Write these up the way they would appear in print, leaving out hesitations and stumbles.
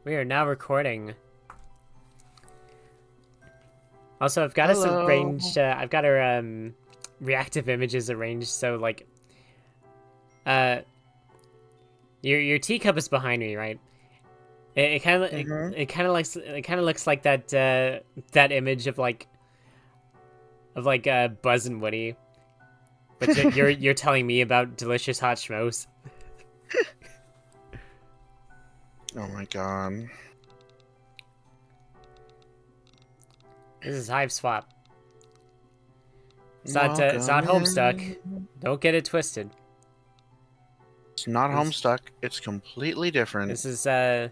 We are now recording. Also, I've got us Hello. arranged. I've got our reactive images arranged so like, uh, your teacup is behind me, right? It kind of Mm-hmm. it kind of looks like that image of Buzz and Woody, but you're telling me about delicious hot schmoes. Oh my god. This is Hiveswap. It's Welcome not Homestuck. in. Don't get it twisted. It's not This Homestuck. It's completely different. this is uh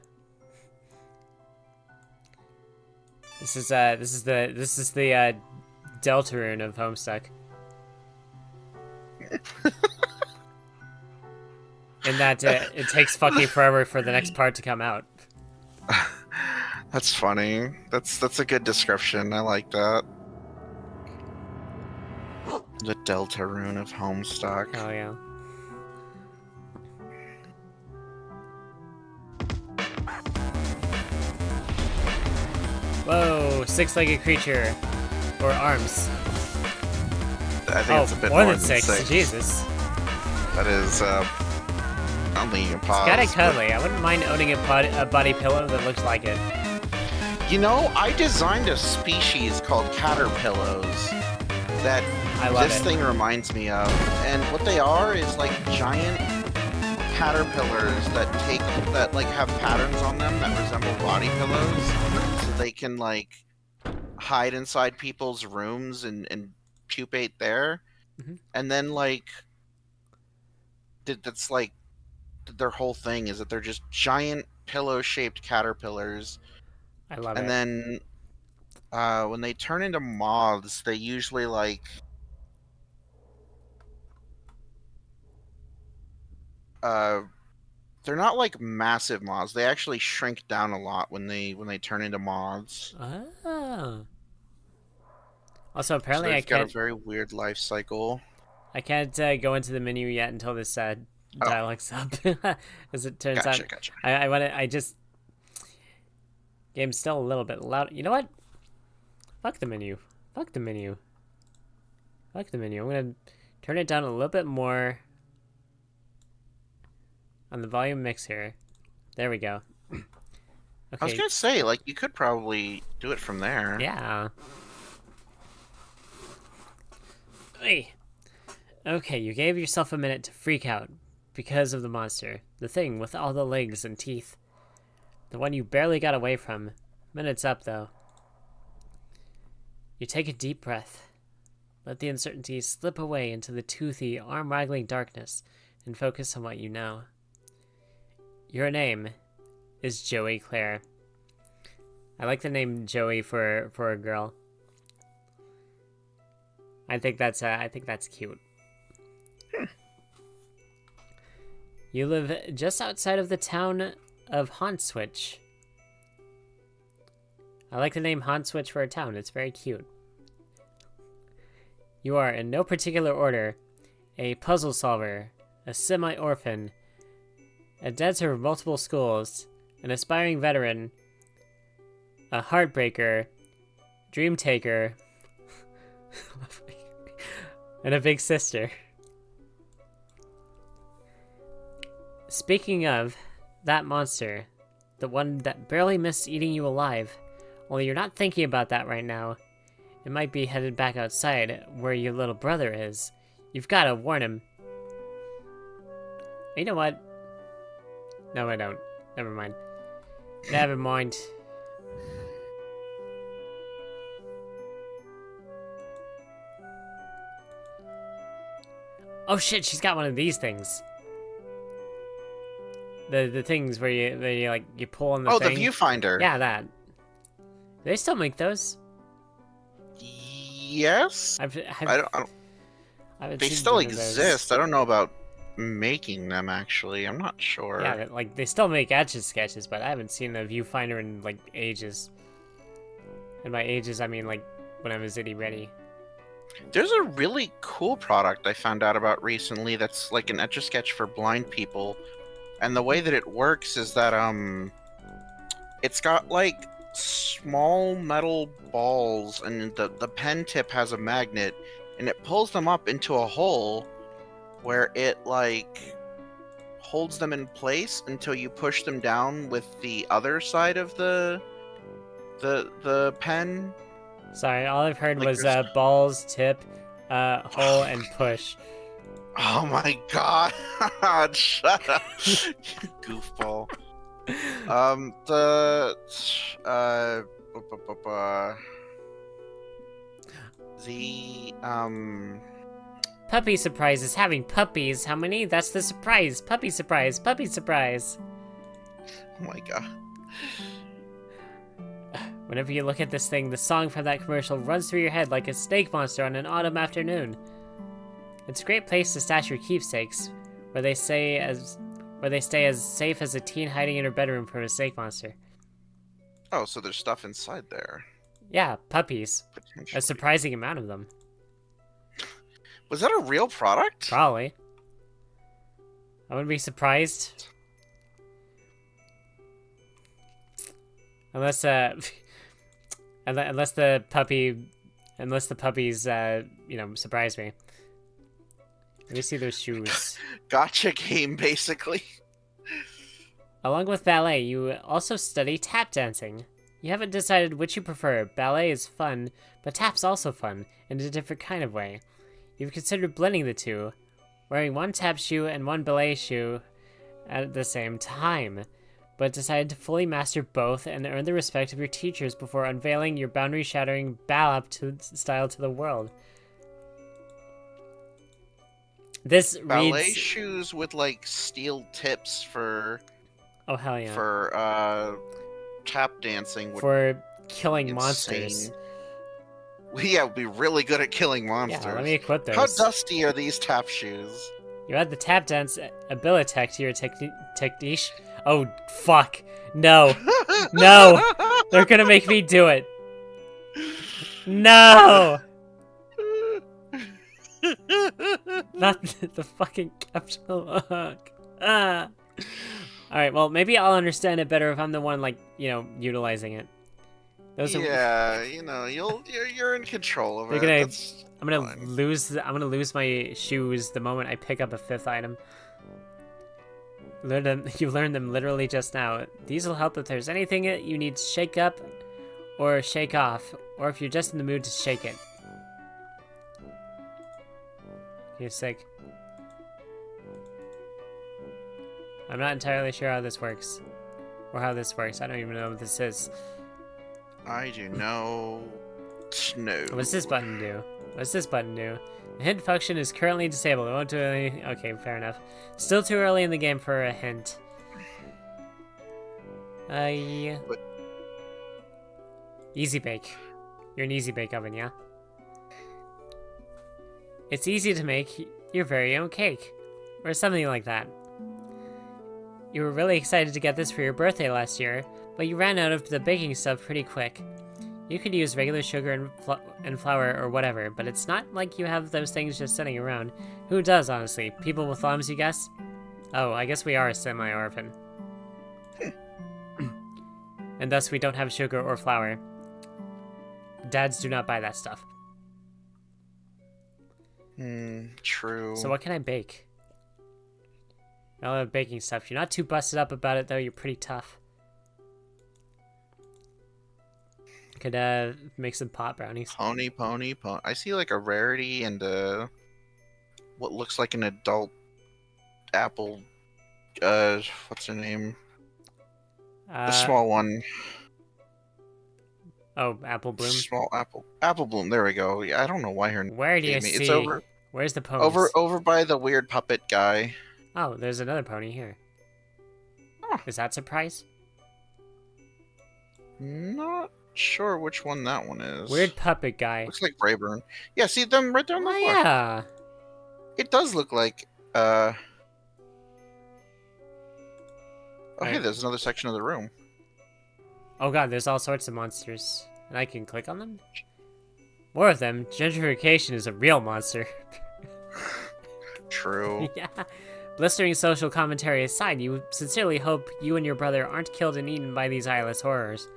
this is the Deltarune of Homestuck. In that it takes fucking forever for the next part to come out. That's funny. That's a good description. I like that. The Deltarune of Homestuck. Oh yeah. Whoa, six-legged creature. Or arms. I think it's a bit more more than six. Jesus. That is only a It's pause. kinda cuddly. I wouldn't mind owning a body pillow that looks like it. You know, I designed a species called caterpillows that I love this it. thing reminds me of, and what they are is like giant caterpillars that like have patterns on them that resemble body pillows, so they can like hide inside people's rooms and pupate there, Mhm. and then like that's like their whole thing is that they're just giant pillow-shaped caterpillars, I love and it. then when they turn into moths, they usually like uh they're not like massive moths. They actually shrink down a lot when they turn into moths. Oh. Also, So apparently they've got a very weird life cycle. I can't go into the menu yet until this Oh, dialogue's up. As it turns out, gotcha, gotcha. I want to. I just game's still a little bit loud. You know what? Fuck the menu. Fuck the menu. Fuck the menu. I'm gonna turn it down a little bit more on the volume mix here. There we go. I was Okay. gonna say, like, you could probably do it from there. Yeah. Hey. Okay, you gave yourself a minute to freak out because of the monster, the thing with all the legs and teeth, the one you barely got away from. Minute's up though. You take a deep breath. Let the uncertainty slip away into the toothy, arm-wraggling darkness and focus on what you know. Your name is Joey Claire. I like the name Joey for a girl. I think that's cute. You live just outside of the town of Haunswich. I like the name Haunswich for a town. It's very cute. You are, in no particular order, a puzzle solver, a semi-orphan, a dancer of multiple schools, an aspiring veteran, a heartbreaker, dream taker, and a big sister. Speaking of that monster, the one that barely missed eating you alive, only you're not thinking about that right now. It might be headed back outside where your little brother is. You've got to warn him. You know what? No, I don't. Never mind. Never mind. Oh shit, she's got one of these things. The things where you like you pull on the Oh, thing. the viewfinder. Yeah, that. They still make those. Yes. I've I don't. haven't They seen still one of those. exist. I don't know about making them actually. I'm not sure. Yeah, like they still make etch a sketches, but I haven't seen a viewfinder in like ages. And by ages, I mean like when I was itty ready. There's a really cool product I found out about recently that's like an Etch-a-Sketch for blind people. And the way that it works is that It's got like small metal balls, and the pen tip has a magnet, and it pulls them up into a hole where it like holds them in place until you push them down with the other side of the pen. Sorry, all I've heard Like was there's balls, tip, hole, and push. Oh my god! Shut up, you goofball. The bu- bu- bu- bu- the Puppy surprise is having puppies. How many? That's the surprise. Puppy surprise. Puppy surprise. Oh my god. Whenever you look at this thing, the song from that commercial runs through your head like a snake monster on an autumn afternoon. It's a great place to stash your keepsakes, where they stay as safe as a teen hiding in her bedroom from a snake monster. Oh, so there's stuff inside there. Yeah, puppies. A Potentially. surprising amount of them. Was that a real product? Probably. I wouldn't be surprised. Unless unless the puppies surprise me. Let me see those shoes. Gotcha game, basically. Along with ballet, you also study tap dancing. You haven't decided which you prefer. Ballet is fun, but tap's also fun, in a different kind of way. You've considered blending the two, wearing one tap shoe and one ballet shoe at the same time, but decided to fully master both and earn the respect of your teachers before unveiling your boundary-shattering ballap style to the world. This Ballet reads... shoes with like steel tips for Oh, hell yeah. tap dancing would For killing be monsters. insane. Yeah, would be really good at killing monsters. Yeah, let me equip those. How dusty are these tap shoes? You add the tap dance abilitech to your technique. Oh, fuck. No. No! They're gonna make me do it. No! Not the fucking capsule hook. Ah. Alright, well, maybe I'll understand it better if I'm the one, like, utilizing it. Those Yeah, you're in control of They're it. gonna- That's I'm gonna fine. lose my shoes the moment I pick up a fifth item. You learned them literally just now. These will help if there's anything that you need to shake up or shake off, or if you're just in the mood to shake it. You're sick. I'm not entirely sure how this works. Or how this works. I don't even know what this is. I do know. No. What's this button do? What's this button do? The hint function is currently disabled. It won't do anything. Okay, fair enough. Still too early in the game for a hint. Yeah. Easy bake. You're an easy bake oven, yeah? It's easy to make your very own cake. Or something like that. You were really excited to get this for your birthday last year, but you ran out of the baking stuff pretty quick. You could use regular sugar and flour or whatever, but it's not like you have those things just sitting around. Who does, honestly? People with thumbs, you guess? Oh, I guess we are a semi-orphan. And thus we don't have sugar or flour. Dads do not buy that stuff. True. So what can I bake? I love baking stuff. You're not too busted up about it, though. You're pretty tough. Could make some pot brownies. Pony. I see like a rarity and what looks like an adult apple. What's her name? The small one. Oh, Apple Bloom. Small apple bloom. There we go. Yeah, I don't know why her. Where do you see? It's over. Where's the ponies? Over by the weird puppet guy. Oh, there's another pony here. Huh. Is that surprise? Not sure which one that one is. Weird puppet guy. Looks like Rayburn. Yeah, see them right there on the floor. Yeah. It does look like. Oh, Right. hey, there's another section of the room. Oh god, there's all sorts of monsters. And I can click on them? More of them. Gentrification is a real monster. True. Yeah. Blistering social commentary aside, you sincerely hope you and your brother aren't killed and eaten by these eyeless horrors.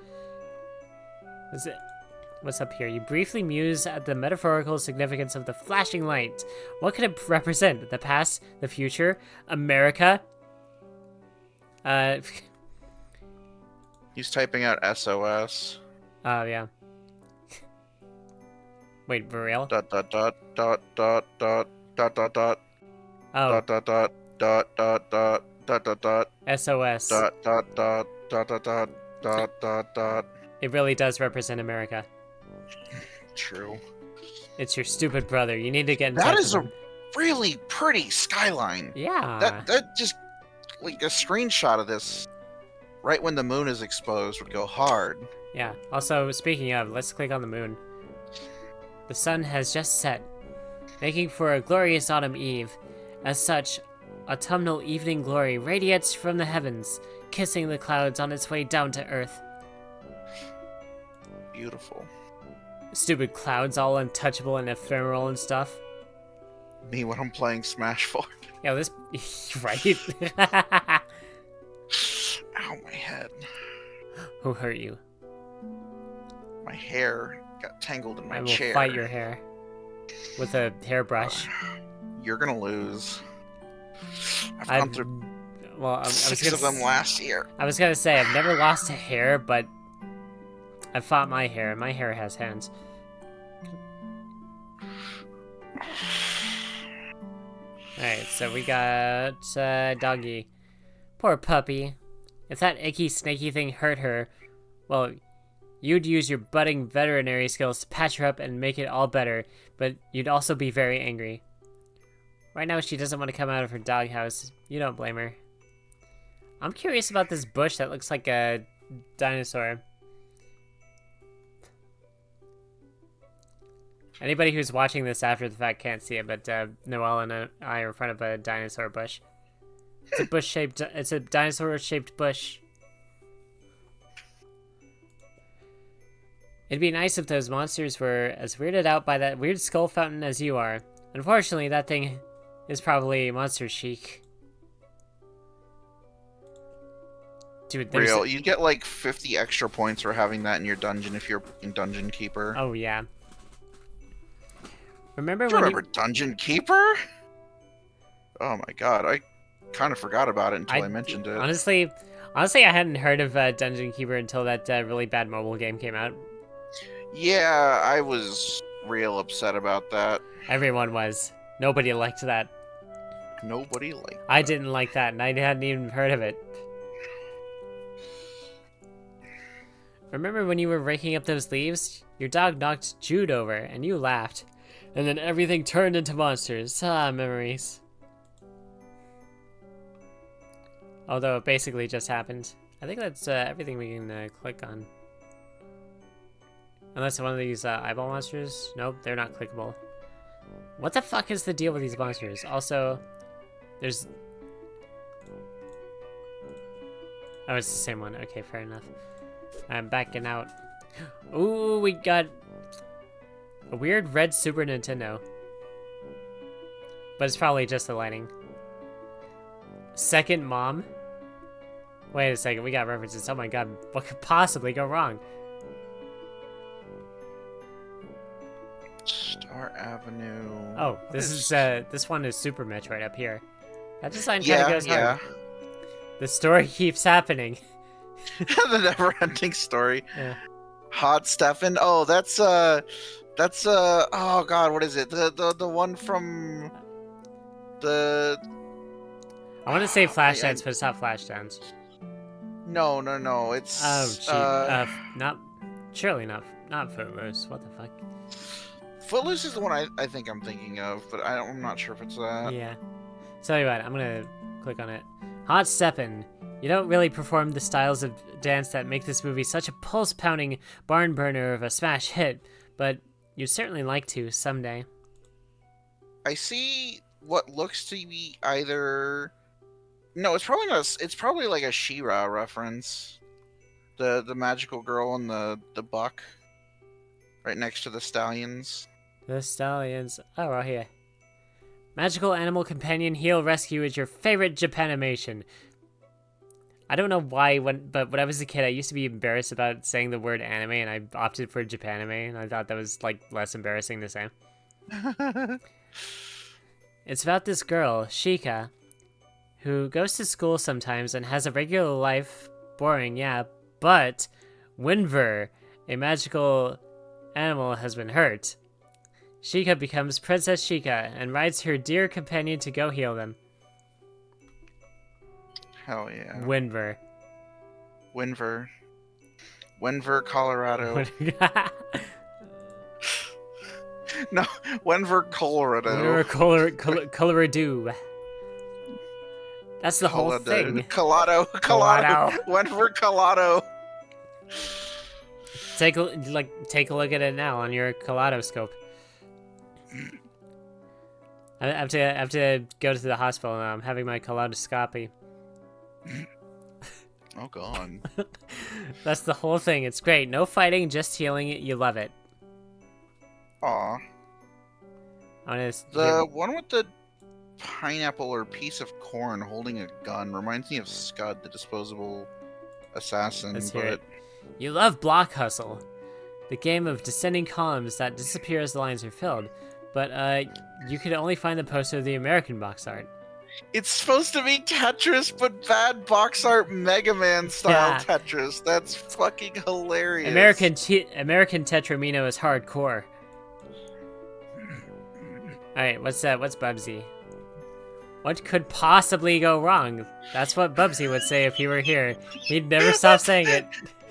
What's up here? You briefly muse at the metaphorical significance of the flashing light. What could it represent? The past? The future? America? He's typing out SOS. Oh, yeah. Wait, for real? Dot dot dot dot dot dot dot dot dot. Oh. Dot dot dot dot dot dot dot dot dot. SOS. Dot dot dot dot dot dot dot dot dot. It really does represent America. True. It's your stupid brother. You need to get in That touch is with a him. really pretty skyline. Yeah. That just like a screenshot of this right when the moon is exposed would go hard. Yeah. Also, speaking of, let's click on the moon. The sun has just set, making for a glorious autumn eve. As such, autumnal evening glory radiates from the heavens, kissing the clouds on its way down to earth. Beautiful. Stupid clouds, all untouchable and ephemeral and stuff. Me when I'm playing Smash 4. Yeah, this... right? Ow, my head. Who hurt you? My hair got tangled in my I will chair. fight your hair. With a hairbrush. You're gonna lose. I've I've... gone through Well, I was 6 gonna of them last year. I was gonna say, I've never lost a hair, but I've fought my hair, and my hair has hands. Alright, so we got Doggy. Poor puppy. If that icky, snaky thing hurt her, well, you'd use your budding veterinary skills to patch her up and make it all better, but you'd also be very angry. Right now, she doesn't want to come out of her doghouse. You don't blame her. I'm curious about this bush that looks like a dinosaur. Anybody who's watching this after the fact can't see it, but Noelle and I are in front of a dinosaur bush. It's a bush-shaped. It's a dinosaur-shaped bush. It'd be nice if those monsters were as weirded out by that weird skull fountain as you are. Unfortunately, that thing is probably monster chic. Dude, Real, you get like 50 extra points for having that in your dungeon if you're in Dungeon Keeper. Oh yeah. Remember Do you when remember Dungeon Keeper? Oh my god, I kind of forgot about it until I mentioned it. Honestly, I hadn't heard of Dungeon Keeper until that really bad mobile game came out. Yeah, I was real upset about that. Everyone was. Nobody liked that. Nobody liked that. I didn't like that, and I hadn't even heard of it. Remember when you were raking up those leaves? Your dog knocked Jude over, and you laughed. And then everything turned into monsters. Ah, memories. Although it basically just happened. I think that's everything we can click on. Unless one of these eyeball monsters. Nope, they're not clickable. What the fuck is the deal with these monsters? Also, there's... Oh, it's the same one. Okay, fair enough. I'm backing out. Ooh, we got a weird red Super Nintendo. But it's probably just the lighting. Second mom? Wait a second, we got references. Oh my god, what could possibly go wrong? Star Avenue. Oh, this one is Super Metroid up here. That design kind of goes hard. The story keeps happening. The never-ending story. Yeah. Hot Stefan. Oh, that's oh god, what is it? The one from the... I want to say Flashdance, but it's not Flashdance. No, it's... Oh, gee. Surely not Footloose. What the fuck? Footloose is the one I think I'm thinking of, but I'm not sure if it's that. Yeah. Tell you what, I'm gonna click on it. Hot Steppin'. You don't really perform the styles of dance that make this movie such a pulse-pounding barn burner of a smash hit, but you'd certainly like to someday. I see what looks to be either... No, it's probably not. It's probably like a She-Ra reference. The magical girl and the buck, right next to the stallions. The stallions. Oh, right here. Magical animal companion heal rescue is your favorite Japanimation. I don't know why, but when I was a kid, I used to be embarrassed about saying the word anime, and I opted for Japanime, and I thought that was, like, less embarrassing to say. It's about this girl, Shika, who goes to school sometimes and has a regular life. Boring, yeah, but Winver, a magical animal, has been hurt. Shika becomes Princess Shika and rides her dear companion to go heal them. Hell yeah. Winver. Winver, Colorado. No, Winver, Colorado. Winver, Colorado. That's the whole thing. Colorado. Winver, Colorado. Take a look at it now on your kaleidoscope. I have to go to the hospital now. I'm having my kaleidoscopy. Oh god. That's the whole thing. It's great. No fighting, just healing. You love it. Aw. The one with the pineapple or piece of corn holding a gun reminds me of Scud, the disposable assassin. Let's hear it. You love Block Hustle, the game of descending columns that disappear as the lines are filled. But you could only find the poster of the American box art. It's supposed to be Tetris, but bad box art Mega Man style Tetris. That's fucking hilarious. American Tetramino is hardcore. Alright, what's Bubsy? What could possibly go wrong? That's what Bubsy would say if he were here. He'd never stop saying it.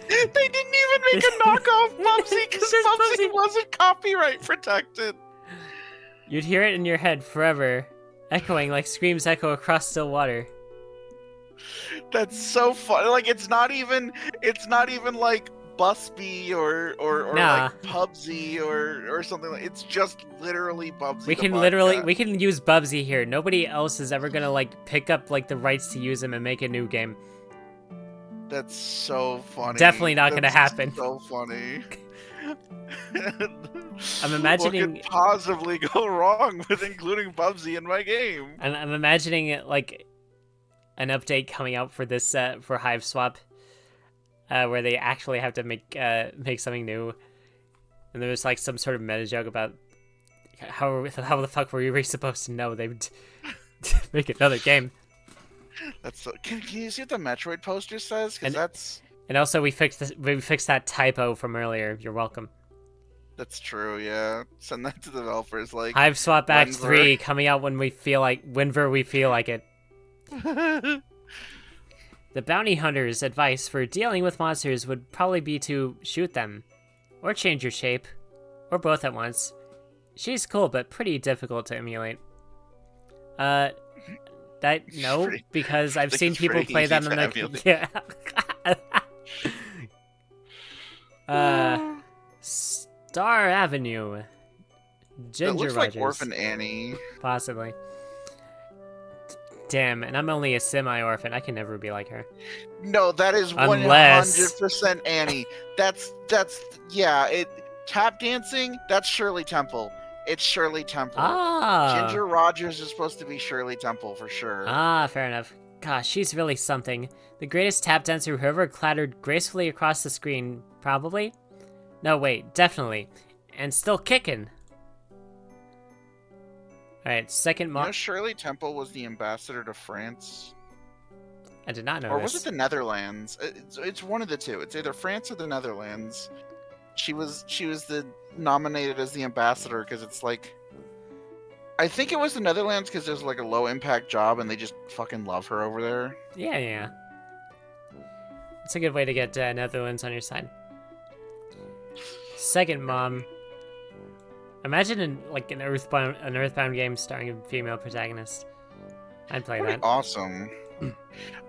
They didn't even make a knockoff Bubsy because Bubsy wasn't copyright protected. You'd hear it in your head forever, echoing like screams echo across still water. That's so fun. Like it's not even like Busby or like Pubsy or something like. It's just literally Bubsy. We can use Bubsy here. Nobody else is ever gonna like pick up like the rights to use him and make a new game. That's so funny. Definitely not gonna happen. So funny. I'm imagining what could possibly go wrong with including Bubsy in my game. I'm imagining it like an update coming out for this for Hiveswap, where they actually have to make something new, and there's like some sort of meta joke about how the fuck were we supposed to know they would make another game. That's so, can you see what the Metroid poster says? Because that's. And also, we fixed that typo from earlier. You're welcome. That's true, yeah. Send that to the developers, like... Hiveswap Act 3 coming out when we feel like... Whenever we feel like it. The bounty hunter's advice for dealing with monsters would probably be to shoot them. Or change your shape. Or both at once. She's cool, but pretty difficult to emulate. Because I've seen people play them and like... Yeah. Star Avenue. Ginger It looks Rogers. like Orphan Annie. Possibly. Damn, and I'm only a semi-orphan. I can never be like her. No, that is Unless... 100% Annie. That's yeah. Tap dancing. That's Shirley Temple. It's Shirley Temple. Ah. Ginger Rogers is supposed to be Shirley Temple for sure. Ah, fair enough. Gosh, she's really something. The greatest tap dancer who ever clattered gracefully across the screen, probably? No, wait, definitely. And still kicking. Alright, second You know Shirley Temple was the ambassador to France? I did not know Or this. was it the Netherlands? It's one of the two. It's either France or the Netherlands. She was nominated as the ambassador because it's like... I think it was the Netherlands because there's like a low impact job and they just fucking love her over there. Yeah. It's a good way to get Netherlands on your side. Second mom. Imagine an Earthbound game starring a female protagonist. I'd play that. Awesome.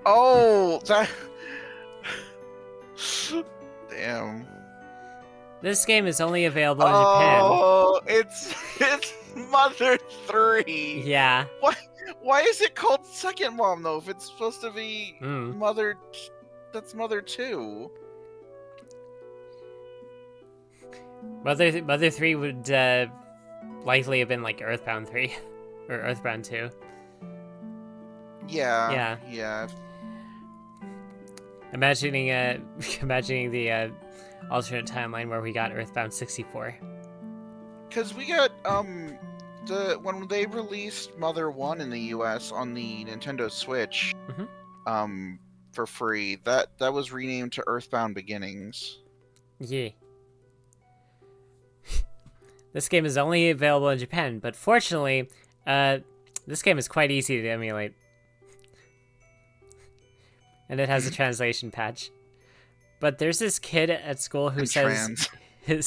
Oh, that. Damn. This game is only available in Japan. Oh, it's Mother 3. Yeah. Why is it called Second Mom though? If it's supposed to be Mother, that's Mother 2. Mother 3 would likely have been like Earthbound 3. or Earthbound 2. Yeah. Imagining imagining the alternate timeline where we got Earthbound 64. Because we got when they released Mother 1 in the US on the Nintendo Switch, for free, that was renamed to Earthbound Beginnings. Yeah. This game is only available in Japan, but fortunately, this game is quite easy to emulate. And it has a translation patch. But there's this kid at school who says who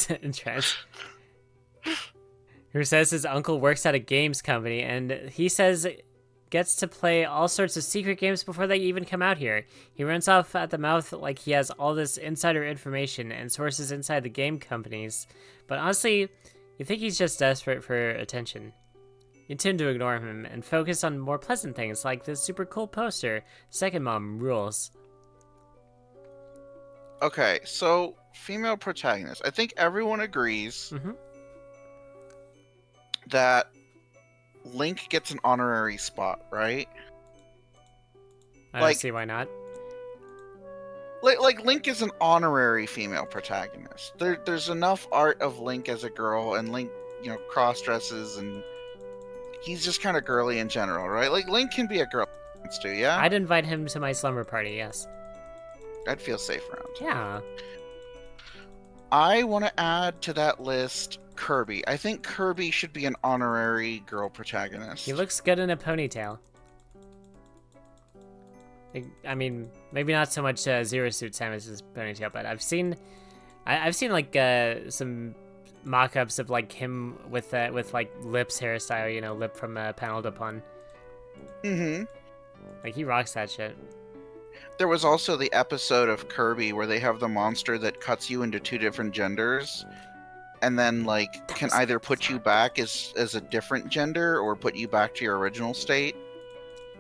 says his uncle works at a games company, and he says gets to play all sorts of secret games before they even come out here. He runs off at the mouth like he has all this insider information and sources inside the game companies. But honestly, you think he's just desperate for attention. You tend to ignore him and focus on more pleasant things like this super cool poster. Second Mom rules. Okay, so female protagonist. I think everyone agrees that Link gets an honorary spot, right? I don't see why not. Like Link is an honorary female protagonist. There's enough art of Link as a girl, and Link, cross dresses, and he's just kind of girly in general, right? Like Link can be a girl too, yeah. I'd invite him to my slumber party. Yes. I'd feel safe around. Yeah. I want to add to that list Kirby. I think Kirby should be an honorary girl protagonist. He looks good in a ponytail. I mean, maybe not so much Zero Suit Samus's ponytail, but I've seen like some mock-ups of like him with like Lip's hairstyle, Lip from Panel de Pun. Like he rocks that shit. There was also the episode of Kirby where they have the monster that cuts you into two different genders, and then can either put you back as a different gender or put you back to your original state.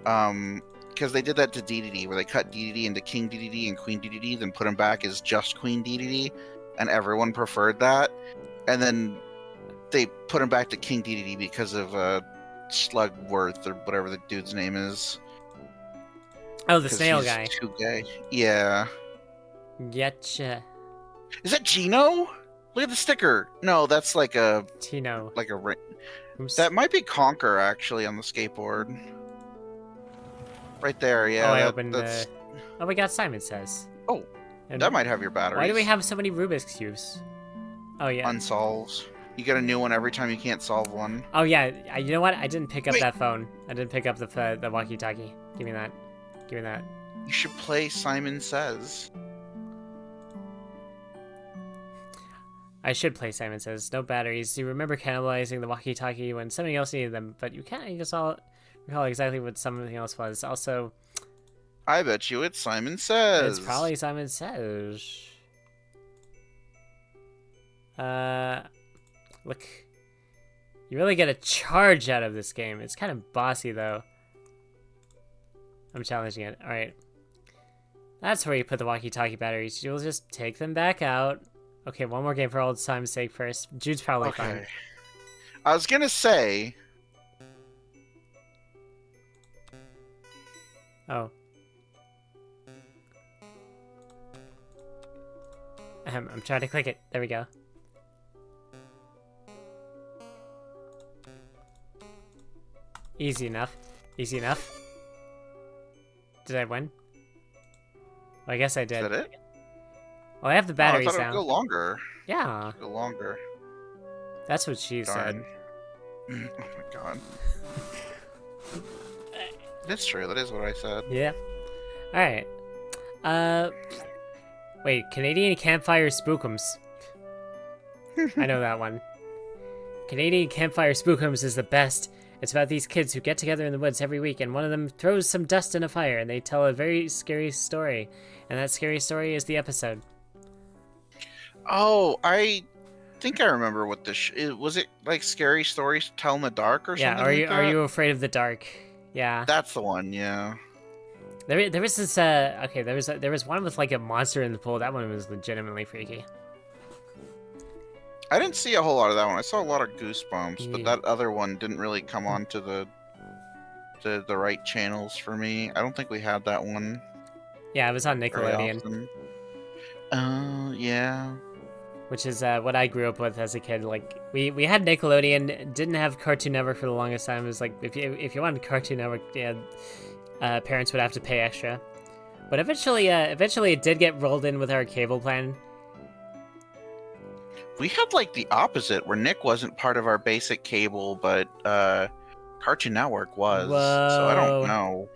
Because they did that to DDD, where they cut DDD into King DDD and Queen DDD, then put him back as just Queen DDD, and everyone preferred that. And then they put him back to King DDD because of Slugworth or whatever the dude's name is. Oh, the snail guy. Too gay. Yeah. Getcha. Is that Gino? Look at the sticker. No, that's like a Tino. Like a ring. Oops. That might be Conker actually on the skateboard. Right there, yeah. Oh, I opened. Oh, we got Simon Says. Oh, and that might have your batteries. Why do we have so many Rubik's cubes? Oh yeah. Unsolved. You get a new one every time you can't solve one. Oh yeah. You know what? I didn't pick up that phone. I didn't pick up the walkie-talkie. Give me that. Give me that. You should play Simon Says. I should play Simon Says. No batteries. You remember cannibalizing the walkie-talkie when somebody else needed them, but you can't just all recall exactly what something else was. Also, I bet you it's Simon Says. It's probably Simon Says. Look. You really get a charge out of this game. It's kind of bossy, though. I'm challenging it. Alright. That's where you put the walkie-talkie batteries. You'll just take them back out. Okay, one more game for old time's sake first. Jude's probably fine. I was gonna say... Oh. I'm trying to click it. There we go. Easy enough. Easy enough. Did I win? Well, I guess I did. Is that it? Well, I have the batteries I thought now. It would go longer. Yeah. Go longer. That's what she said. Oh my god. That's true. That is what I said. Yeah. Alright. Wait. Canadian Campfire Spookums. I know that one. Canadian Campfire Spookums is the best. It's about these kids who get together in the woods every week, and one of them throws some dust in a fire, and they tell a very scary story. And that scary story is the episode. Oh, I think I remember what this was. It like Scary Stories to Tell in the Dark or something? Yeah, are you afraid of the dark? Yeah. That's the one, yeah. There was this okay, there was one with like a monster in the pool. That one was legitimately freaky. I didn't see a whole lot of that one. I saw a lot of Goosebumps, but Yeah. that other one didn't really come on to the right channels for me. I don't think we had that one Yeah, it was on very Nickelodeon, often. Oh, yeah. which is what I grew up with as a kid. Like we had Nickelodeon, didn't have Cartoon Network for the longest time. It was like if you wanted Cartoon Network, yeah, parents would have to pay extra. But eventually it did get rolled in with our cable plan. We had like the opposite, where Nick wasn't part of our basic cable, but Cartoon Network was. So I don't Whoa. know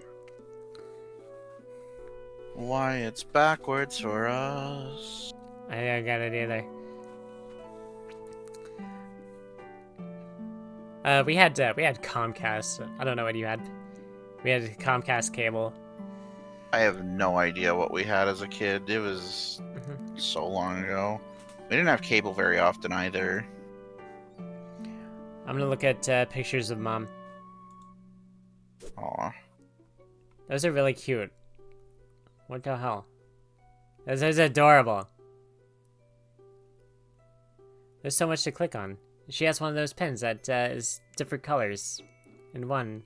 why it's backwards for us. I don't get it either. We had Comcast. I don't know what you had. We had Comcast cable. I have no idea what we had as a kid. It was Mhm. so long ago. We didn't have cable very often either. I'm gonna look at pictures of Mom. Aw. Those are really cute. What the hell? Those are adorable. There's so much to click on. She has one of those pens that is different colors in one.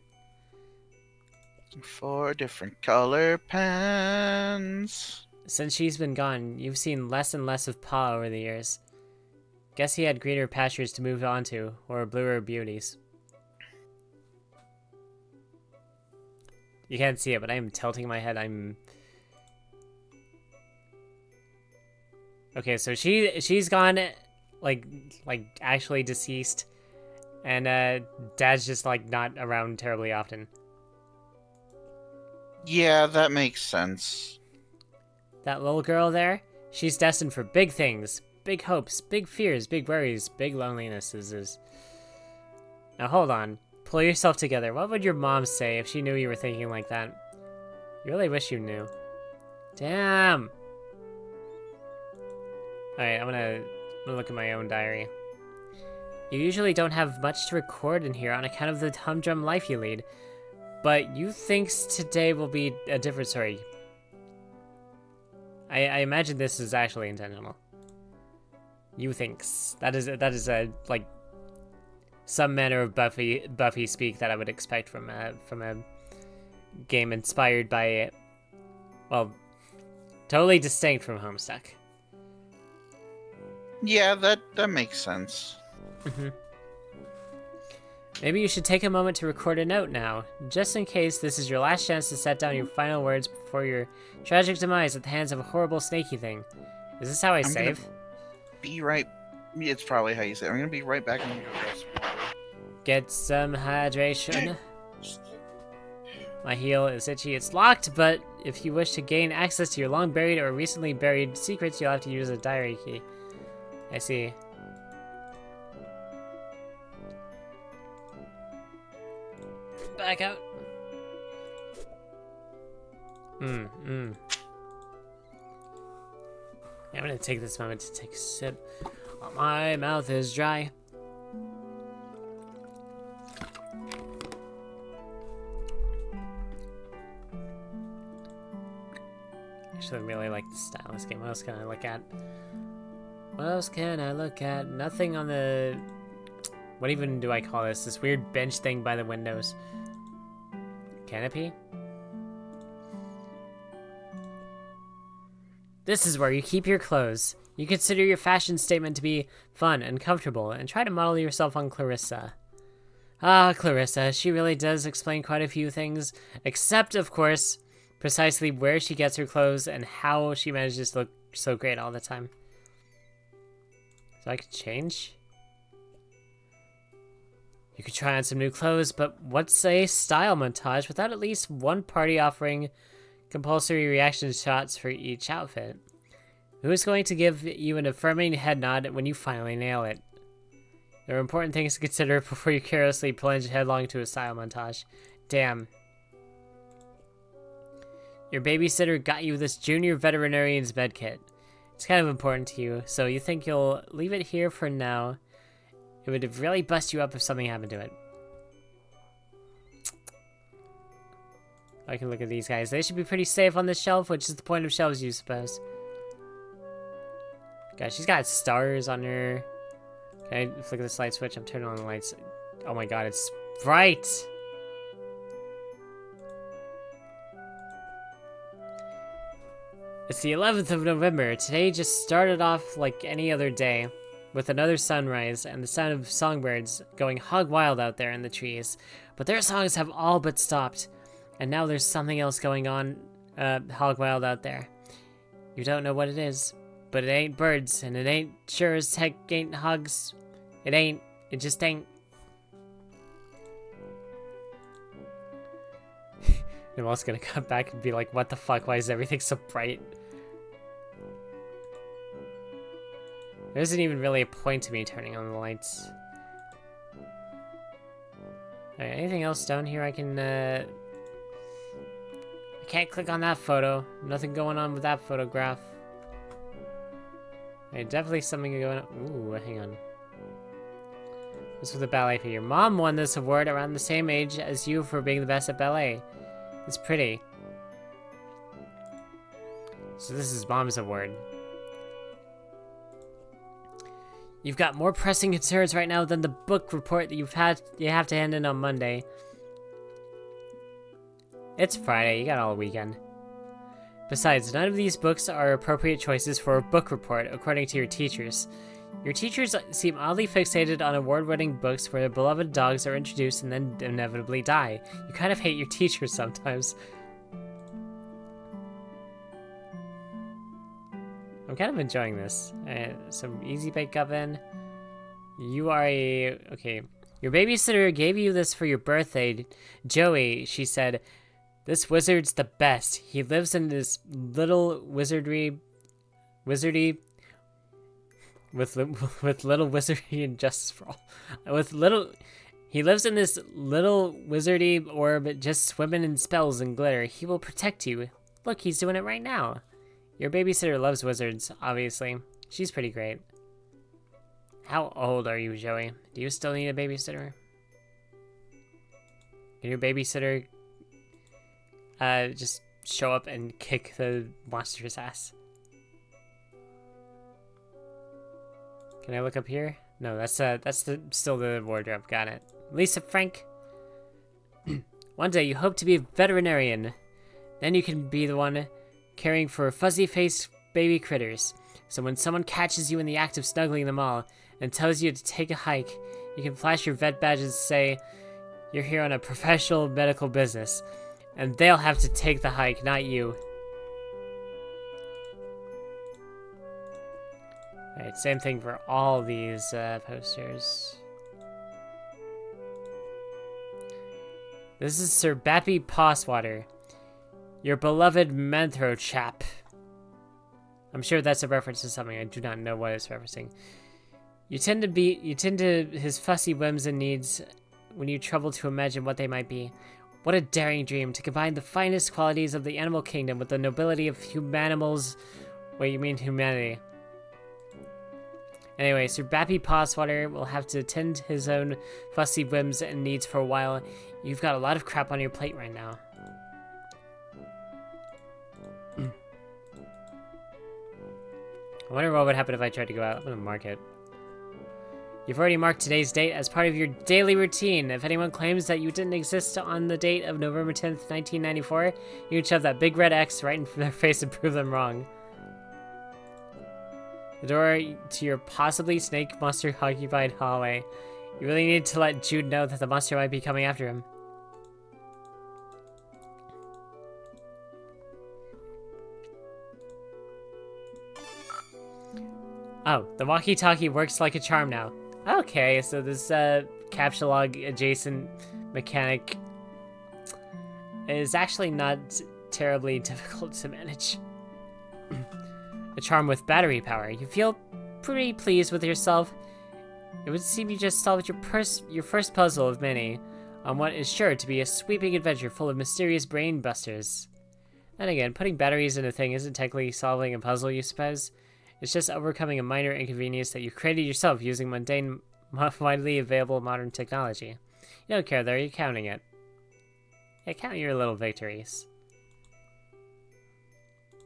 4 different color pens. Since she's been gone, you've seen less and less of Pa over the years. Guess he had greener pastures to move on to, or bluer beauties. You can't see it, but I am tilting my head. Okay, so she's gone, like actually deceased, and Dad's just like not around terribly often. Yeah, that makes sense. That little girl there, she's destined for big things, big hopes, big fears, big worries, big lonelinesses. Now hold on, pull yourself together. What would your mom say if she knew you were thinking like that? You really wish you knew. Damn. Alright, I'm gonna look at my own diary. You usually don't have much to record in here on account of the humdrum life you lead, but you thinks today will be a different story. I imagine this is actually intentional. You thinks. That is a like some manner of Buffy speak that I would expect from a game inspired by, well, totally distinct from Homestuck. Yeah, that makes sense. Maybe you should take a moment to record a note now, just in case this is your last chance to set down your final words before your tragic demise at the hands of a horrible snaky thing. Is this how I save? Be right. It's probably how you say it. I'm gonna be right back. I'm gonna go grab some water. Get some hydration. My heel is itchy. It's locked, but if you wish to gain access to your long buried or recently buried secrets, you'll have to use a diary key. I see. Back out. Yeah, I'm gonna take this moment to take a sip. My mouth is dry. Actually, I really like the style of this game. What else can I look at? What else can I look at? Nothing on the... What even do I call this? This weird bench thing by the windows. Canopy? This is where you keep your clothes. You consider your fashion statement to be fun and comfortable, and try to model yourself on Clarissa. Ah, Clarissa, she really does explain quite a few things, except, of course, precisely where she gets her clothes and how she manages to look so great all the time. So I could change? You could try on some new clothes, but what's a style montage without at least one party offering compulsory reaction shots for each outfit? Who's going to give you an affirming head nod when you finally nail it? There are important things to consider before you carelessly plunge headlong to a style montage. Damn. Your babysitter got you this junior veterinarian's bed kit. It's kind of important to you, so you think you'll leave it here for now. It would really bust you up if something happened to it. I can look at these guys. They should be pretty safe on this shelf, which is the point of shelves, you suppose. God, she's got stars on her Can I flick this light switch? I'm turning on the lights. Oh my god, it's bright! It's the 11th of November. Today just started off like any other day, with another sunrise and the sound of songbirds going hog wild out there in the trees. But their songs have all but stopped, and now there's something else going on hog wild out there. You don't know what it is, but it ain't birds, and it ain't sure as heck ain't hogs. It ain't. It just ain't. I'm also gonna come back and be like, what the fuck, why is everything so bright? There isn't even really a point to me turning on the lights. Alright, anything else down here I can, I can't click on that photo. Nothing going on with that photograph. Alright, definitely something going on. Ooh, hang on. This was a ballet figure. Mom won this award around the same age as you for being the best at ballet. It's pretty. So this is Mom's award. You've got more pressing concerns right now than the book report that you have to hand in on Monday. It's Friday, you got all weekend. Besides, none of these books are appropriate choices for a book report, according to your teachers. Your teachers seem oddly fixated on award-winning books where their beloved dogs are introduced and then inevitably die. You kind of hate your teachers sometimes. I'm kind of enjoying this. Some easy bake oven. You are a... Okay. Your babysitter gave you this for your birthday. Joey, she said, this wizard's the best. He lives in this little wizardy... With little wizardry and justice for all. He lives in this little wizardy orb just swimming in spells and glitter. He will protect you. Look, he's doing it right now. Your babysitter loves wizards, obviously. She's pretty great. How old are you, Joey? Do you still need a babysitter? Can your babysitter just show up and kick the monster's ass? Can I look up here? No, that's still the wardrobe. Got it. Lisa Frank. One day you hope to be a veterinarian. Then you can be the one caring for fuzzy-faced baby critters. So when someone catches you in the act of snuggling them all and tells you to take a hike, you can flash your vet badge and say you're here on a professional medical business. And they'll have to take the hike, not you. Alright, same thing for all these posters. This is Sir Bappy Passwater, your beloved Menthro chap. I'm sure that's a reference to something. I do not know what it's referencing. You tend to his fussy whims and needs when you trouble to imagine what they might be. What a daring dream to combine the finest qualities of the animal kingdom with the nobility of humanimals. Wait, you mean humanity? Anyway, Sir Bappy Passwater will have to tend his own fussy whims and needs for a while. You've got a lot of crap on your plate right now. I wonder what would happen if I tried to go out. I'm gonna mark it. You've already marked today's date as part of your daily routine. If anyone claims that you didn't exist on the date of November 10th, 1994, you can shove that big red X right in their face and prove them wrong. The door to your possibly snake monster-occupied hallway. You really need to let Jude know that the monster might be coming after him. Oh, the walkie-talkie works like a charm now. Okay, so this captcha log adjacent mechanic is actually not terribly difficult to manage. A charm with battery power. You feel pretty pleased with yourself. It would seem you just solved your first puzzle of many on what is sure to be a sweeping adventure full of mysterious brain busters. Then again, putting batteries in a thing isn't technically solving a puzzle, you suppose. It's just overcoming a minor inconvenience that you created yourself using mundane, widely available modern technology. You don't care though, you're counting it. Yeah, count your little victories.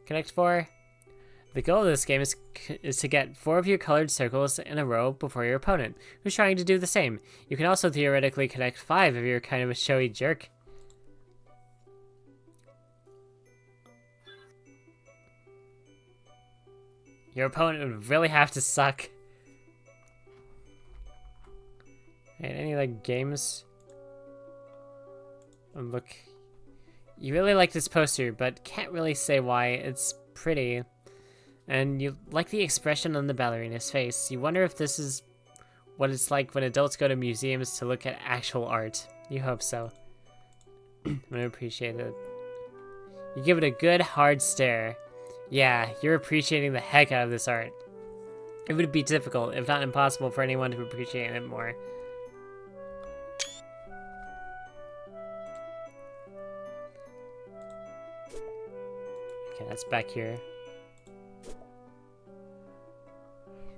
Connect 4. The goal of this game is to get 4 of your colored circles in a row before your opponent, who's trying to do the same. You can also theoretically connect 5 if you're kind of a showy jerk. Your opponent would really have to suck. Right, any other games? Oh, look. You really like this poster, but can't really say why. It's pretty. And you like the expression on the ballerina's face. You wonder if this is what it's like when adults go to museums to look at actual art. You hope so. I'm gonna appreciate it. You give it a good, hard stare. Yeah, you're appreciating the heck out of this art. It would be difficult, if not impossible, for anyone to appreciate it more. Okay, that's back here.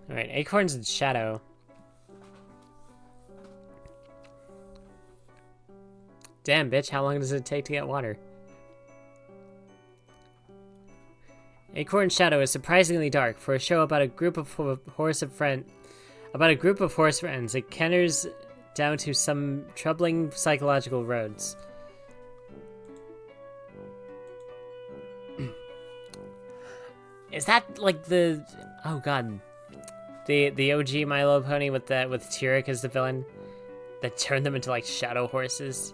Alright, acorns and shadow. Damn, bitch, how long does it take to get water? Acorn Shadow is surprisingly dark for a show about a group of horse friends. It canters down to some troubling psychological roads. Is that like the oh god, the OG My Little Pony with Tyrek as the villain that turned them into like shadow horses?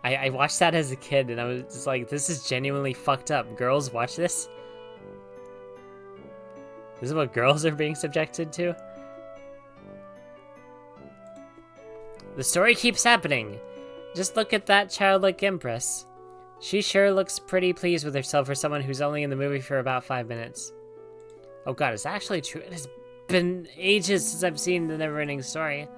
I watched that as a kid and I was just like, this is genuinely fucked up. Girls watch this? This is what girls are being subjected to? The story keeps happening. Just look at that childlike empress. She sure looks pretty pleased with herself for someone who's only in the movie for about 5 minutes. Oh god, it's actually true. It has been ages since I've seen the never-ending story.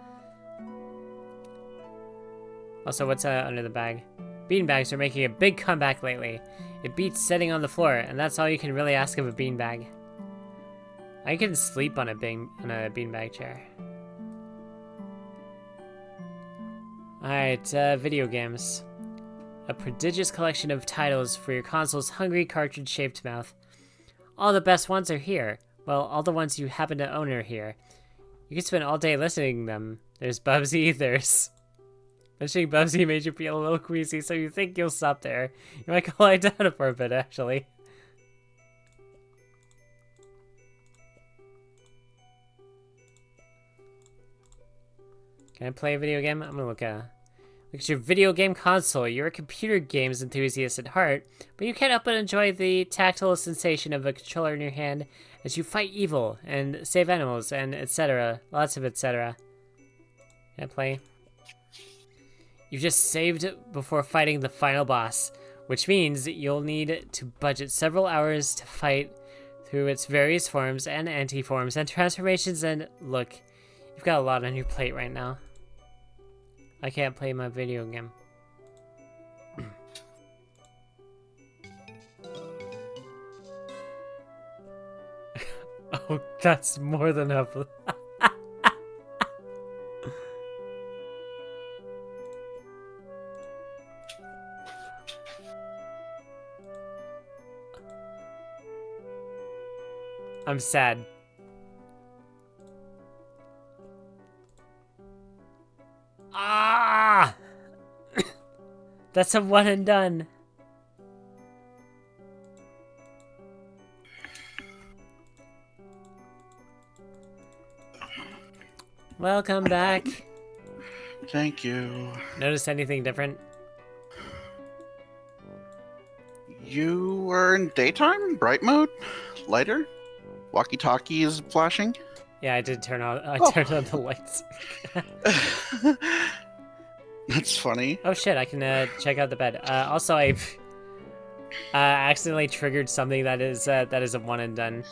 Also, what's under the bag? Beanbags are making a big comeback lately. It beats sitting on the floor, and that's all you can really ask of a beanbag. I can sleep on a beanbag chair. Alright, video games. A prodigious collection of titles for your console's hungry cartridge-shaped mouth. All the best ones are here. Well, all the ones you happen to own are here. You can spend all day listening to them. There's Bubsy, there's... Mentioning Bubsy made you feel a little queasy, so you think you'll stop there. You might go lie down for a bit, actually. Can I play a video game? I'm gonna look at your video game console. You're a computer games enthusiast at heart, but you can't help but enjoy the tactile sensation of a controller in your hand as you fight evil and save animals and etc. Lots of etc. Can I play? You just saved before fighting the final boss, which means you'll need to budget several hours to fight through its various forms and anti-forms and transformations, and look, you've got a lot on your plate right now. I can't play my video game. Oh, that's more than enough. I'm sad. Ah! That's a one and done. Welcome back. Thank you. Notice anything different? You were in daytime? Bright mode? Lighter? Walkie-talkie is flashing? Yeah, I did turn on. I turned on the lights. That's funny. Oh shit! I can check out the bed. Also, I accidentally triggered something that is a one and done.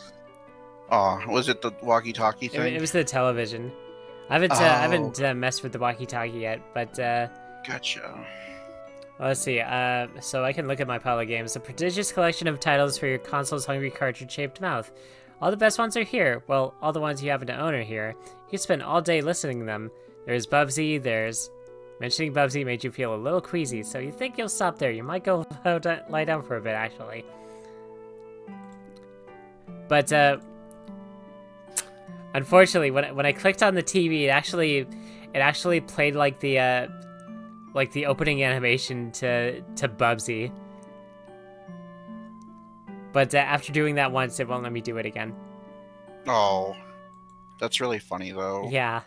Oh, was it the walkie-talkie thing? It was the television. I haven't messed with the walkie-talkie yet, but Gotcha. well, let's see. So I can look at my pile of games. A prodigious collection of titles for your console's hungry cartridge-shaped mouth. All the best ones are here. Well, all the ones you happen to own are here. You can spend all day listening to them. There's Bubsy, there's... Mentioning Bubsy made you feel a little queasy, so you think you'll stop there. You might go lie down for a bit, actually. But, unfortunately, when I clicked on the TV, it actually played like the opening animation to Bubsy. But after doing that once, it won't let me do it again. Oh, that's really funny though. Yeah.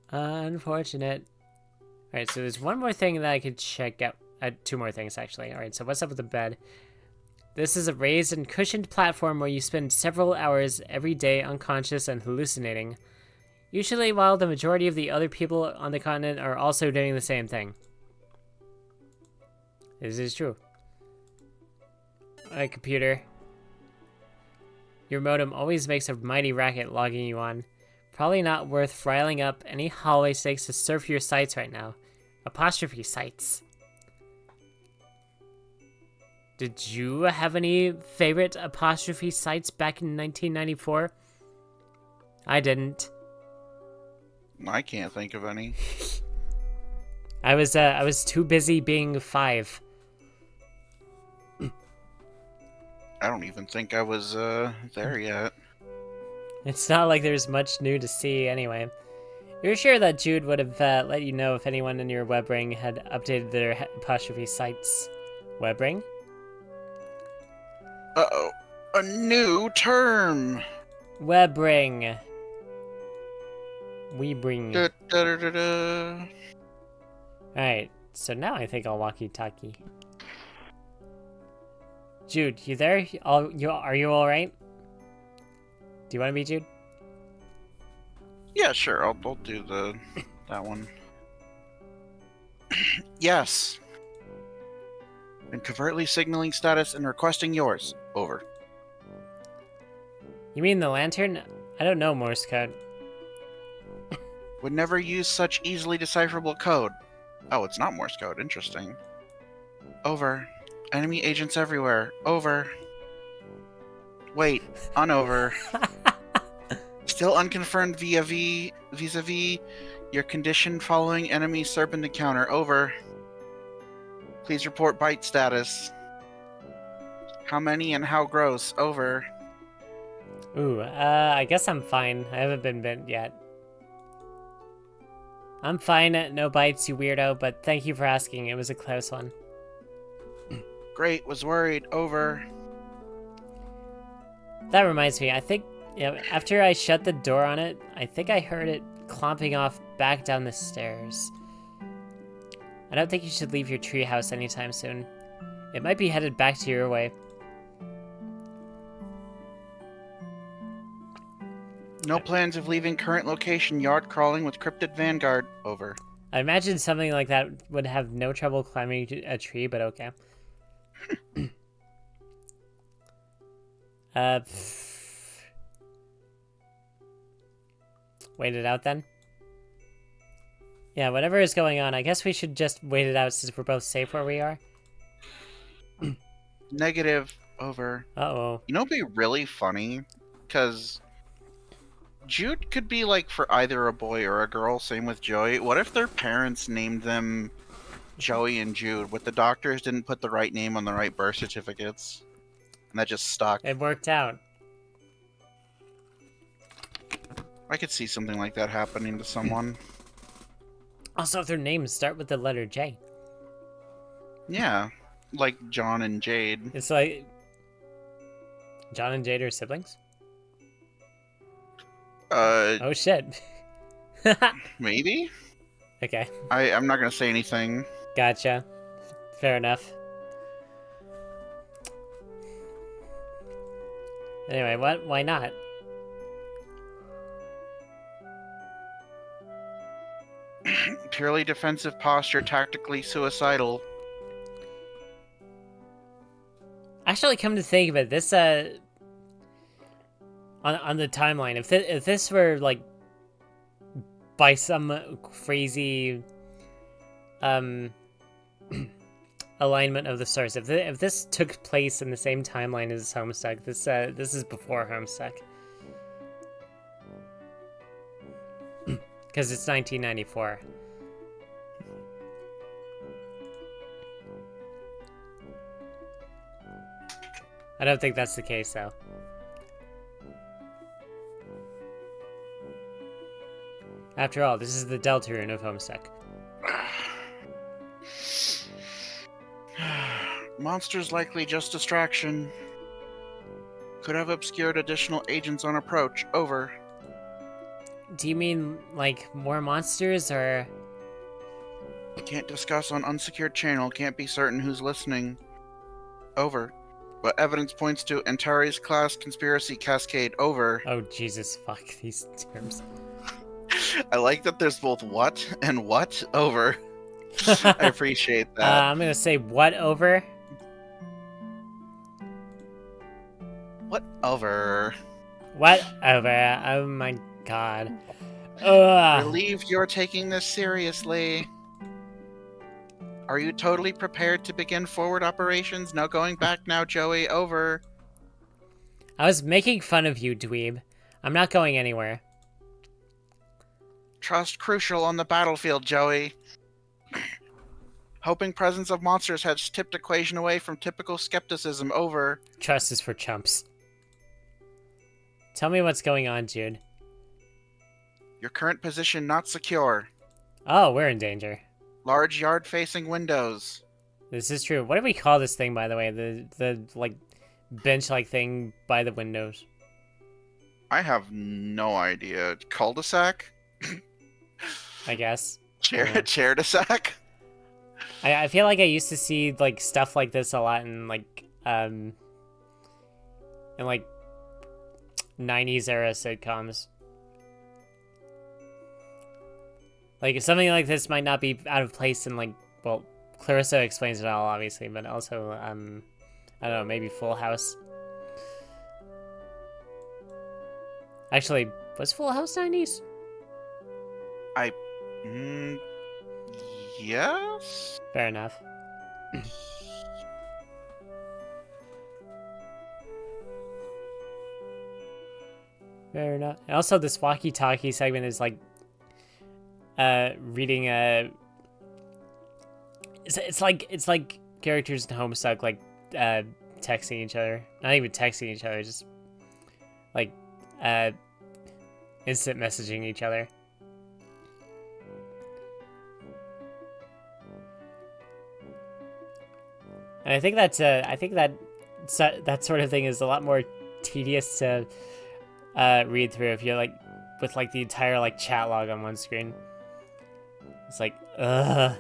Unfortunate. Alright, so there's one more thing that I could check out. Two more things, actually. Alright, so what's up with the bed? This is a raised and cushioned platform where you spend several hours every day unconscious and hallucinating. Usually while the majority of the other people on the continent are also doing the same thing. This is true. Alright, computer. Your modem always makes a mighty racket logging you on. Probably not worth riling up any hallway stakes to surf your sites right now. Apostrophe sites. Did you have any favorite apostrophe sites back in 1994? I didn't. I can't think of any. I was too busy being 5. I don't even think I was there yet. It's not like there's much new to see anyway. You're sure that Jude would have let you know if anyone in your web ring had updated their apostrophe sites? Web ring? Uh-oh. A new term! Web ring. We bring. Da, da, da, da, da. Alright, so now I think I'll walkie-talkie. Jude, you there? Are you alright? Do you want to be Jude? Yeah, sure. I'll do that one. Yes. And covertly signaling status and requesting yours. Over. You mean the lantern? I don't know Morse code. Would never use such easily decipherable code. Oh, it's not Morse code. Interesting. Over. Enemy agents everywhere. Over. Wait. Unover. Still unconfirmed vis-a-vis your condition following enemy serpent encounter. Over. Please report bite status. How many and how gross? Over. Ooh, I guess I'm fine. I haven't been bit yet. I'm fine, no bites, you weirdo, but thank you for asking. It was a close one. Great, was worried. Over. That reminds me, I think, after I shut the door on it, I think I heard it clomping off back down the stairs. I don't think you should leave your treehouse anytime soon. It might be headed back to your way. No plans of leaving current location. Yard crawling with cryptid vanguard. Over. I imagine something like that would have no trouble climbing a tree, but okay. Wait it out then? Yeah, whatever is going on, I guess we should just wait it out since we're both safe where we are. Negative. Over. Uh-oh. You know, it'd be really funny, because Jude could be like for either a boy or a girl. Same with Joey. What if their parents named them Joey and Jude, but the doctors didn't put the right name on the right birth certificates, and that just stuck? It worked out. I could see something like that happening to someone. Also, if their names start with the letter J. Yeah, like John and Jade. It's like... John and Jade are siblings? Oh shit. Maybe? Okay. I'm not gonna say anything. Gotcha. Fair enough. Anyway, what? Why not? Purely defensive posture, tactically suicidal. Actually, come to think of it, this on the timeline, if this were like by some crazy alignment of the stars, if this took place in the same timeline as Homestuck, this is before Homestuck. Because it's 1994. I don't think that's the case, though. After all, this is the Deltarune of Homestuck. Monsters likely just distraction. Could have obscured additional agents on approach. Over. Do you mean, like, more monsters, or...? Can't discuss on unsecured channel. Can't be certain who's listening. Over. But evidence points to Antares class conspiracy cascade. Over. Oh, Jesus, fuck these terms. I like that there's both what and what. Over. I appreciate that. I'm gonna say what over? What over? What over? Oh my god. Ugh. Relieved you're taking this seriously. Are you totally prepared to begin forward operations? No going back now, Joey. Over. I was making fun of you, dweeb. I'm not going anywhere. Trust crucial on the battlefield, Joey. Hoping presence of monsters has tipped equation away from typical skepticism. Over. Trust is for chumps. Tell me what's going on, Jude. Your current position not secure. Oh, we're in danger. Large yard-facing windows. This is true. What do we call this thing, by the way? The like, bench-like thing by the windows. I have no idea. Cul-de-sac? I guess. Chair-de-sac? I feel like I used to see, like, stuff like this a lot in, like, 90s era sitcoms. Like, something like this might not be out of place in, like, well, Clarissa explains it all, obviously, but also, I don't know, maybe Full House. Actually, was Full House 90s? Yes? Fair enough. Fair enough. And also, this walkie-talkie segment is, like, reading it's like characters in Homestuck, like, texting each other. Not even texting each other, just, like, instant messaging each other. And I think that sort of thing is a lot more tedious to read through if you're, like, with, like, the entire, like, chat log on one screen. It's like, ugh.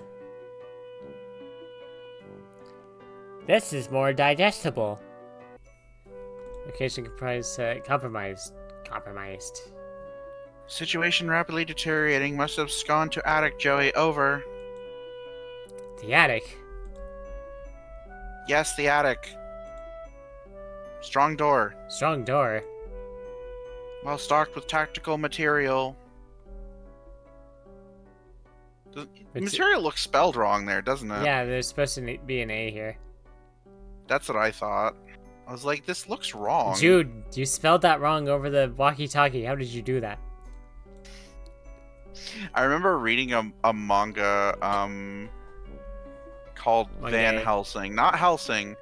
This is more digestible. Location compromised. Situation rapidly deteriorating. Must have gone to attic, Joey. Over. The attic? Yes, the attic. Strong door. Strong door? Well stocked with tactical material. The material looks spelled wrong there, doesn't it? Yeah, there's supposed to be an A here. That's what I thought. I was like, this looks wrong. Jude, you spelled that wrong over the walkie-talkie. How did you do that? I remember reading a manga called Van Helsing. Not Helsing,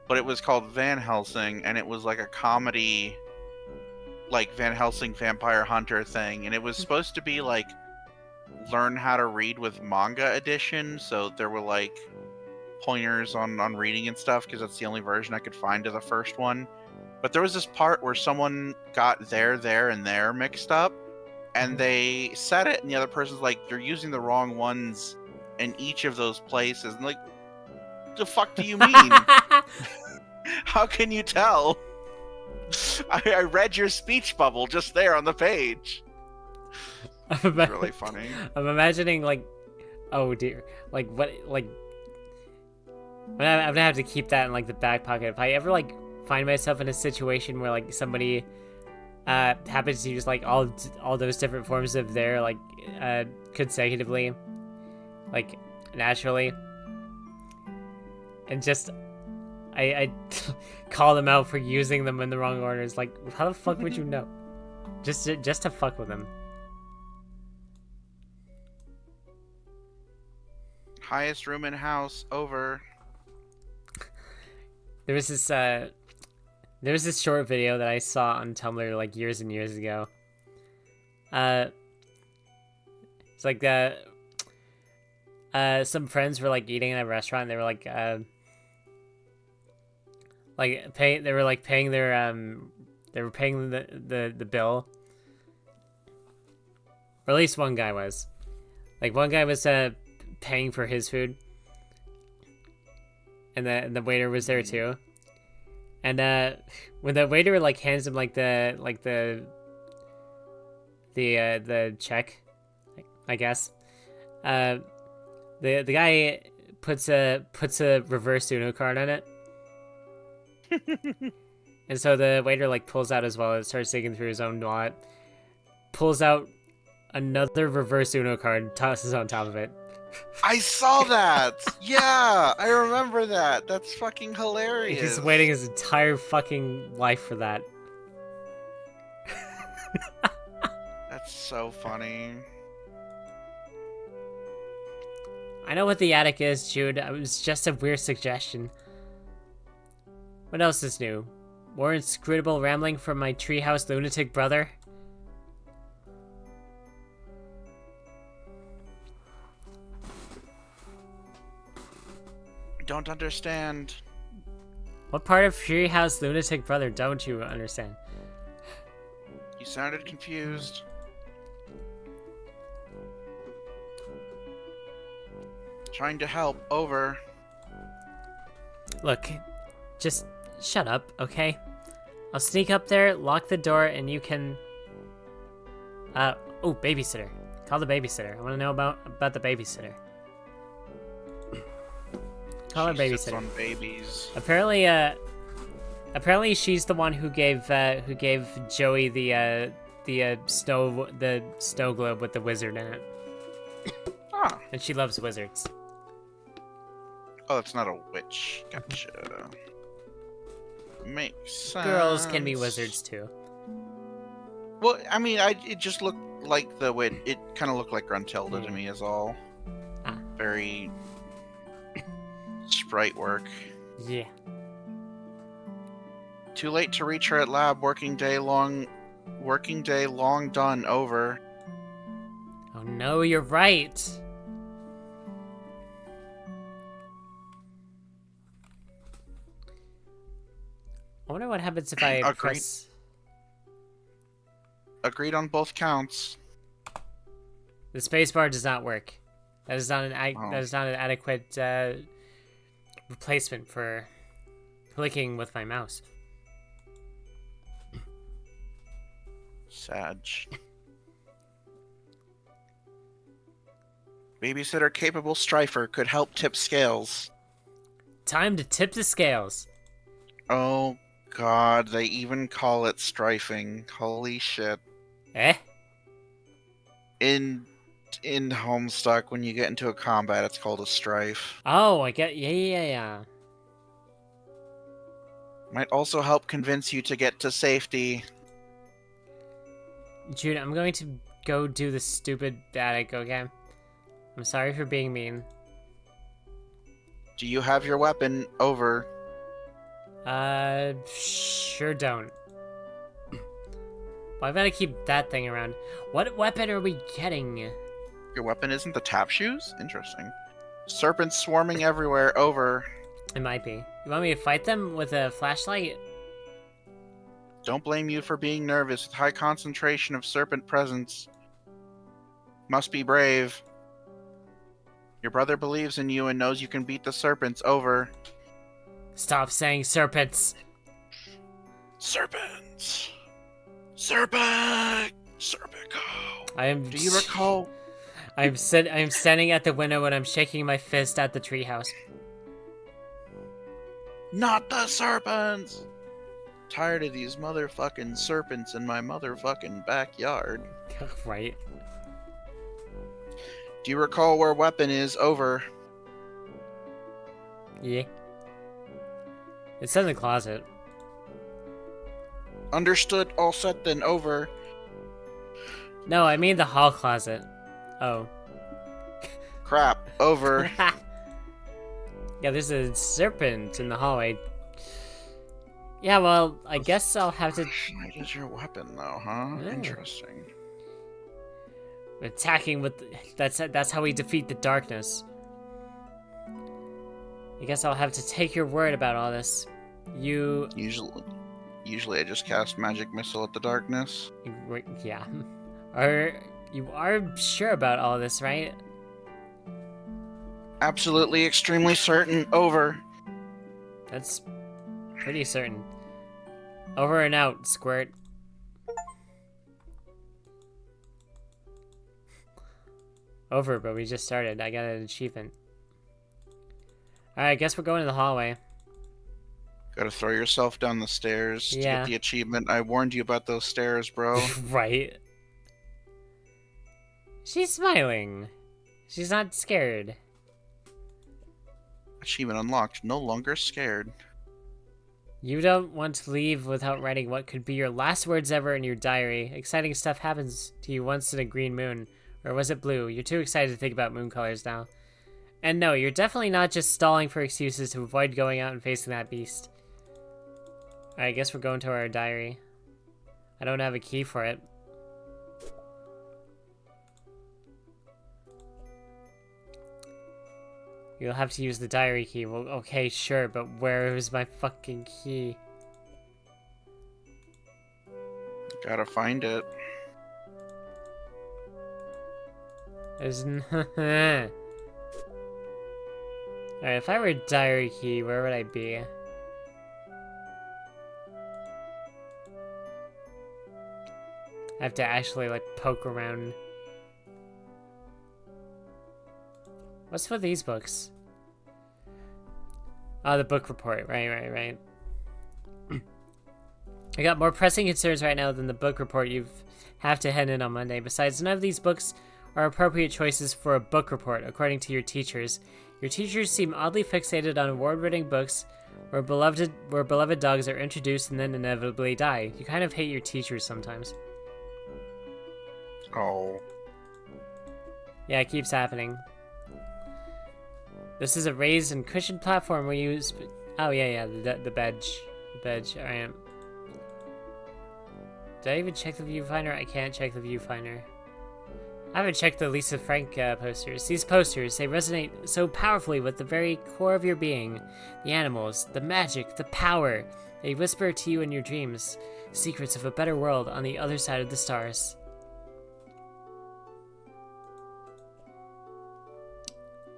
but it was called Van Helsing, and it was like a comedy, like Van Helsing Vampire Hunter thing, and it was supposed to be like learn how to read with manga edition, so there were like pointers on reading and stuff, because that's the only version I could find of the first one. But there was this part where someone got there, and there mixed up, and they said it, and the other person's like, you're using the wrong ones in each of those places. And like, the fuck do you mean? How can you tell? I read your speech bubble just there on the page. It's really funny. I'm imagining, like, oh dear, like, what, like, I'm gonna have to keep that in, like, the back pocket. If I ever, like, find myself in a situation where, like, somebody happens to use, like, all those different forms of their, like, consecutively, like, naturally, and just I call them out for using them in the wrong order. It's like, how the fuck would you know? Just to fuck with them. Highest room in house, over. There was this short video that I saw on Tumblr like years and years ago. It's like some friends were like eating in a restaurant. And they were paying the bill. Or at least one guy was. Like one guy was paying for his food. And the waiter was there too. And when the waiter like hands him the check, I guess, the guy puts a reverse Uno card on it. And so the waiter like pulls out his wallet, starts digging through his own wallet, pulls out another reverse Uno card, tosses on top of it. I saw that! Yeah, I remember that. That's fucking hilarious. He's waiting his entire fucking life for that. That's so funny. I know what the attic is, Jude. It was just a weird suggestion. What else is new? More inscrutable rambling from my treehouse lunatic brother? Don't understand. What part of treehouse lunatic brother don't you understand? You sounded confused. Trying to help, over. Look, just shut up, okay? I'll sneak up there, lock the door, and you can... oh, babysitter. Call the babysitter. I want to know about the babysitter. Call her She sits babysitter. on babies. Apparently she's the one who gave Joey the snow globe with the wizard in it. Ah. And she loves wizards. Oh, it's not a witch. Gotcha. Makes sense. Girls can be wizards too. Well, I mean, it just looked like it kind of looked like Gruntilda to me is all. Ah. Very sprite work. Yeah. Too late to reach her at lab. Working day long done, over. Oh no, you're right. I wonder what happens if I Agreed. press... Agreed on both counts. The spacebar does not work. That is not an adequate replacement for clicking with my mouse. Sag. Babysitter capable strifer could help tip scales. Time to tip the scales. Oh god, they even call it strifing. Holy shit. Eh? In Homestuck, when you get into a combat, it's called a strife. Oh, I get... Yeah. Might also help convince you to get to safety. Jude, I'm going to go do the stupid attic, okay? I'm sorry for being mean. Do you have your weapon? Over. Sure don't. Well, I've got to keep that thing around. What weapon are we getting? Your weapon isn't the tap shoes? Interesting. Serpents swarming everywhere, over. It might be. You want me to fight them with a flashlight? Don't blame you for being nervous with high concentration of serpent presence. Must be brave. Your brother believes in you and knows you can beat the serpents, over. Stop saying serpents. Serpents. Serpent. Serpico. Do you recall? I'm standing at the window and I'm shaking my fist at the treehouse. Not the serpents. Tired of these motherfucking serpents in my motherfucking backyard. Right. Do you recall where weapon is? Over. Yeah. It's in the closet. Understood. All set then. Over. No, I mean the hall closet. Oh. Crap. Over. Yeah, there's a serpent in the hallway. Yeah, well, I guess I'll have to... Flashlight is your weapon, though, huh? Yeah. Interesting. Attacking with... That's how we defeat the darkness. I guess I'll have to take your word about all this. You... Usually I just cast magic missile at the darkness. Yeah. You are sure about all this, right? Absolutely, extremely certain. Over. That's pretty certain. Over and out, Squirt. Over, but we just started. I got an achievement. Alright, I guess we're going to the hallway. Gotta throw yourself down the stairs to Yeah. get the achievement. I warned you about those stairs, bro. Right. She's smiling. She's not scared. Achievement unlocked. No longer scared. You don't want to leave without writing what could be your last words ever in your diary. Exciting stuff happens to you once in a green moon. Or was it blue? You're too excited to think about moon colors now. And no, you're definitely not just stalling for excuses to avoid going out and facing that beast. Alright, I guess we're going to our diary. I don't have a key for it. You'll have to use the diary key. Well, okay, sure, but where is my fucking key? Gotta find it. There's Alright, if I were a diary key, where would I be? I have to actually, like, poke around. What's with these books? Oh, the book report. Right. I got more pressing concerns right now than the book report you have to hand in on Monday. Besides, none of these books are appropriate choices for a book report, according to your teachers. Your teachers seem oddly fixated on award-winning books where beloved dogs are introduced and then inevitably die. You kind of hate your teachers sometimes. Oh. Yeah, it keeps happening. This is a raised and cushioned platform we use... Oh, yeah, the bench. The bench, alright. Did I even check the viewfinder? I can't check the viewfinder. I haven't checked the Lisa Frank posters. These posters, they resonate so powerfully with the very core of your being. The animals, the magic, the power. They whisper to you in your dreams. Secrets of a better world on the other side of the stars.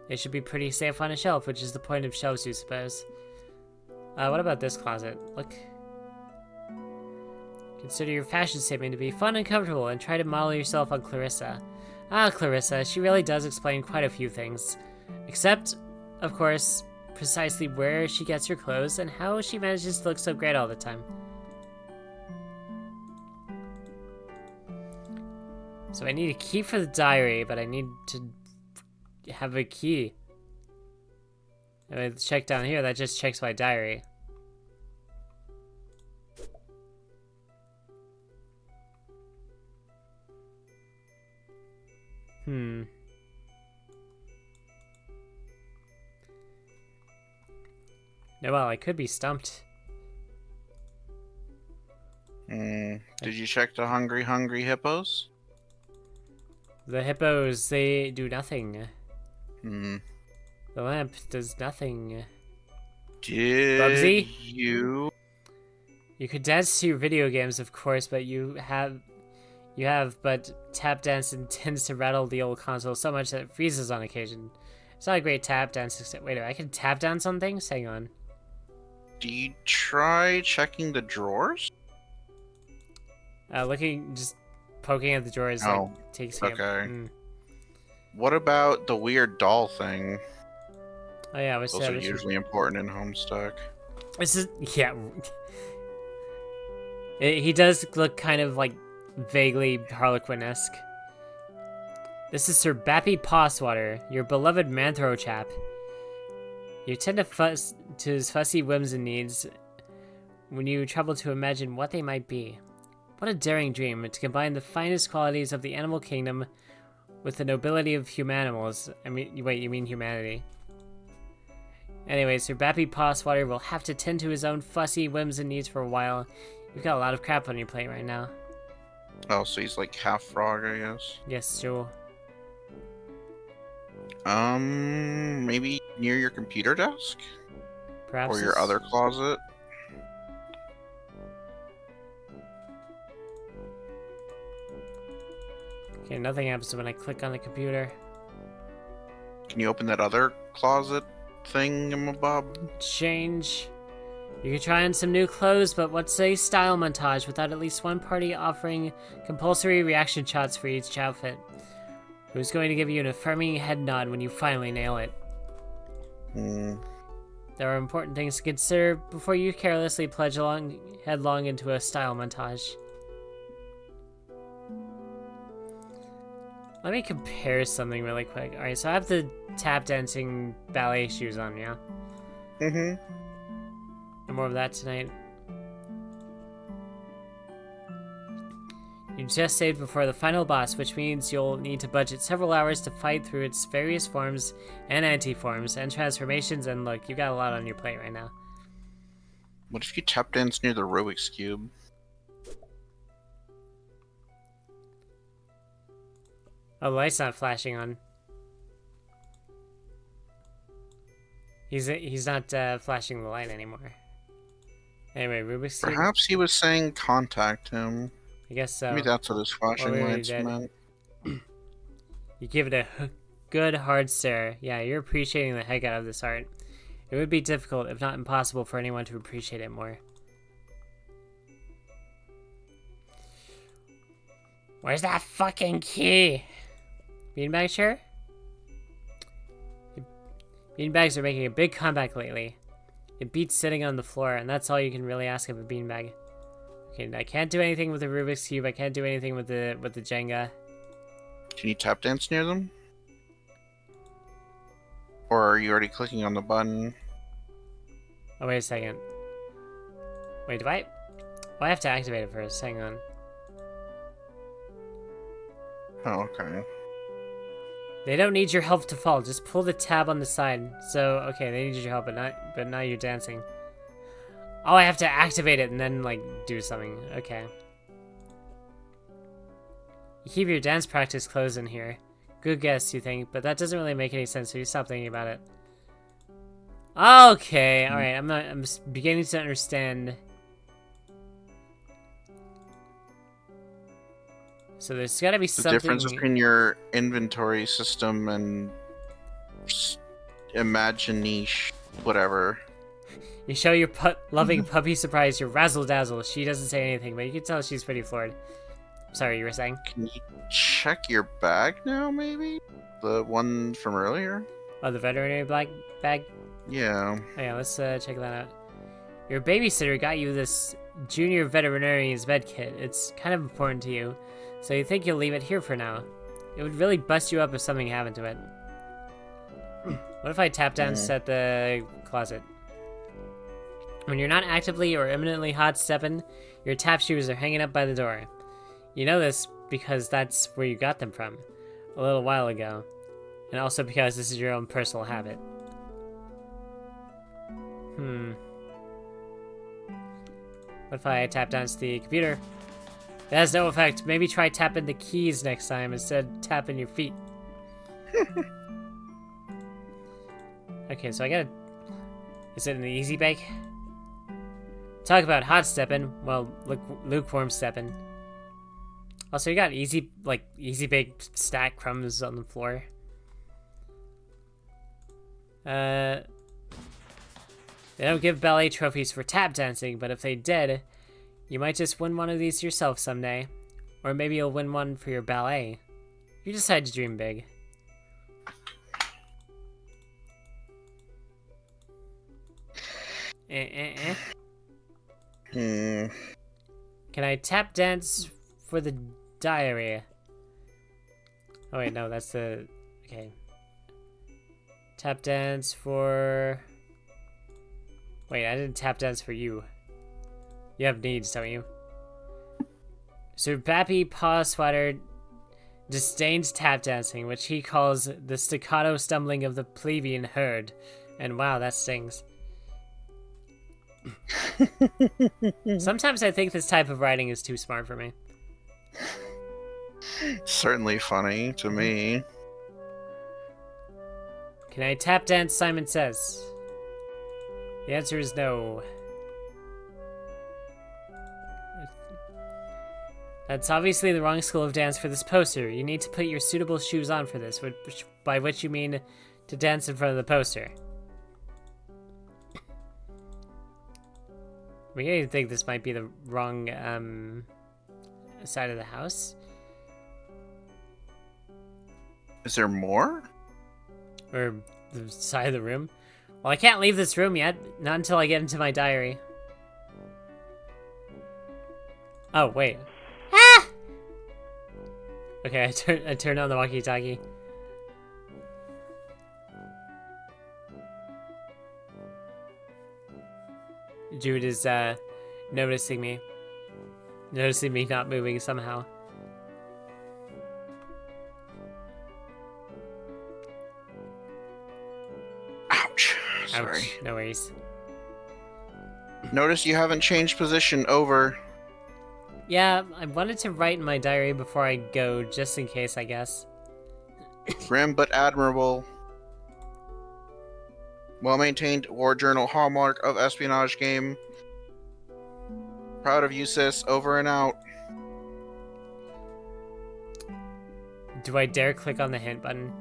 They should be pretty safe on a shelf, which is the point of shelves, you suppose. What about this closet? Look. Consider your fashion statement to be fun and comfortable, and try to model yourself on Clarissa. Ah, Clarissa, she really does explain quite a few things. Except, of course, precisely where she gets her clothes, and how she manages to look so great all the time. So I need a key for the diary, but I need to have a key. And I check down here, that just checks my diary. No, well, I could be stumped. Did you check the hungry hippos? The hippos, they do nothing. The lamp does nothing. Did Bubsy? you? You could dance to your video games, of course, but you have, but tap dance intends to rattle the old console so much that it freezes on occasion. It's not a great tap dance, except, wait, I can tap dance on things? Hang on. Do you try checking the drawers? Just poking at the drawers, Oh, like, takes me okay. What about the weird doll thing? Oh yeah, Those are usually important in Homestuck. This is, yeah. He does look kind of like vaguely Harlequin-esque. This is Sir Bappy Pawswater, your beloved Manthro chap. You tend to fuss to his fussy whims and needs when you trouble to imagine what they might be. What a daring dream to combine the finest qualities of the animal kingdom with the nobility of humanimals. I mean, wait, you mean humanity? Anyway, Sir Bappy Pawswater will have to tend to his own fussy whims and needs for a while. You've got a lot of crap on your plate right now. Oh, so he's like half frog, I guess. Yes, sure. Maybe near your computer desk? Perhaps. Or your other closet? Okay, nothing happens when I click on the computer. Can you open that other closet thingamabob? Change. You can try on some new clothes, but what's a style montage without at least one party offering compulsory reaction shots for each outfit? Who's going to give you an affirming head nod when you finally nail it? There are important things to consider before you carelessly plunge headlong into a style montage. Let me compare something really quick. Alright, so I have the tap dancing ballet shoes on, yeah? Mm-hmm. And more of that tonight. You just saved before the final boss, which means you'll need to budget several hours to fight through its various forms and anti-forms and transformations, and look, you've got a lot on your plate right now. What if you tap dance near the Rubik's Cube? Oh, the light's not flashing on. He's not flashing the light anymore. Anyway, Rubik's Cube. Perhaps he was saying contact him. I guess so. Maybe that's what his flashing lights did. meant. You give it a good hard stare. Yeah, you're appreciating the heck out of this art. It would be difficult, if not impossible, for anyone to appreciate it more. Where's that fucking key? Beanbag chair? Beanbags are making a big comeback lately. It beats sitting on the floor, and that's all you can really ask of a beanbag. Okay, I can't do anything with the Rubik's Cube. I can't do anything with the Jenga. Can you tap dance near them? Or are you already clicking on the button? Oh, wait a second. Wait, do I? Oh, I have to activate it first. Hang on. Oh, okay. They don't need your help to fall. Just pull the tab on the side. So, okay, they need your help, but now you're dancing. Oh, I have to activate it and then, like, do something. Okay. You keep your dance practice clothes in here. Good guess, you think, but that doesn't really make any sense, so you stop thinking about it. Okay, alright, I'm beginning to understand. So there's gotta be something. The difference between your inventory system and Imagine-niche, whatever. You show your loving puppy surprise, your razzle-dazzle. She doesn't say anything, but you can tell she's pretty floored. Sorry, you were saying? Can you check your bag now, maybe? The one from earlier? Oh, the veterinary black bag? Yeah. Oh, yeah, let's check that out. Your babysitter got you this junior veterinarian's vet kit. It's kind of important to you, so you think you'll leave it here for now. It would really bust you up if something happened to it. What if I tap dance at the closet? When you're not actively or imminently hot stepping, your tap shoes are hanging up by the door. You know this because that's where you got them from, a little while ago, and also because this is your own personal habit. What if I tap dance the computer? It has no effect. Maybe try tapping the keys next time instead of tapping your feet. Okay, so I gotta... Is it an easy bake? Talk about hot stepping. Well, lukewarm stepping. Also, you got easy bake stack crumbs on the floor. They don't give ballet trophies for tap dancing, but if they did, you might just win one of these yourself someday. Or maybe you'll win one for your ballet. You decide to dream big. Can I tap dance for the diary? Oh wait, no, that's the... Okay. Tap dance for... Wait, I didn't tap dance for you. You have needs, don't you? Sir Bappy Pawswater disdains tap dancing, which he calls the staccato stumbling of the plebeian herd. And wow, that stings. Sometimes I think this type of writing is too smart for me. Certainly funny to me. Can I tap dance, Simon says? The answer is no. That's obviously the wrong school of dance for this poster. You need to put your suitable shoes on for this, by which you mean to dance in front of the poster. I'm beginning to think this might be the wrong side of the house. Is there more? Or the side of the room. Well, I can't leave this room yet. Not until I get into my diary. Oh, wait. Ah! Okay, I turned on the walkie-talkie. Jude is, noticing me. Noticing me not moving somehow. Ouch. Sorry. Ouch. No worries. Notice you haven't changed position. Over. Yeah, I wanted to write in my diary before I go, just in case, I guess. Grim but admirable. Well-maintained war journal hallmark of espionage game. Proud of you, sis. Over and out. Do I dare click on the hint button?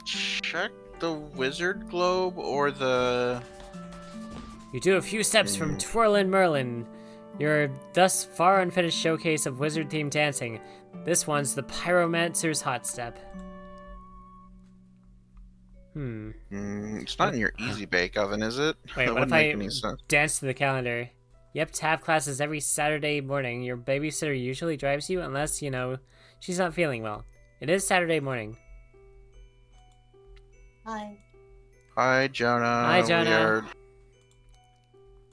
Check the wizard globe or the... You do a few steps from Twirlin' Merlin. Your thus far unfinished showcase of wizard-themed dancing. This one's the Pyromancer's Hot Step. It's not in your easy bake oven, is it? Wait, That what if wouldn't make I any sense. dance to the calendar? Yep, tap classes every Saturday morning. Your babysitter usually drives you unless, you know, she's not feeling well. It is Saturday morning. Hi. Hi, Jonah. Hi, Jonah. We are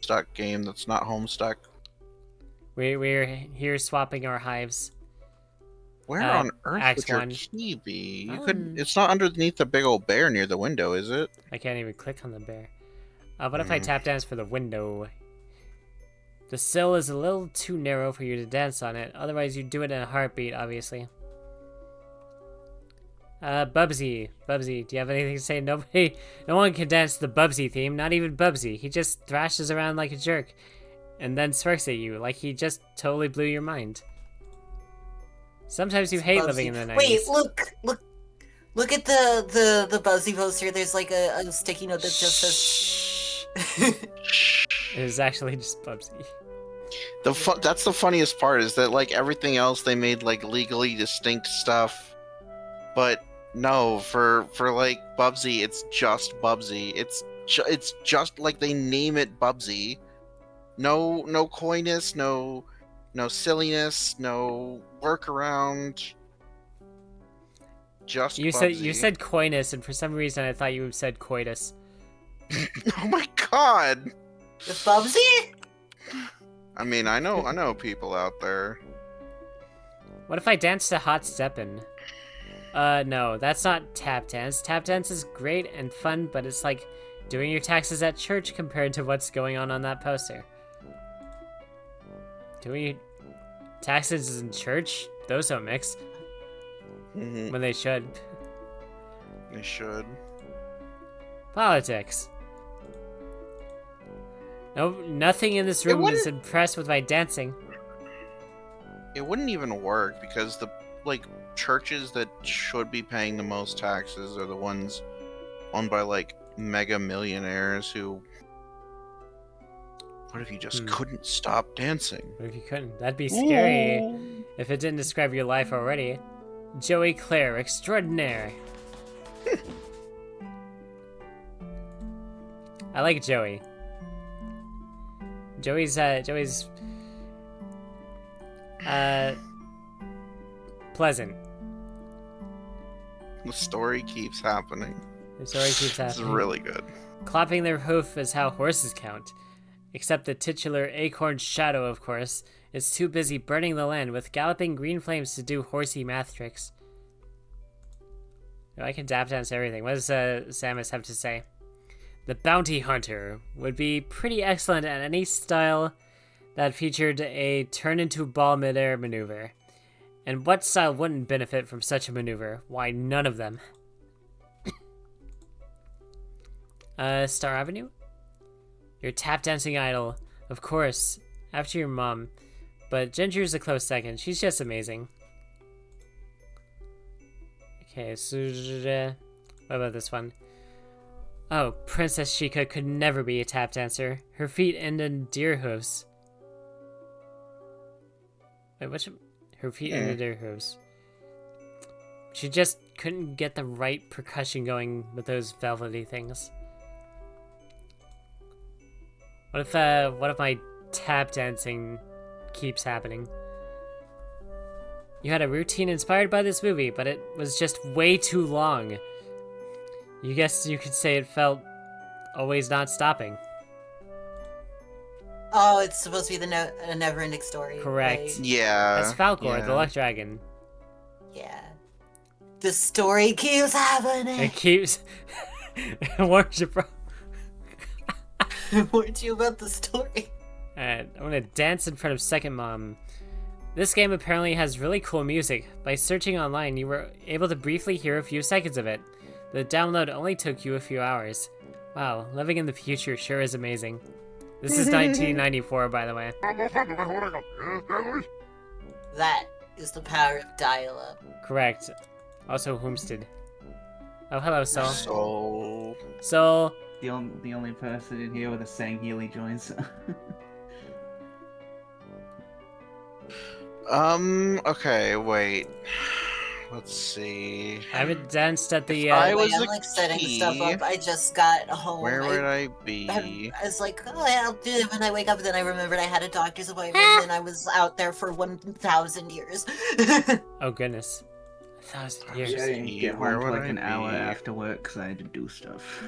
stuck game that's not Homestuck. We're here swapping our hives. Where on earth Act would your 1. key be? You could. It's not underneath the big old bear near the window, is it? I can't even click on the bear. What if I tap dance for the window? The sill is a little too narrow for you to dance on it. Otherwise, you'd do it in a heartbeat, obviously. Bubsy, do you have anything to say? No one can dance the Bubsy theme, not even Bubsy. He just thrashes around like a jerk, and then smirks at you, like he just totally blew your mind. Sometimes you hate Bubsy. living in the 90s. Wait, look at the Bubsy poster. There's like a sticky note that just says. It is actually just Bubsy. That's the funniest part is that like everything else they made like legally distinct stuff, but no, for like Bubsy it's just Bubsy. It's just like they name it Bubsy. No coyness, no silliness, no workaround. Just Bubsy. You said coyness, and for some reason I thought you said coitus. Oh my god! With Bubsy? I mean, I know people out there. What if I dance to Hot Steppin'? No, that's not tap dance. Tap dance is great and fun, but it's like doing your taxes at church compared to what's going on that poster. Doing your taxes in church? Those don't mix. When they should. They should. Politics. No, nothing in this room is impressed with my dancing. It wouldn't even work because the churches that should be paying the most taxes are the ones owned by like mega millionaires who. What if you just couldn't stop dancing? What if you couldn't? That'd be scary if it didn't describe your life already. Joey Claire extraordinaire. I like Joey. Joey's pleasant. The story keeps happening. The story keeps happening. This is really good. Clapping their hoof is how horses count. Except the titular acorn shadow, of course, is too busy burning the land with galloping green flames to do horsey math tricks. Oh, I can tap dance everything. What does Samus have to say? The bounty hunter would be pretty excellent at any style that featured a turn into ball midair maneuver. And what style wouldn't benefit from such a maneuver? Why, none of them. Star Avenue? Your tap dancing idol, of course, after your mom. But Ginger's a close second. She's just amazing. Okay, so what about this one? Oh, Princess Sheikah could never be a tap dancer. Her feet end in deer hooves. Wait, what's her feet end in deer hooves? She just couldn't get the right percussion going with those velvety things. What if my tap dancing keeps happening? You had a routine inspired by this movie, but it was just way too long. You guess you could say it felt always not stopping. Oh, it's supposed to be a never-ending story. Correct. Right? Yeah. That's Falcor, yeah. the luck dragon. Yeah. The story keeps happening. It keeps... Where's your bro? Warned you about the story. Alright, I'm gonna dance in front of Second Mom. This game apparently has really cool music. By searching online, you were able to briefly hear a few seconds of it. The download only took you a few hours. Wow, living in the future sure is amazing. This is 1994, by the way. That is the power of dial-up. Correct. Also, Homestead. Oh, hello, Sol. So Sol. The only person in here with a Sang Healy joins. okay, wait. Let's see. I haven't danced at the. I was I'm a like setting key. stuff up. I just got home. Where would I be? I was like, oh, I'll do it when I wake up. And then I remembered I had a doctor's appointment, and I was out there for 1,000 years. Oh goodness, 1,000 years. I didn't get home Where for would like I an hour be? after work because I had to do stuff.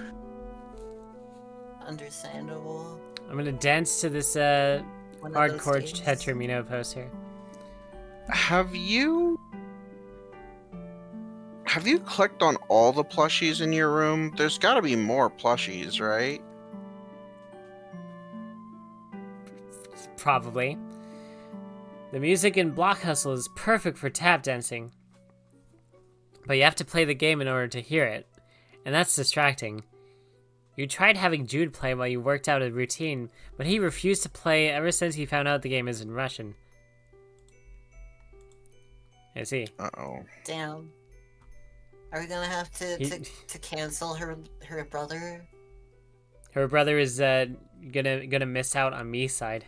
Understandable. I'm gonna dance to this One of those hardcore days. Tetramino poster. Have you clicked on all the plushies in your room? There's got to be more plushies, right? Probably. The music in Block Hustle is perfect for tap dancing. But you have to play the game in order to hear it. And that's distracting. You tried having Jude play while you worked out a routine, but he refused to play ever since he found out the game is in Russian. I see. Uh-oh. Damn. Are we gonna have to cancel her brother? Her brother is gonna miss out on Mii's side.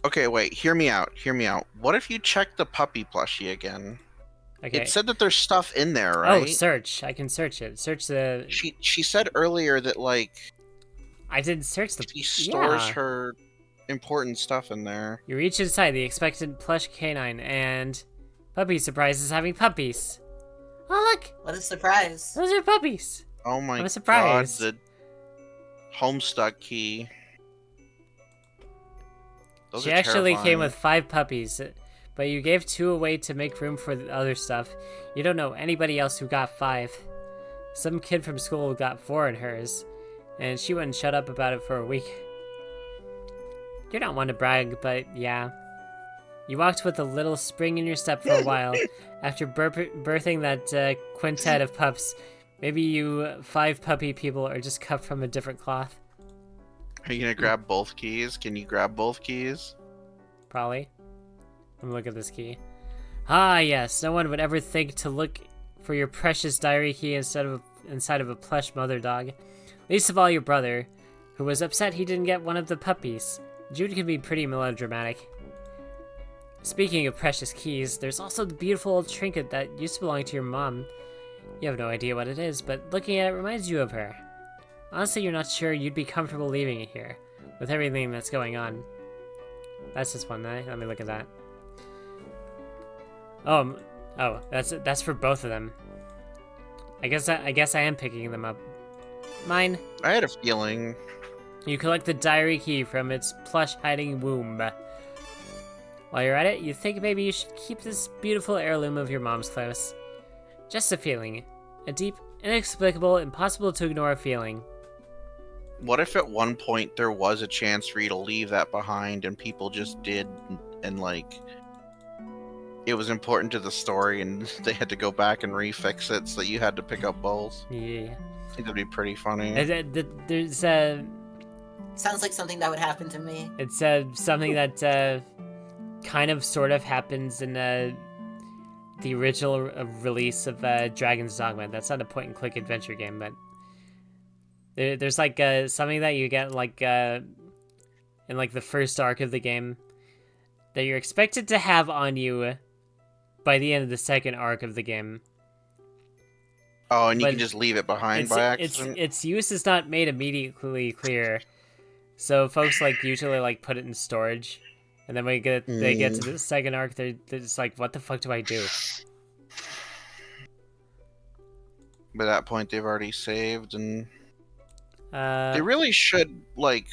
Okay, wait. Hear me out. Hear me out. What if you check the puppy plushie again? Okay. It said that there's stuff in there, right? Oh, search. I can search it. Search the... She said earlier that, like, I didn't search the... she stores Yeah. her important stuff in there. You reach inside the expected plush canine, and... Puppy Surprise is having puppies. Oh, look! What a surprise! Those are puppies! Oh my I'm god, surprised. the Homestuck key. Those She are actually came terrifying. with 5 puppies, but you gave 2 away to make room for the other stuff. You don't know anybody else who got 5. Some kid from school got 4 in hers, and she wouldn't shut up about it for a week. You're not one to brag, but yeah. You walked with a little spring in your step for a while. After birthing that quintet of pups, maybe you 5 puppy people are just cut from a different cloth. Are you gonna grab both keys? Can you grab both keys? Probably. Let me look at this key. Ah, yes. No one would ever think to look for your precious diary key inside of a plush mother dog. Least of all your brother, who was upset he didn't get one of the puppies. Jude can be pretty melodramatic. Speaking of precious keys, there's also the beautiful old trinket that used to belong to your mom. You have no idea what it is, but looking at it reminds you of her. Honestly, you're not sure you'd be comfortable leaving it here, with everything that's going on. That's just one, eh? Let me look at that. Oh, that's for both of them. I guess I am picking them up. Mine. I had a feeling. You collect the diary key from its plush hiding womb. While you're at it, you think maybe you should keep this beautiful heirloom of your mom's close. Just a feeling. A deep, inexplicable, impossible to ignore feeling. What if at one point there was a chance for you to leave that behind and people just did, and like it was important to the story and they had to go back and refix it so that you had to pick up both? Yeah. I think that'd be pretty funny. There's Sounds like something that would happen to me. it's something that kind of sort of happens in the original release of Dragon's Dogma. That's not a point-and-click adventure game, but there's like something that you get like in like the first arc of the game that you're expected to have on you by the end of the second arc of the game. Oh, and you But can just leave it behind by accident? Its use is not made immediately clear, so folks like usually like put it in storage, and then when they get to the second arc, they're just like, what the fuck do I do? By that point, they've already saved, and Uh, they really should, like,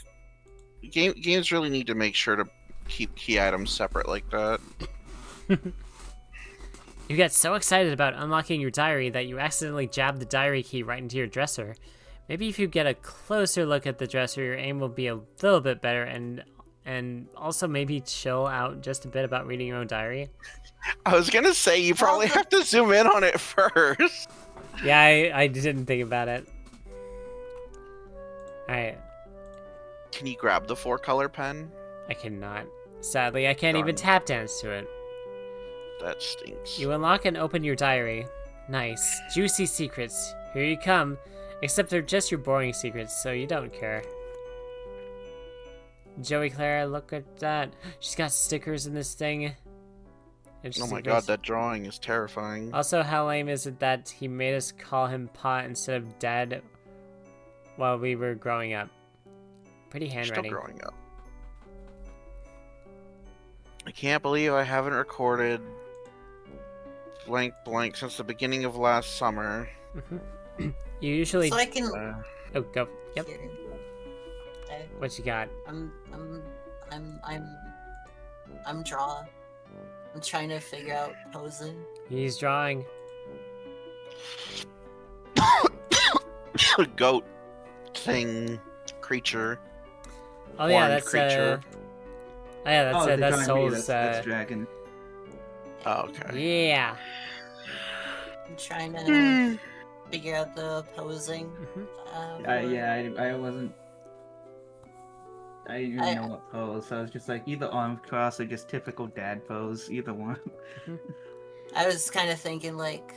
games really need to make sure to keep key items separate like that. You get so excited about unlocking your diary that you accidentally jab the diary key right into your dresser. Maybe if you get a closer look at the dresser, your aim will be a little bit better, and also maybe chill out just a bit about reading your own diary. I was gonna say, you probably have to zoom in on it first. Yeah, I didn't think about it. Alright, Can you grab the 4-color pen? I cannot. Sadly, I can't Darn even it. tap dance to it. That stinks. You unlock and open your diary. Nice. Juicy secrets. Here you come. Except they're just your boring secrets, so you don't care. Joey Clara, look at that. She's got stickers in this thing. Oh my god, that drawing is terrifying. Also, how lame is it that he made us call him Pa instead of Dad while we were growing up? Pretty Still handwriting. growing up. I can't believe I haven't recorded blank since the beginning of last summer. You usually... So I can. Oh, go. Yep. Here. What you got? I'm draw. I'm trying to figure out posing. He's drawing. Goat thing, creature. Oh yeah, Horned that's creature. Oh yeah, they're that's drawing me, Soul's. that's dragon. Oh, okay. Yeah. I'm trying to figure out the posing. I wasn't. I didn't even know what pose, so I was just like either arm cross or just typical dad pose, either one. I was kind of thinking like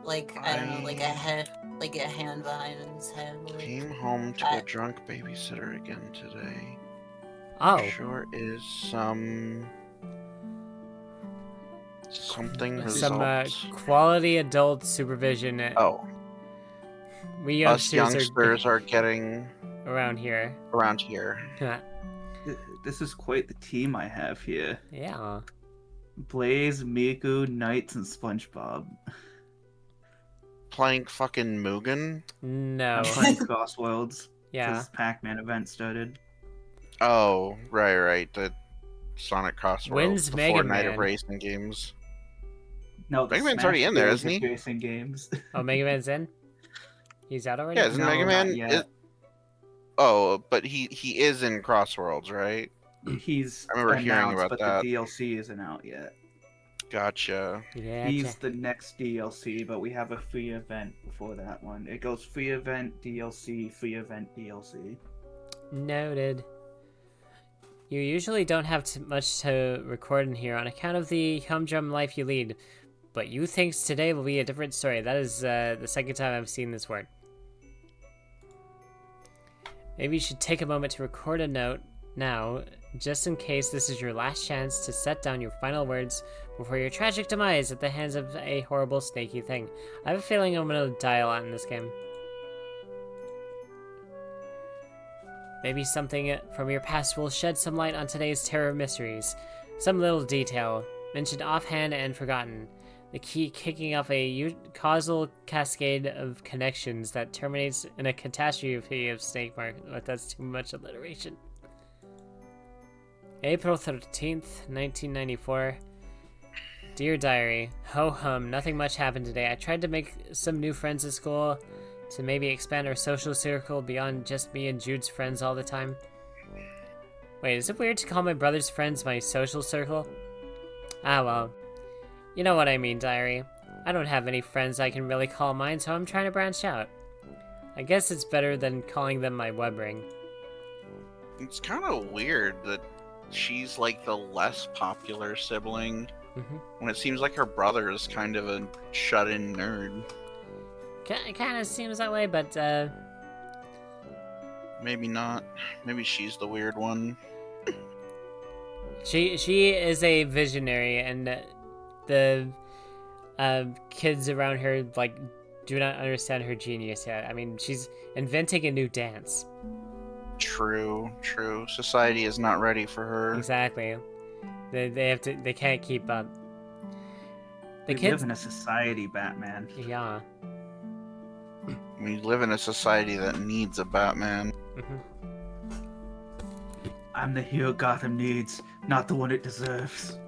I don't know, like a head, like a hand behind his head. Like, Came home to a drunk babysitter again today. Oh. Sure is something Some results. quality adult supervision. Oh, We us youngsters youngsters are getting around here. around here. This is quite the team I have here. Yeah. Blaze, Miku, Knights, and SpongeBob. Playing fucking Mugen? No. I'm playing Crossworlds. Yeah. Because Pac-Man event started. Oh, right. The Sonic Crossworld. When's the Mega Fortnite Man? of racing games. No, the Mega Man's Smash already in there, Bros. isn't he? Racing games. Oh, Mega Man's in? He's out already? Yeah, isn't No, Mega not Man? yet. Oh, but he is in Crossworlds, right? He's I remember hearing announced, about but that. the DLC isn't out yet. Gotcha. Yeah. He's the next DLC, but we have a free event before that one. It goes free event, DLC, free event, DLC. Noted. You usually don't have much to record in here on account of the humdrum life you lead, but you think today will be a different story. That is the second time I've seen this word. Maybe you should take a moment to record a note now, just in case this is your last chance to set down your final words before your tragic demise at the hands of a horrible snaky thing. I have a feeling I'm gonna die a lot in this game. Maybe something from your past will shed some light on today's terror mysteries. Some little detail, mentioned offhand and forgotten. The key kicking off a causal cascade of connections that terminates in a catastrophe of snake mark. Oh, that's too much alliteration. April 13th, 1994. Dear Diary, ho hum, nothing much happened today. I tried to make some new friends at school to maybe expand our social circle beyond just me and Jude's friends all the time. Wait, is it weird to call my brother's friends my social circle? Ah, well. You know what I mean, Diary. I don't have any friends I can really call mine, so I'm trying to branch out. I guess it's better than calling them my web ring. It's kind of weird that she's like the less popular sibling when it seems like her brother is kind of a shut-in nerd. It kind of seems that way, but Maybe not. Maybe she's the weird one. she is a visionary, and the kids around her like do not understand her genius yet. I mean, she's inventing a new dance. True. Society is not ready for her. Exactly. They can't keep up. We live in a society, Batman. Yeah. We live in a society that needs a Batman. I'm the hero Gotham needs, not the one it deserves.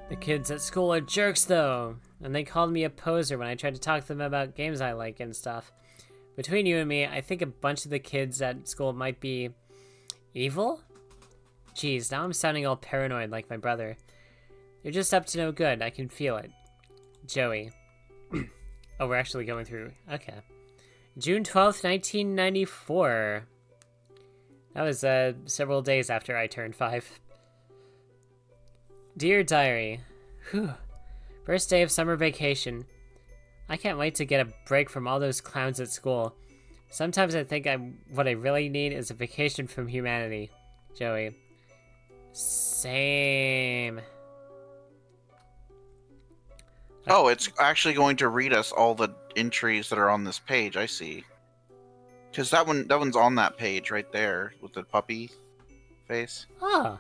The kids at school are jerks, though, and they called me a poser when I tried to talk to them about games I like and stuff. Between you and me, I think a bunch of the kids at school might be evil? Jeez, now I'm sounding all paranoid like my brother. They're just up to no good, I can feel it. Joey. Oh, we're actually going through. Okay. June 12th, 1994. That was several days after I turned 5. Dear Diary. Whew. First day of summer vacation. I can't wait to get a break from all those clowns at school. Sometimes I think what I really need is a vacation from humanity. Joey. Same. Oh, it's actually going to read us all the entries that are on this page. I see. Because that one's on that page right there with the puppy face. Ah.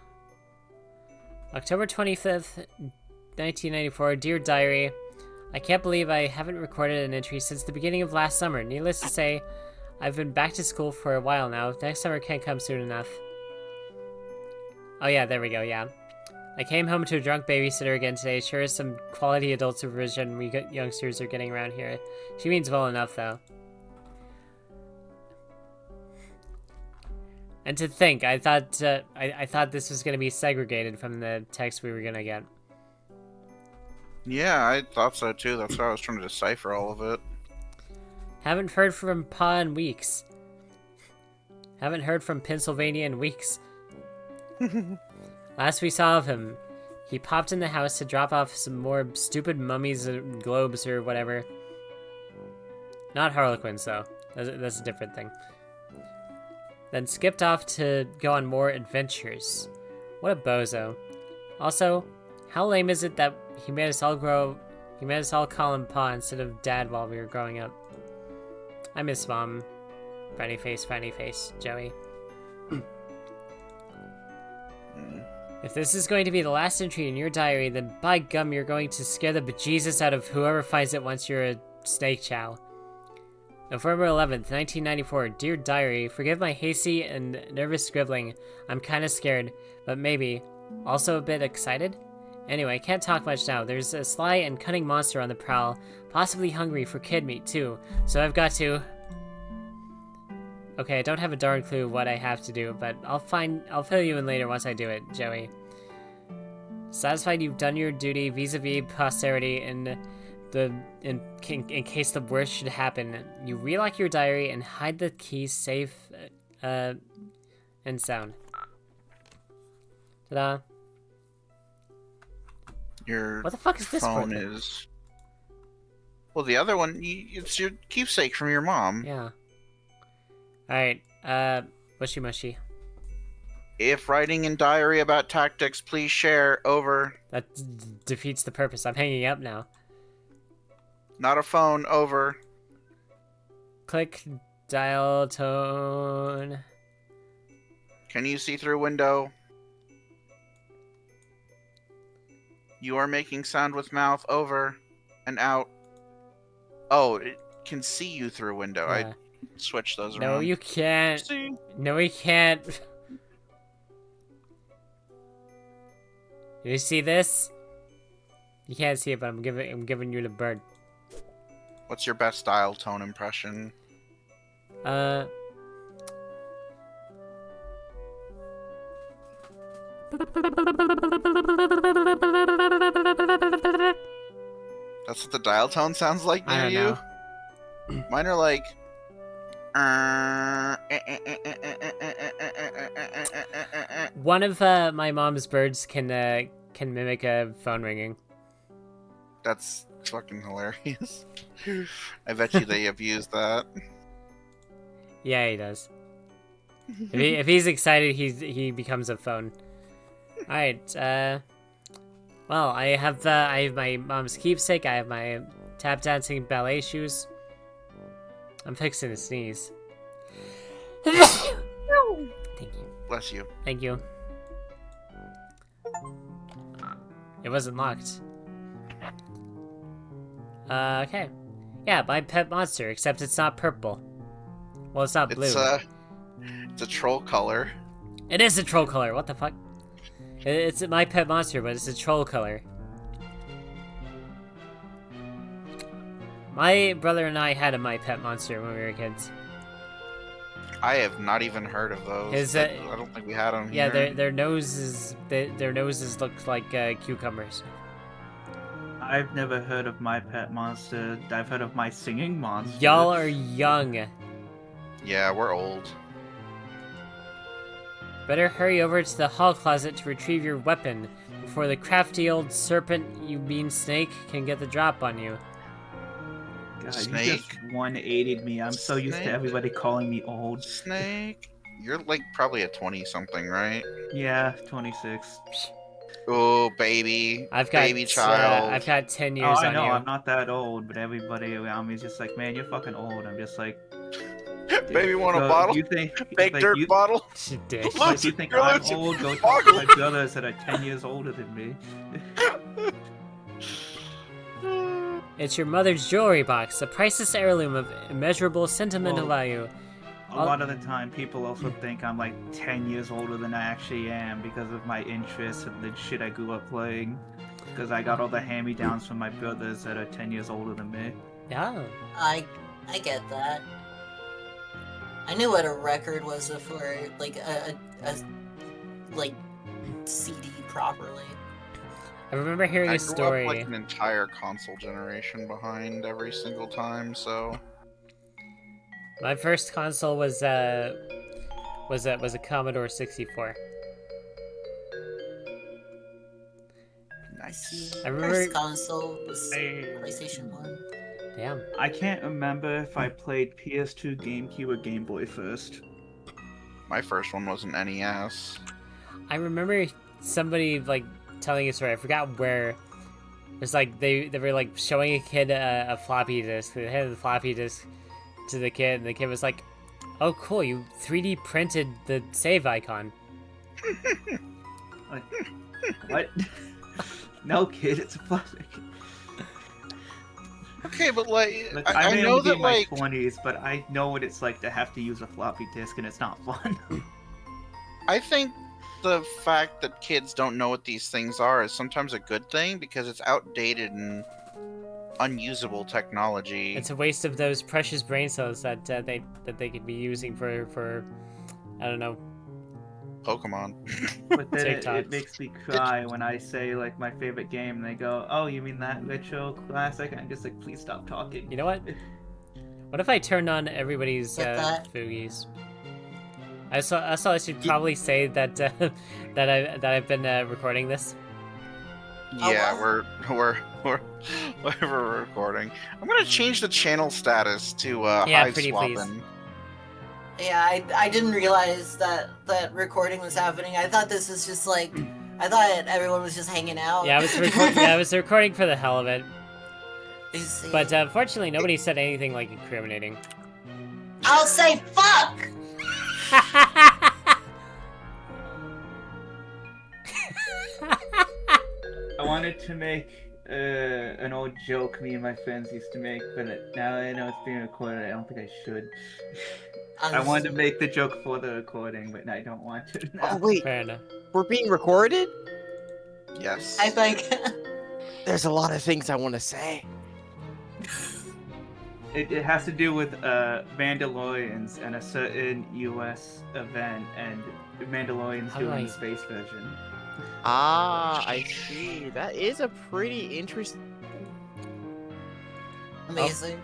October 25th, 1994. Dear Diary, I can't believe I haven't recorded an entry since the beginning of last summer. Needless to say, I've been back to school for a while now. Next summer can't come soon enough. Oh yeah, there we go, yeah. I came home to a drunk babysitter again today. Sure is some quality adult supervision we youngsters are getting around here. She means well enough, though. And to think, I thought I thought this was gonna be segregated from the text we were gonna get. Yeah, I thought so too. That's why I was trying to decipher all of it. Haven't heard from Pa in weeks. Haven't heard from Pennsylvania in weeks. Last we saw of him, he popped in the house to drop off some more stupid mummies or globes or whatever. Not Harlequins, though. That's a different thing. Then skipped off to go on more adventures. What a bozo. Also, how lame is it that he made us all call him Pa instead of Dad while we were growing up? I miss Mom. Frowny face, Joey. If this is going to be the last entry in your diary, then by gum, you're going to scare the bejesus out of whoever finds it once you're a snake chow. November 11th, 1994. Dear Diary, forgive my hasty and nervous scribbling. I'm kinda scared, but maybe. Also a bit excited? Anyway, can't talk much now. There's a sly and cunning monster on the prowl, possibly hungry for kid meat too, so I've got to... Okay, I don't have a darn clue what I have to do, but I'll fill you in later once I do it, Joey. Satisfied you've done your duty vis-a-vis posterity in case the worst should happen, you relock your diary and hide the keys safe and sound. Ta-da. Your what the fuck is this phone for? is... Well, the other one, it's your keepsake from your mom. Yeah. Alright, mushy mushy. If writing in diary about tactics, please share. Over. That defeats the purpose. I'm hanging up now. Not a phone. Over. Click dial tone. Can you see through window? You are making sound with mouth. Over and out. Oh, it can see you through window. Yeah. I switched those around. No, you can't. See? No, we can't. You see this? You can't see it, but I'm giving you the bird. What's your best dial tone impression? That's what the dial tone sounds like I near don't you? know. Mine are like... One of my mom's birds can mimic a phone ringing. That's fucking hilarious. I bet you they have used that. Yeah, he does. If he's excited, he becomes a phone. All right. Well, I have my mom's keepsake. I have my tap dancing ballet shoes. I'm fixing to sneeze. Thank you. Bless you. Thank you. It wasn't locked. Okay. Yeah, my pet monster, except it's not purple. Well, it's not blue. It's a troll color. It is a troll color. What the fuck? It's my pet monster, but it's a troll color. My brother and I had a my pet monster when we were kids. I have not even heard of those. I don't think we had them Yeah, here. their noses look like cucumbers. I've never heard of my pet monster. I've heard of my singing monster. Y'all are young. Yeah, we're old. Better hurry over to the hall closet to retrieve your weapon before the crafty old serpent, you mean snake, can get the drop on you. God, Snake. you just 180'd me. I'm so used to Snake. everybody calling me old. Snake? You're like probably a 20-something, right? Yeah, 26. Oh, baby. I've got baby child. I've got 10 Oh, years I on know, you. I'm not that old, but everybody around me is just like, man, you're fucking old. I'm just like... Baby want a so bottle? You think... Big like, dirt you, bottle? Dick. Look. like, you think You're I'm losing old? Go your talk to my bottle. brothers that are 10 years older than me. It's your mother's jewelry box, a priceless heirloom of immeasurable sentimental Whoa. value. A lot of the time, people also think I'm like 10 years older than I actually am because of my interests and the shit I grew up playing. Because I got all the hand-me-downs from my brothers that are 10 years older than me. Yeah. I get that. I knew what a record was before, like a like CD properly. I remember hearing I a grew story. up like an entire console generation behind every single time, so... My first console was a Commodore 64. Nice. I remember. First console was PlayStation 1. Damn. I can't remember if I played PS2, GameCube, or Game Boy first. My first one was an NES. I remember somebody like telling a story. I forgot where. It's like they were like showing a kid a floppy disk. They handed the floppy disk to the kid, and the kid was like, "Oh, cool! You 3D printed the save icon." Like, what? No, kid, it's a plastic. Okay, but like, Look, I may know only be that in my like... 20s, but I know what it's like to have to use a floppy disk, and it's not fun. I think the fact that kids don't know what these things are is sometimes a good thing because it's outdated and unusable technology. It's a waste of those precious brain cells that they could be using for I don't know. Pokemon. But then TikTok. it makes me cry when I say, like, my favorite game, and they go, oh, you mean that retro classic? And I'm just like, please stop talking. You know what? What if I turned on everybody's Get that? foogies? I should probably say that that I've been recording this. Yeah, Oh, we're recording. I'm gonna change the channel status to Yeah, pretty please. Hiveswap. Yeah, I didn't realize that recording was happening. I thought this was just like, I thought everyone was just hanging out. Yeah, I was recording for the hell of it. You see? But unfortunately, nobody said anything like incriminating. I'll say fuck! I wanted to make an old joke me and my friends used to make, but now I know it's being recorded, I don't think I should. I wanted to make the joke for the recording, but I don't want to now. Oh wait, Fair enough. we're being recorded? Yes. I think. There's a lot of things I want to say. It has to do with Mandalorians and a certain U.S. event, and Mandalorians How doing do I- the space version. Ah, I see. That is a pretty interesting. Amazing.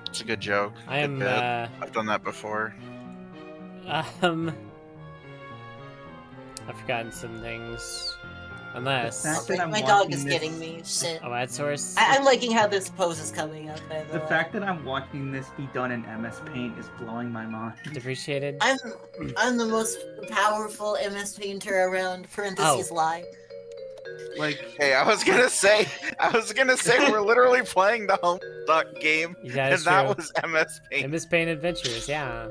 It's a good joke. I Good am, bit. I've done that before. I've forgotten some things. Unless... The fact that I'm My dog watching is this- getting me. Shit. Oh, ad source? I'm liking how this pose is coming up. By The fact that I'm watching this be done in MS Paint is blowing my mind. Depreciated? I'm the most powerful MS painter around. Parentheses lie. Like, Hey, I was gonna say we're literally playing the Homestuck game, Yeah, and that's that true. was MS Paint. MS Paint Adventures, yeah.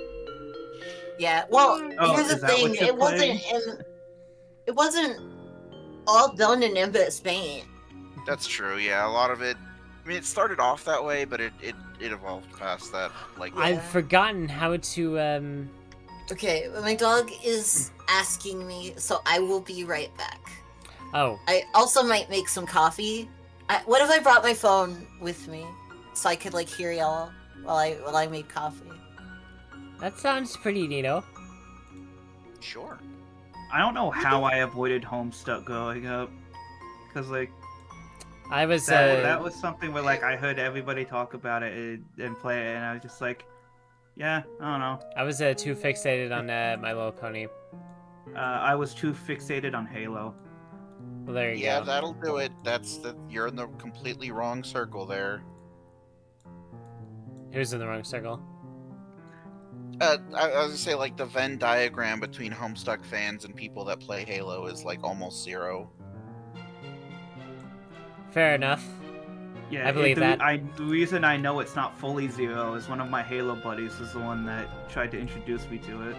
Yeah. Well, Oh, here's the is that what thing. you're It wasn't all done in MS Paint. That's true. Yeah, a lot of it. I mean, it started off that way, but it evolved past that. Like, I've forgotten how to, Okay, my dog is asking me, so I will be right back. Oh, I also might make some coffee. What if I brought my phone with me so I could like hear y'all while I made coffee? that sounds pretty neato. sure. I don't know how I avoided Homestuck growing up, because like I was, that was something where like I heard everybody talk about it and play it, and I was just like, yeah, I don't know. I was, too fixated on, My Little Pony. I was too fixated on Halo. Well, there you Yeah, go. that'll do it. You're in the completely wrong circle there. Who's in the wrong circle? I was gonna say, like, the Venn diagram between Homestuck fans and people that play Halo is like almost zero. Fair enough. Yeah, I believe that. The reason I know it's not fully zero is one of my Halo buddies is the one that tried to introduce me to it.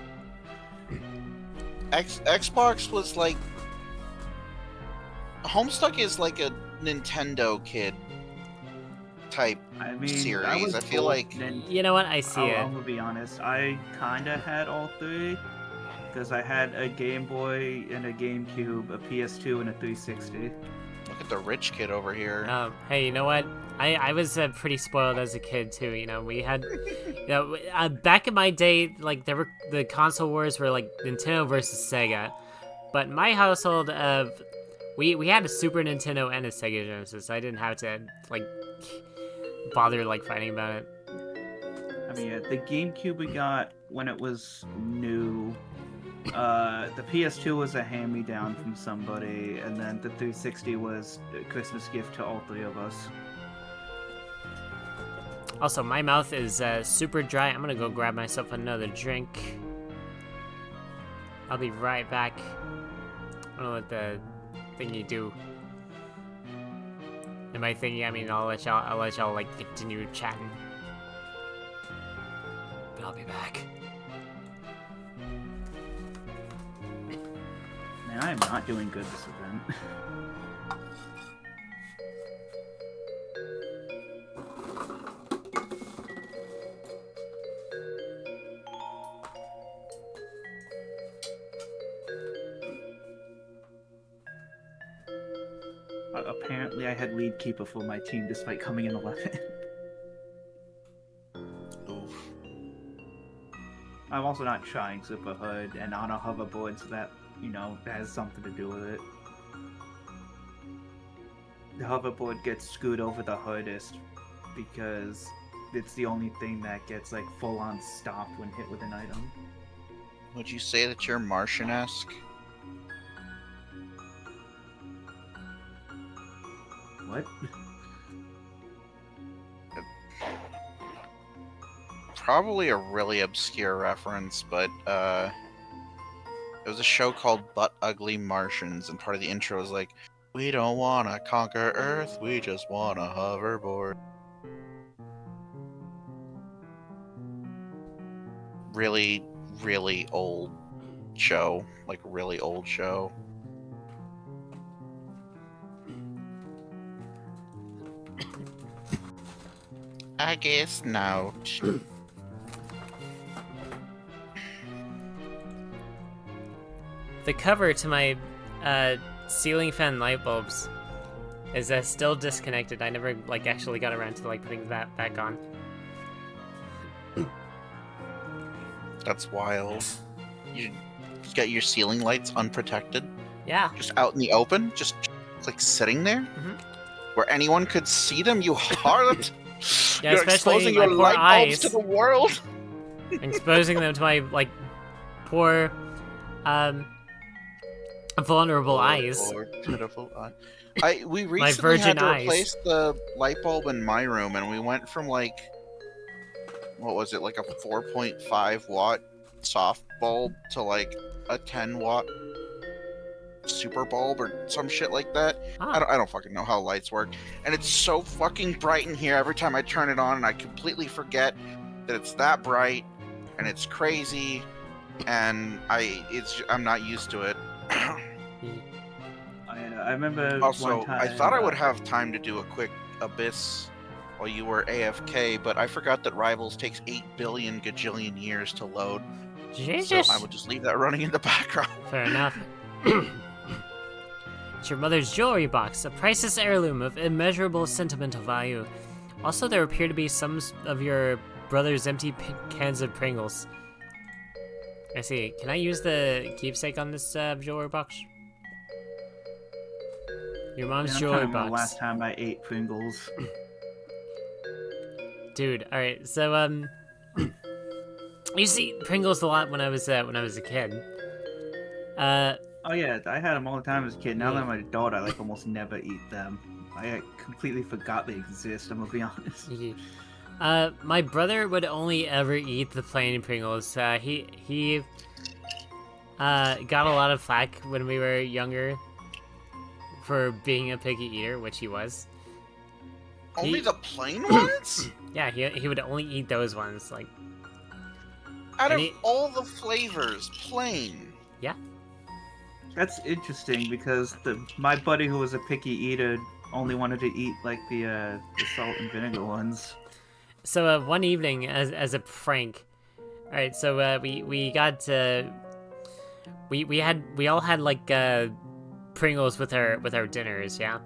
Xbox was like, Homestuck is like a Nintendo kid type I mean, series. I feel like You know what? I see it. I'm gonna be honest. I kinda had all three because I had a Game Boy and a GameCube, a PS2, and a 360. look at the rich kid over here. Hey, you know what? I was pretty spoiled as a kid too. You know, we had, you know, back in my day, like the console wars were like Nintendo versus Sega, but in my household, we had a Super Nintendo and a Sega Genesis. I didn't have to like bother like fighting about it. I mean, yeah, the GameCube we got when it was new. The PS2 was a hand-me-down from somebody, and then the 360 was a Christmas gift to all three of us. Also, my mouth is super dry. I'm gonna go grab myself another drink. I'll be right back. I'm gonna let the thingy do. And by thingy, I mean I'll let y'all like continue chatting. But I'll be back. Man, I am not doing good this event. Apparently, I had lead keeper for my team despite coming in 11th. Oof. I'm also not trying super hard and on a hoverboard, so that, you know, has something to do with it. The hoverboard gets screwed over the hardest because it's the only thing that gets like full on stopped when hit with an item. Would you say that you're Martian-esque? What? Probably a really obscure reference, but it was a show called Butt Ugly Martians, and part of the intro was like, "We don't wanna conquer Earth, we just want a hoverboard." Really, really old show. Like, really old show. I guess not. The cover to my ceiling fan light bulbs is still disconnected. I never like actually got around to like putting that back on. That's wild. You get your ceiling lights unprotected, Yeah. just out in the open, just like sitting there, Mhm. where anyone could see them. You harlot! Yeah, You're especially exposing my your poor light bulbs eyes. to the world. Exposing them to my like poor, vulnerable eyes. Poor, pitiful eye. We My recently virgin had to eyes. replace the light bulb in my room, and we went from like, what was it, like a 4.5 watt soft bulb to like a 10 watt super bulb or some shit like that. Ah. I don't fucking know how lights work, and it's so fucking bright in here every time I turn it on, and I completely forget that it's that bright, and it's crazy, and I'm not used to it. I remember Also, one time, I thought I would have time to do a quick Abyss while you were AFK, but I forgot that Rivals takes 8 billion gajillion years to load. Jesus. So I would just leave that running in the background. Fair enough. It's your mother's jewelry box, a priceless heirloom of immeasurable sentimental value. Also, there appear to be some of your brother's empty cans of Pringles. I see. Can I use the keepsake on this jewelry box? Your mom's I'm jewelry trying to remember the box. last time I ate Pringles. Dude, alright, so, I used to eat Pringles a lot when I was a kid. Oh yeah, I had them all the time as a kid. Now Yeah. that I'm an adult, I like almost never eat them. I completely forgot they exist, I'm gonna be honest. My brother would only ever eat the plain Pringles. He got a lot of flack when we were younger for being a picky eater, which he was. Only the plain ones? Yeah, he would only eat those ones. Like, Out of Any- all the flavors, plain. yeah. That's interesting because my buddy who was a picky eater only wanted to eat like the salt and vinegar ones. So one evening, as a prank, all right. So we got we all had like Pringles with our dinners, yeah.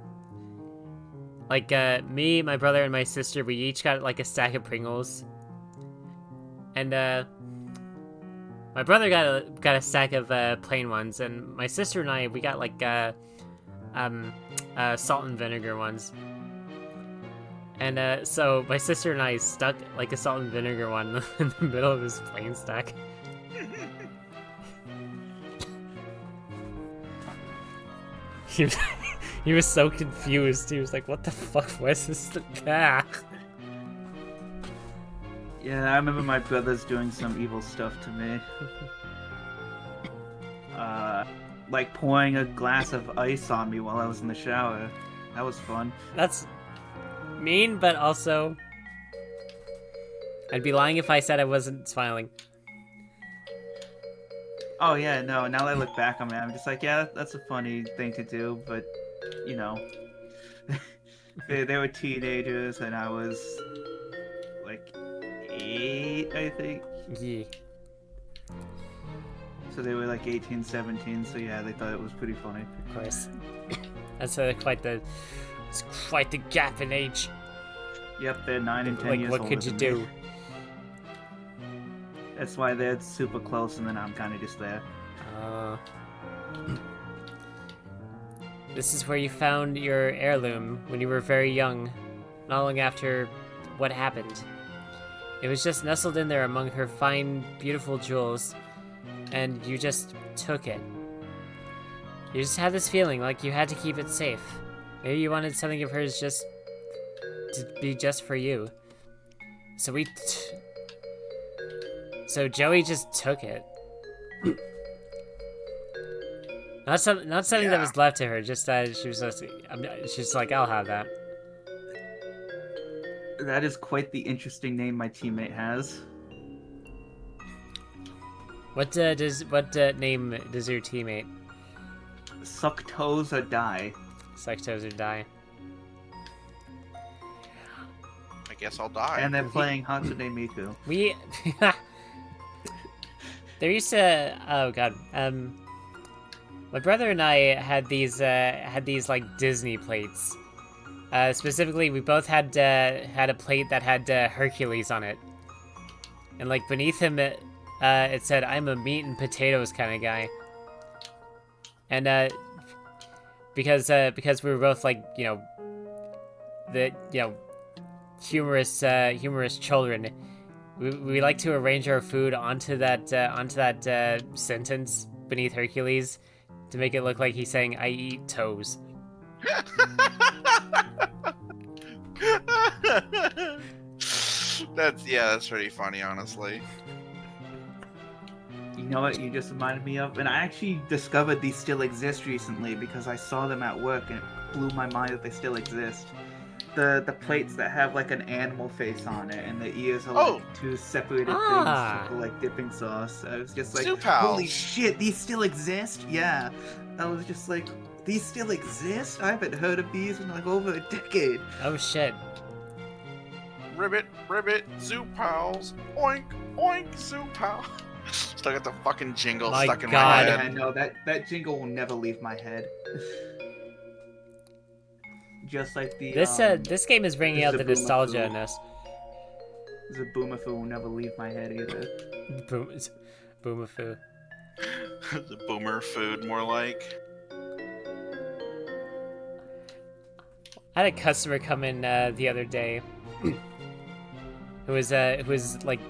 Like me, my brother, and my sister, we each got like a stack of Pringles, and my brother got a stack of plain ones, and my sister and I we got like salt and vinegar ones. And so my sister and I stuck like a salt and vinegar one in the middle of his plain stack. He was so confused. He was like, "What the fuck was this?" Ah. Yeah, I remember my brothers doing some evil stuff to me. Like pouring a glass of ice on me while I was in the shower. That was fun. That's mean, but also I'd be lying if I said I wasn't smiling. Oh yeah, no, now that I look back on it, I'm just like, yeah, that's a funny thing to do, but, you know, they were teenagers and I was, like, 8, I think. Yeah. So they were like 18, 17, so yeah, they thought it was pretty funny. Of course. That's it's quite the gap in age. Yep, they're 9 and 10 Like, years what older could you than me. do? That's why they're super close and then I'm kind of just there. This is where you found your heirloom when you were very young, not long after what happened. It was just nestled in there among her fine, beautiful jewels, and you just took it. You just had this feeling like you had to keep it safe. Maybe you wanted something of hers just to be just for you. So Joey just took it. Not something that was left to her. Just she's like, I'll have that. That is quite the interesting name my teammate has. What name does your teammate? Suck toes or die. Sucktose or die. I guess I'll die. And they're playing Hatsune Miku. We there used to My brother and I had these like Disney plates. Specifically, we both had a plate that had Hercules on it, and like beneath him, it said, "I'm a meat and potatoes kind of guy." And because we were both like humorous children, we like to arrange our food onto that sentence beneath Hercules to make it look like he's saying, "I eat toes." That's pretty funny, honestly. You know what you just reminded me of? And I actually discovered these still exist recently because I saw them at work and it blew my mind that they still exist. The plates that have like an animal face on it and the ears are like two separated things for like dipping sauce. I was just like, holy shit, these still exist? Yeah. I was just like, these still exist? I haven't heard of these in like over a decade. Oh shit. Ribbit, zoo pals. Oink, oink, zoo pal. Still got the fucking jingle stuck in my head. I know, that jingle will never leave my head. Just like the this game is bringing out the nostalgia in us. The Boomafoo will never leave my head either. Boomafoo. The boomer food, more like. I had a customer come in the other day who was like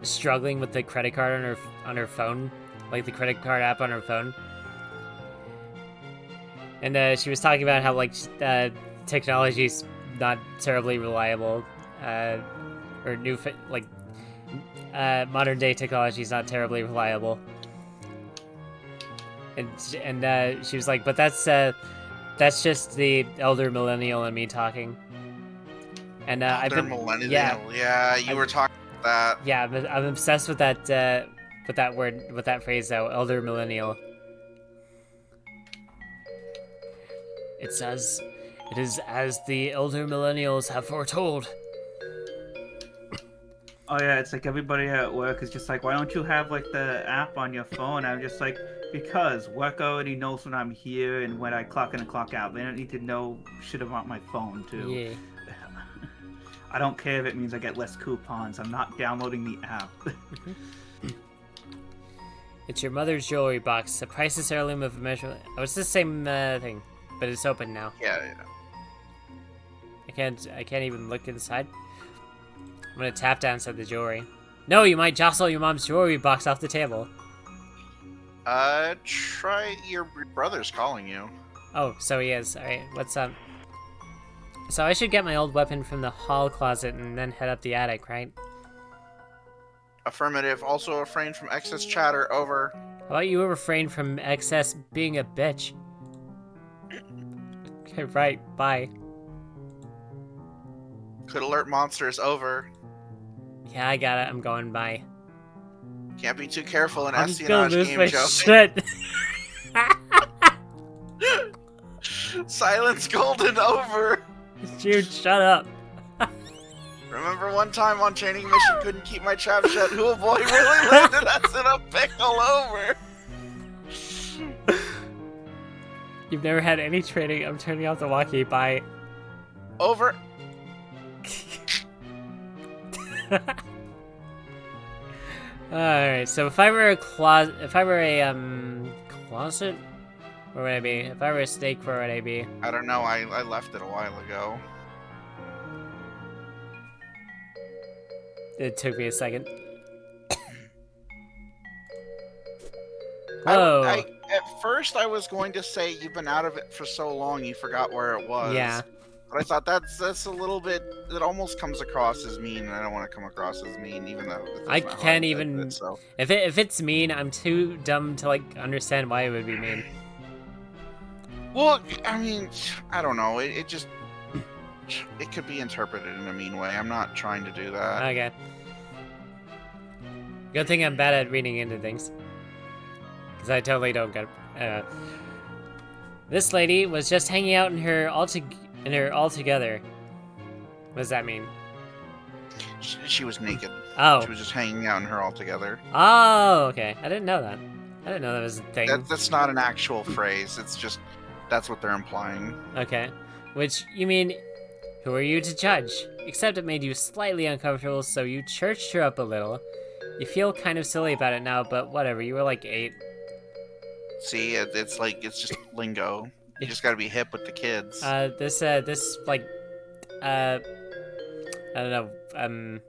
struggling with the credit card on her phone, like the credit card app on her phone, and she was talking about how like technology's not terribly reliable, or modern day technology is not terribly reliable, and she was like, but that's just the elder millennial and me talking. And you were talking about that. Yeah, I'm obsessed with that word, with that phrase though, elder millennial. It is as the elder millennials have foretold. Oh yeah, it's like everybody at work is just like, why don't you have like the app on your phone? I'm just like, because work already knows when I'm here and when I clock in and clock out. They don't need to know shit about my phone too. Yeah. I don't care if it means I get less coupons. I'm not downloading the app. It's your mother's jewelry box, a priceless heirloom of immeasurable. Oh, it's the same thing, but it's open now. Yeah. I can't even look inside. I'm gonna tap down inside the jewelry. No, you might jostle your mom's jewelry box off the table. Try your brother's calling you. Oh, so he is. Alright, what's up? So I should get my old weapon from the hall closet and then head up the attic, right? Affirmative. Also refrain from excess chatter. Over. How about you refrain from excess being a bitch? Okay, right. Bye. Could alert monsters. Over. Yeah, I got it. I'm going by. Can't be too careful in I'm espionage lose game, my Joe. shit. Silence golden. Over. Jude, shut up. Remember one time on training mission, couldn't keep my trap shut. Who a boy really landed us in a pickle. Over. You've never had any training. I'm turning off the walkie. Bye. Over. Alright, so if I were a closet, where would I be? If I were a snake, where would I be? I don't know. I left it a while ago. It took me a second. Whoa. At first, I was going to say you've been out of it for so long you forgot where it was. Yeah. But I thought that's a little bit. It almost comes across as mean, and I don't want to come across as mean, even though I can't even. It, so. If it's mean, I'm too dumb to like understand why it would be mean. Well, I mean, I don't know. It just it could be interpreted in a mean way. I'm not trying to do that. Okay. Good thing I'm bad at reading into things, because I totally don't get. This lady was just hanging out in her altogether. What does that mean? She was naked. Oh. She was just hanging out in her altogether. Oh, okay. I didn't know that. I didn't know that was a thing. That's not an actual phrase. It's just that's what they're implying. Okay. Which, you mean, who are you to judge? Except it made you slightly uncomfortable, so you churched her up a little. You feel kind of silly about it now, but whatever, you were like 8. See, it's just lingo. You just gotta be hip with the kids. This, like, I don't know,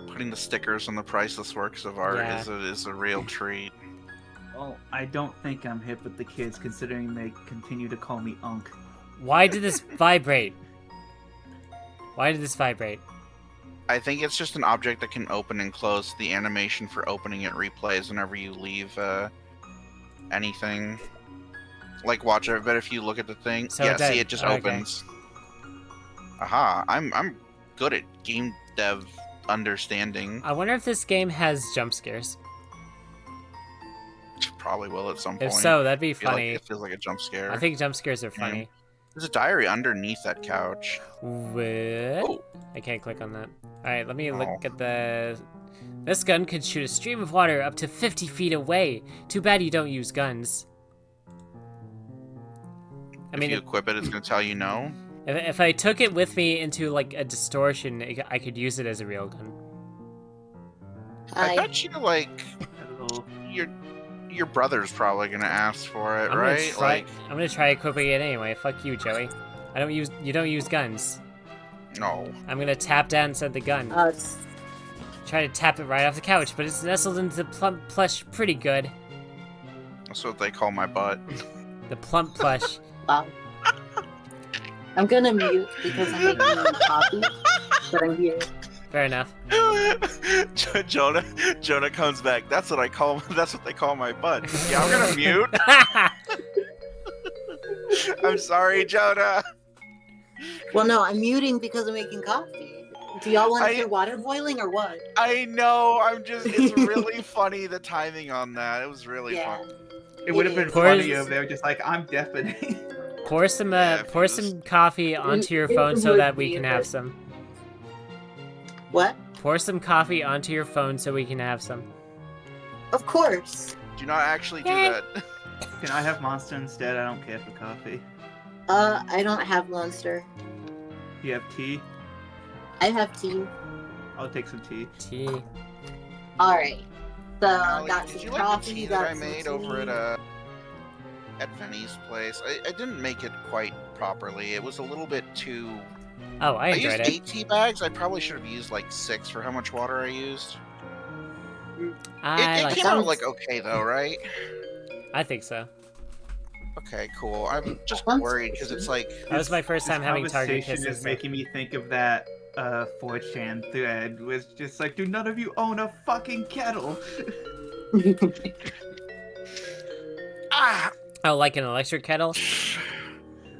Putting the stickers on the priceless works of art Yeah. is a real treat. Well, I don't think I'm hip with the kids, considering they continue to call me Unk. why did this vibrate? Why did this vibrate? I think it's just an object that can open and close. The animation for opening it replays whenever you leave anything. Like, watch it. I bet if you look at the thing, So yeah, it did. see, it just Okay. opens. Aha! I'm good at game dev understanding. I wonder if this game has jump scares. Probably will at some point. If so, that'd be I feel like funny. it feels like a jump scare. I think jump scares are funny. There's a diary underneath that couch. What? Oh. I can't click on that. Alright, let me look Oh. at the... This gun could shoot a stream of water up to 50 feet away. Too bad you don't use guns. I mean, if you equip it, it's gonna tell you no. if I took it with me into, like, a distortion, I could use it as a real gun. I Hi. bet you, like, Hello. your brother's probably gonna ask for it, I'm right? I'm gonna try equipping it anyway. Fuck you, Joey. You don't use guns. No. I'm gonna tap down inside the gun. Try to tap it right off the couch, but it's nestled into the plump plush pretty good. That's what they call my butt. The plump plush. Wow. I'm gonna mute because I'm making coffee, but I'm here. Fair enough. Jonah comes back. That's what they call my butt. Yeah, I'm gonna mute. I'm sorry, Jonah. Well, no, I'm muting because I'm making coffee. Do y'all want to I- hear water boiling or what? I know. It's really funny the timing on that. It was really Yeah. fun. It would have been Poor- funny if they were just like, I'm deafening. Pour some Yeah, if pour you some coffee onto your phone so that we can have some. What? Pour some coffee onto your phone so we can have some. Of course. Do not actually do that. Can I have Monster instead? I don't care for coffee. I don't have Monster. Do you have tea? I have tea. I'll take some tea. Tea. Alright. So, Allie, got did some you like the coffee, tea got that I some made tea. over at Vinny's place? I didn't make it quite properly. It was a little bit too. Oh, I I used enjoyed it. 8 tea bags. I probably should have used like 6 for how much water I used. I It like. came Sounds- out like okay though, right? I think so. Okay, cool. I'm just Sounds worried because it's like That was my first time having target conversation kisses. is making me think of that 4chan thread was just like, do none of you own a fucking kettle? ah. Oh, like an electric kettle?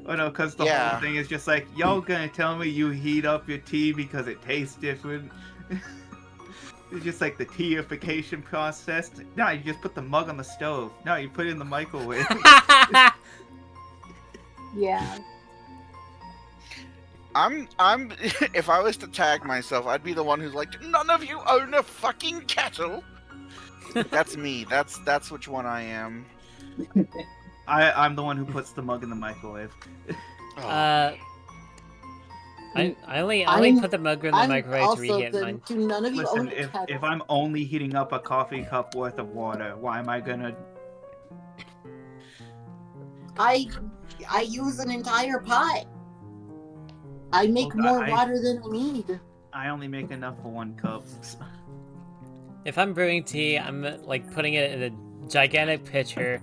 Oh no, because the Yeah. whole thing is just like, y'all gonna tell me you heat up your tea because it tastes different? It's just like the teification process. No, you just put the mug on the stove. No, you put it in the microwave. Yeah. I'm if I was to tag myself, I'd be the one who's like, none of you own a fucking kettle. That's me. That's which one I am. I'm the one who puts the mug in the microwave. Oh. I only I'm- put the mug in the I'm microwave to also reheat the, mine. do none of you own Listen, a kettle? if I'm only heating up a coffee cup worth of water, why am I gonna... I use an entire pot. I make Well, more I- water than I need. I only make enough for 1 cup. If I'm brewing tea, I'm like putting it in a gigantic pitcher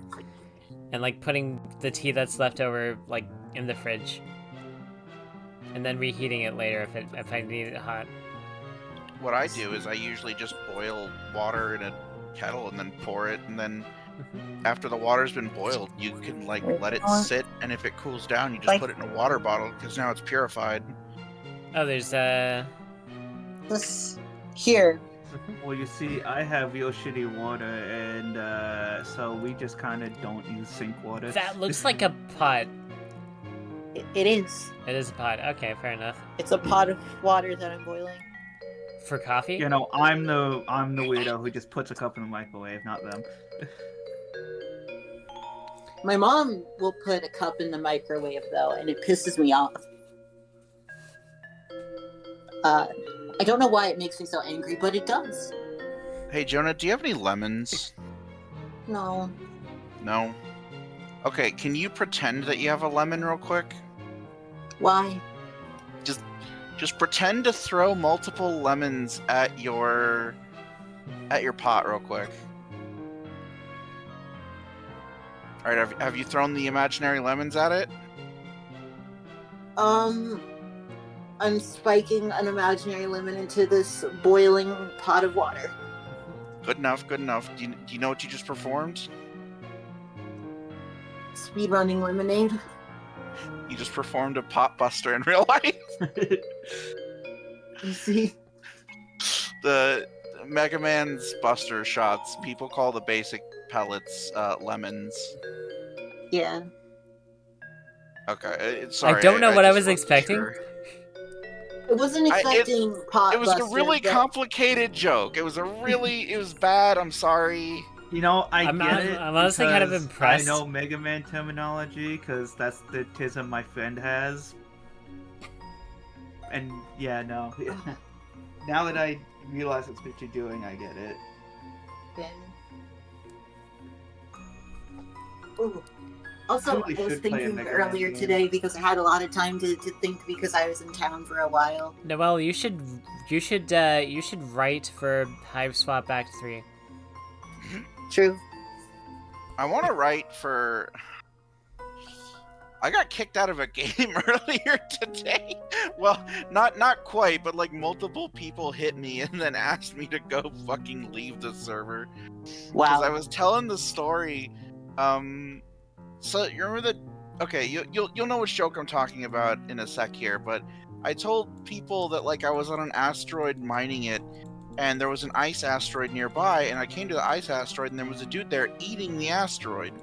and like putting the tea that's left over like in the fridge. And then reheating it later if I need it hot. What I do is I usually just boil water in a kettle and then pour it, and then after the water's been boiled, you can like let it sit, and if it cools down, you just put it in a water bottle because now it's purified. Oh, there's This here. Well, you see, I have real shitty water, and so we just kind of don't use sink water. that looks like a pot. It is. It is a pot. Okay, fair enough. It's a pot of water that I'm boiling. For coffee? You know, I'm the weirdo who just puts a cup in the microwave, not them. My mom will put a cup in the microwave though, and it pisses me off. I don't know why it makes me so angry, but it does. Hey, Jonah, do you have any lemons? No. No? Okay, can you pretend that you have a lemon real quick? Why? Just pretend to throw multiple lemons at your pot real quick. Alright, have you thrown the imaginary lemons at it? I'm spiking an imaginary lemon into this boiling pot of water. Good enough, good enough. Do you know what you just performed? Speedrunning lemonade. You just performed a pot buster in real life. You see? The Mega Man's buster shots, people call the basic pellets lemons. Yeah. Okay, sorry. I don't know what I just was wasn't expecting. sure. I wasn't expecting pot It was a buster, really but complicated joke. It was bad. I'm sorry. You know, I'm it. honestly kind of because impressed. I know Mega Man terminology because that's the tism my friend has. And yeah, no. Now that I realize that's what you're doing, I get it. Okay. Ooh. Also, I really I was should play a thinking Mega Man earlier game. today because I had a lot of time to think because I was in town for a while. Noelle, you should write for Hiveswap Act 3. True. I want to write for. I got kicked out of a game earlier today. Well, not quite, but like multiple people hit me and then asked me to go fucking leave the server. Because I Wow. was telling the story. So you remember that? Okay, you'll know which joke I'm talking about in a sec here. But I told people that like I was on an asteroid mining it, and there was an ice asteroid nearby, and I came to the ice asteroid, and there was a dude there eating the asteroid,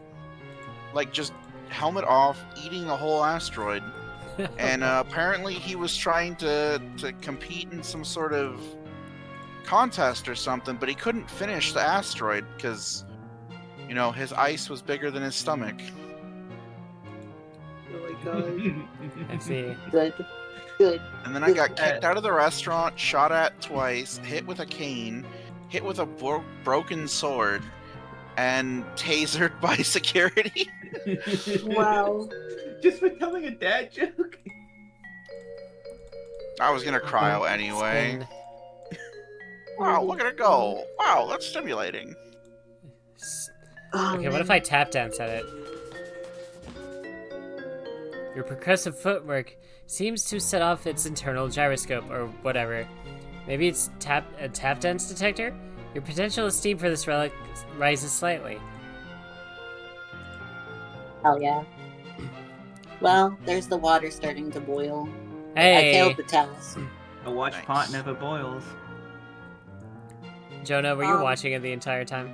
like just helmet off, eating the whole asteroid. And apparently he was trying to compete in some sort of contest or something, but he couldn't finish the asteroid because, you know, his ice was bigger than his stomach. Oh my god. I see. Good. Good. And then I got kicked out of the restaurant, shot at twice, hit with a cane, hit with a broken sword, and tasered by security. Wow. Just for telling a dad joke? I was gonna cry out anyway. Spin. Wow, look at it go. Wow, that's stimulating. Oh, Okay, what if I tap dance at it? Your percussive footwork seems to set off its internal gyroscope, or whatever. Maybe it's a tap dance detector? Your potential esteem for this relic rises slightly. Hell yeah. Well, there's the water starting to boil. Hey! I failed the task. A watch Nice. pot never boils. Jonah, were you watching it the entire time?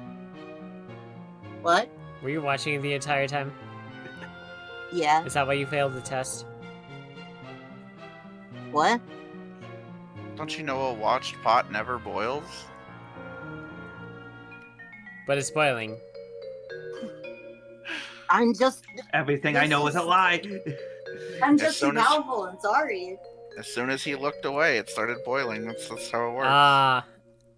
What? Were you watching it the entire time? Yeah. Is that why you failed the test? What? Don't you know a watched pot never boils? But it's boiling. I'm just. Everything I know is a lie. I'm As just too soon as- powerful. I'm sorry. As soon as he looked away, it started boiling. That's how it works. Ah,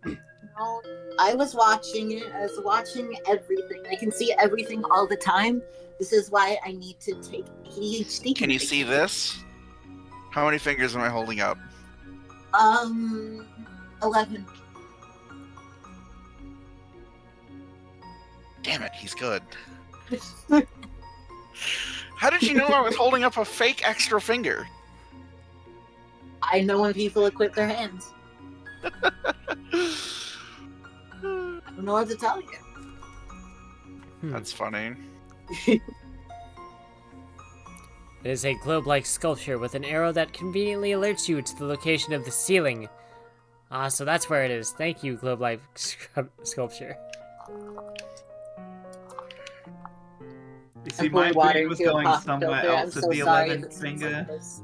No, I was watching it. I was watching everything. I can see everything all the time. This is why I need to take ADHD. Can you see this? How many fingers am I holding up? 11. Damn it, he's good. How did you know I was holding up a fake extra finger? I know when people equip their hands. I don't know what to tell you. That's funny. it is a globe-like sculpture with an arrow that conveniently alerts you to the location of the ceiling. Ah, so that's where it is. Thank you, globe-like sculpture. You see, I'm my pouring water brain was into a going coffee somewhere filter. I'm else with so the sorry 11th if it sounds finger. like this.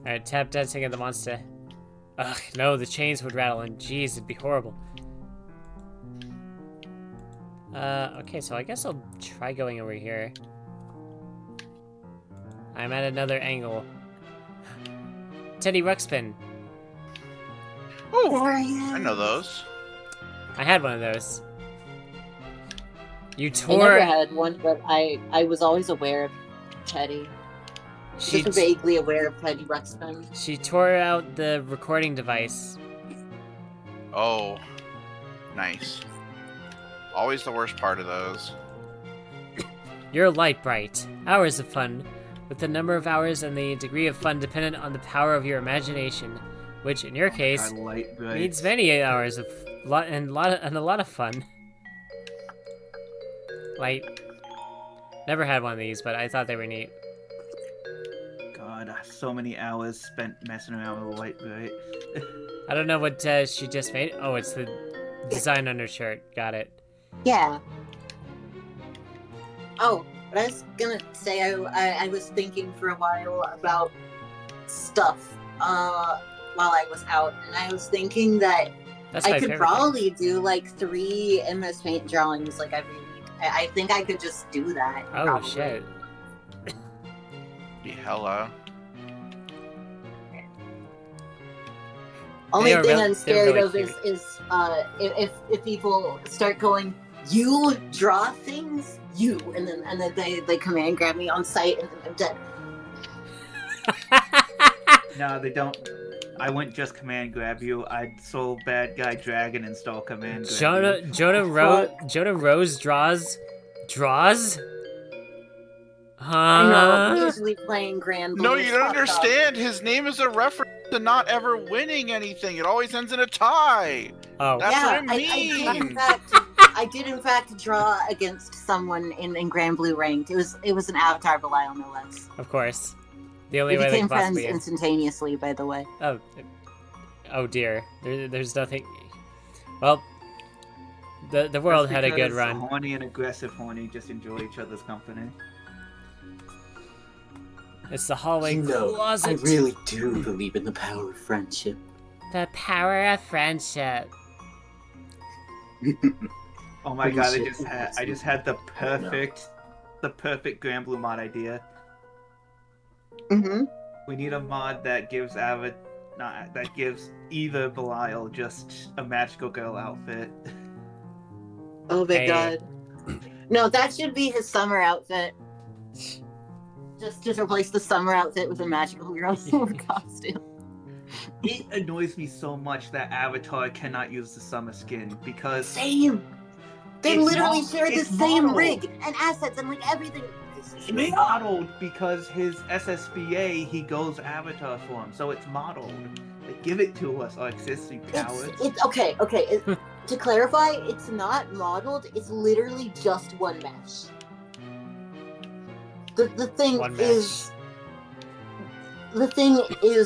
Alright, tap dancing at the monster. Ugh, no, the chains would rattle and jeez, it'd be horrible. Okay, so I guess I'll try going over here. I'm at another angle. Teddy Ruxpin. Oh, There he I know is. those. I had one of those. You I tore. never had one, but I was always aware of Teddy. She Just vaguely aware of Teddy Ruxpin. she tore out the recording device. Oh, nice. Always the worst part of those. You're light bright. Hours of fun, with the number of hours and the degree of fun dependent on the power of your imagination, which in your case Light bright. needs many hours of a lot of fun. Light. Never had one of these, but I thought they were neat. God, so many hours spent messing around with light bright. I don't know what she just made. Oh, it's the design undershirt. Got it. Yeah. Oh, but I was gonna say I was thinking for a while about stuff while I was out, and I was thinking that That's I my could favorite probably do like 3 MS Paint drawings like every week. I think I could just do that. thing. Oh probably. shit. Be hella. Only They are thing real- I'm they're scared really of is if people start going, you draw things, you, and then they command grab me on site and then I'm dead. No, they don't. I wouldn't just command grab you. I'd soul bad guy dragon install command grab you. Jonah Rose draws. I know, I'm Huh? usually playing Grand No, Blue. you don't Fuck off. understand. His name is a reference to not ever winning anything. It always ends in a tie. Oh. That's Yeah, what it means. I did in fact draw against someone in Grand Blue ranked. It was an Avatar Belial, no less. Of course. The only We way they became could friends possibly. instantaneously, by the way. Oh dear. There's nothing. Well, the world That's had a good because run. Horny and aggressive horny just enjoy each other's company. It's the hallway You know, closet. I really do believe in the power of friendship. The power of friendship. Oh my god! I Friendship. just had the perfect Grand Blue mod idea. Mm-hmm. We need a mod that gives that gives either Belial just a magical girl outfit. Oh my Hey. god. No, that should be his summer outfit. Just replace the summer outfit with a magical girl costume. It annoys me so much that Avatar cannot use the summer skin because Same. They It's literally mo- share the it's same modeled. rig and assets and like everything. it's modeled because his SSBA he goes Avatar form, so it's modeled. Like, give it to us, our existing cowards. It's okay. To clarify, it's not modeled. It's literally just one mesh. The thing One is,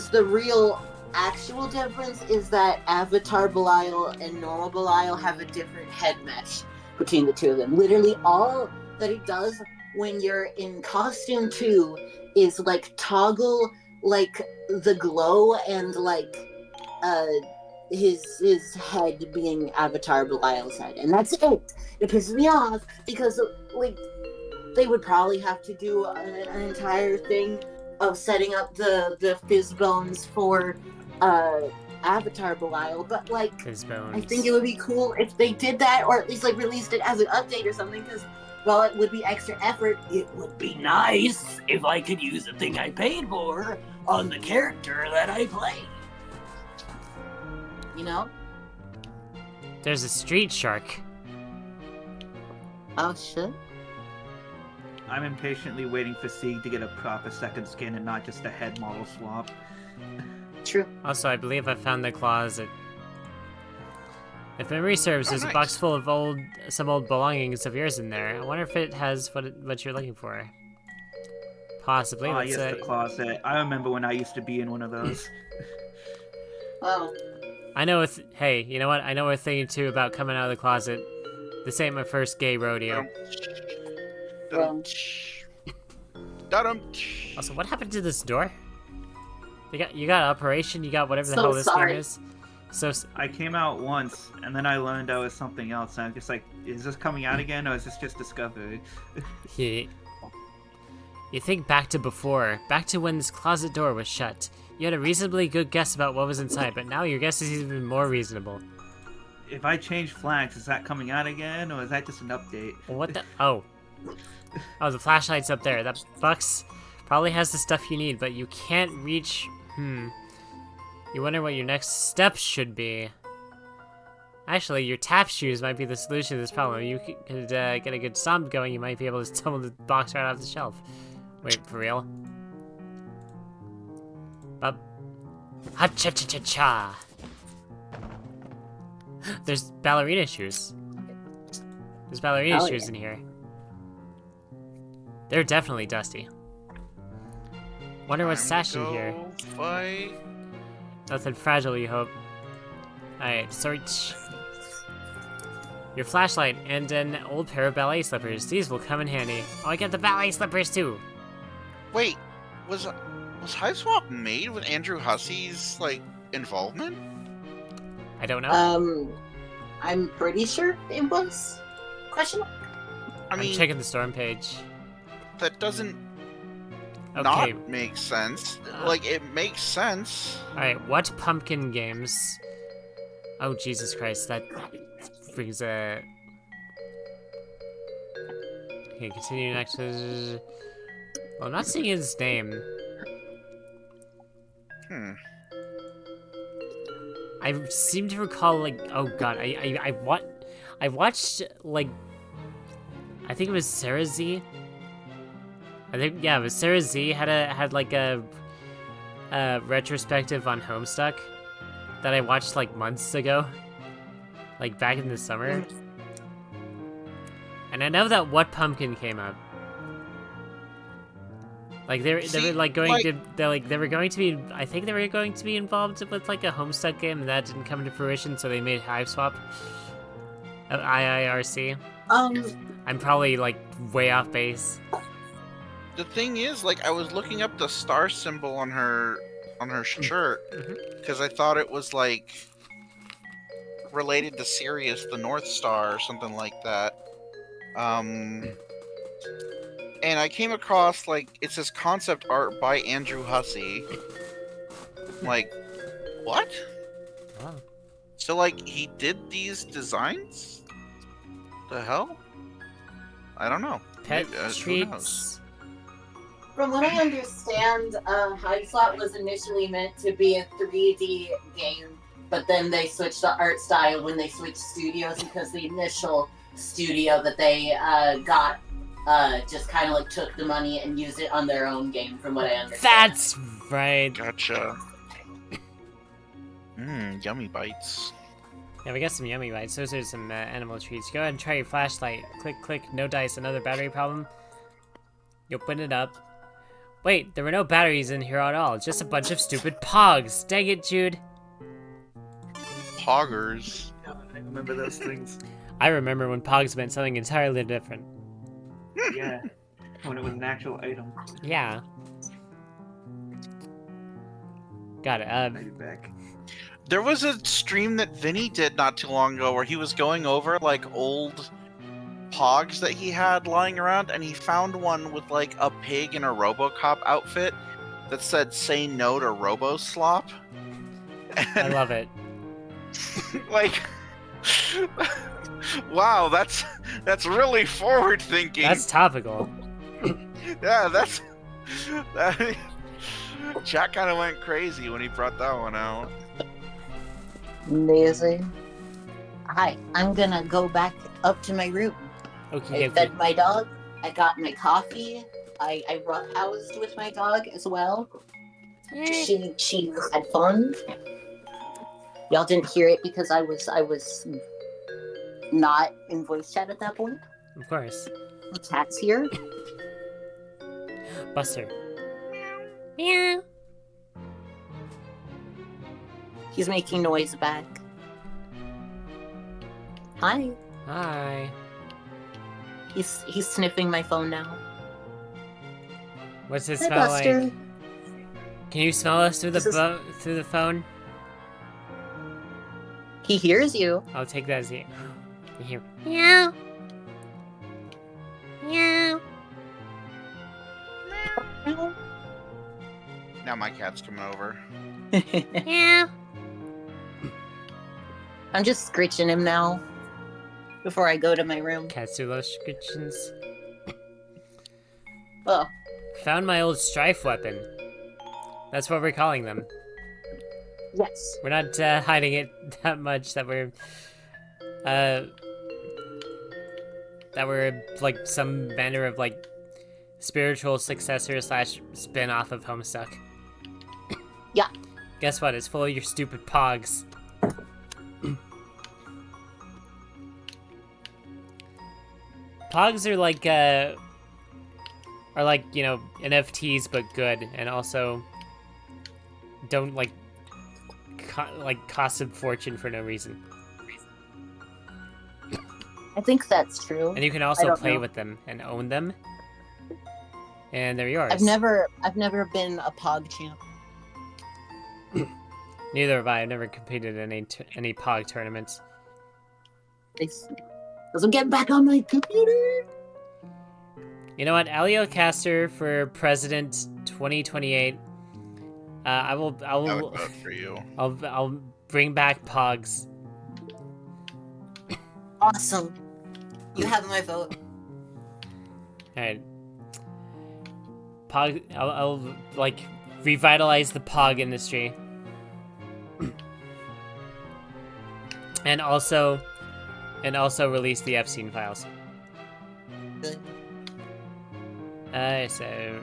the real actual difference is that Avatar Belial and normal Belial have a different head mesh between the two of them. Literally, all that he does when you're in costume 2 is like toggle like the glow and like his head being Avatar Belial's head, and that's it. It pisses me off because like they would probably have to do an entire thing of setting up the fizz bones for Avatar Belial, but like His bones. I think it would be cool if they did that, or at least like released it as an update or something, because while it would be extra effort, it would be nice if I could use the thing I paid for on the character that I play. You know? There's a street shark. Oh shit. I'm impatiently waiting for Sieg to get a proper second skin and not just a head model swap. True. Also, I believe I found the closet. If memory serves, there's nice. a box full of some old belongings of yours in there. I wonder if it has what you're looking for. Possibly. Oh, Let's yes, the closet. I remember when I used to be in one of those. Oh. I know. Hey, you know what? I know a thing or two about coming out of the closet. This ain't my first gay rodeo. Also, what happened to this door? You got operation. You got whatever the So hell this sorry. game is. So I came out once, and then I learned I was something else, and I'm just like, is this coming out again, or is this just discovery? you think back to before, back to when this closet door was shut. You had a reasonably good guess about what was inside, but now your guess is even more reasonable. If I change flags, is that coming out again, or is that just an update? What the? Oh. Oh, the flashlight's up there. That box probably has the stuff you need, but you can't reach... You wonder what your next steps should be. Actually, your tap shoes might be the solution to this problem. You could get a good stomp going, you might be able to tumble the box right off the shelf. Wait, for real? Ha-cha-cha-cha-cha! There's ballerina shoes. There's ballerina shoes in here. They're definitely dusty. Wonder what's stashed in here. Fight. Nothing fragile, you hope. Alright, search. Your flashlight and an old pair of ballet slippers. These will come in handy. Oh, I got the ballet slippers too. Wait, was Hiveswap made with Andrew Hussey's like involvement? I don't know. I'm pretty sure it was. Question mark? I mean, I'm checking the storm page. that doesn't Okay. not make sense. Like, it makes sense. Alright, what pumpkin games? Oh, Jesus Christ, that brings a... Okay, continue next. Well, I'm not seeing his name. I seem to recall, like, oh god, I watched, like, I think it was Sarah Z. I think, yeah, it was Sarah Z had like a retrospective on Homestuck that I watched like months ago, like back in the summer. And I know that What Pumpkin came up. Like they were like going to they were going to be, I think they were going to be involved with like a Homestuck game, and that didn't come to fruition, so they made Hiveswap. IIRC. I'm probably like way off base. The thing is, like, I was looking up the star symbol on her shirt because I thought it was like related to Sirius, the North Star, or something like that. And I came across, like, it says concept art by Andrew Hussey. Like, what? Wow. So, like, he did these designs? The hell? I don't know. Pet Maybe, who knows? treats. From what I understand, Hiveswap was initially meant to be a 3D game, but then they switched the art style when they switched studios because the initial studio that they got just kind of like took the money and used it on their own game, from what I understand. That's right. Gotcha. Yummy bites. Yeah, we got some yummy bites. Those are some animal treats. Go ahead and try your flashlight. Click, click, no dice. Another battery problem. You open it up. Wait, there were no batteries in here at all. Just a bunch of stupid pogs. Dang it, Jude. Poggers. I remember those things. I remember when pogs meant something entirely different. Yeah, when it was an actual item. Yeah. Got it. Maybe back. There was a stream that Vinny did not too long ago where he was going over like old pogs that he had lying around, and he found one with like a pig in a RoboCop outfit that said "Say no to RoboSlop." I love it. Like, wow, that's really forward thinking. That's topical. Yeah, that. Jack kind of went crazy when he brought that one out. Amazing. Hi, I'm gonna go back up to my room. Okay, I fed my dog. I got my coffee. I roughhoused with my dog as well. She had fun. Y'all didn't hear it because I was not in voice chat at that point. Of course. The cat's here. Buster. Meow. He's making noise back. Hi. Hi. He's sniffing my phone now. What's it Hi, smell Buster. like? Can you smell us through the phone? He hears you. I'll take that as you hear meow. Meow. Now my cat's coming over. Meow. I'm just scritching him now before I go to my room. Katsulo descriptions. Oh, Found my old strife weapon. That's what we're calling them. yes. We're not hiding it that much that we're like some manner of like spiritual successor / spin-off of Homestuck. Yeah. Guess what? It's full of your stupid pogs. Pogs are like you know, NFTs but good, and also don't like cost a fortune for no reason. I think that's true. And you can I also don't play know. with them and own them. And they're yours. I've never been a Pog champ. Neither have I. I've never competed in any Pog tournaments. Because I'm getting back on my computer. You know what? Aliocaster for President 2028. I will I would vote for you. I'll bring back Pogs. Awesome. You have my vote. Alright. Pog I'll like revitalize the Pog industry. and also release the Epstein files. Good. So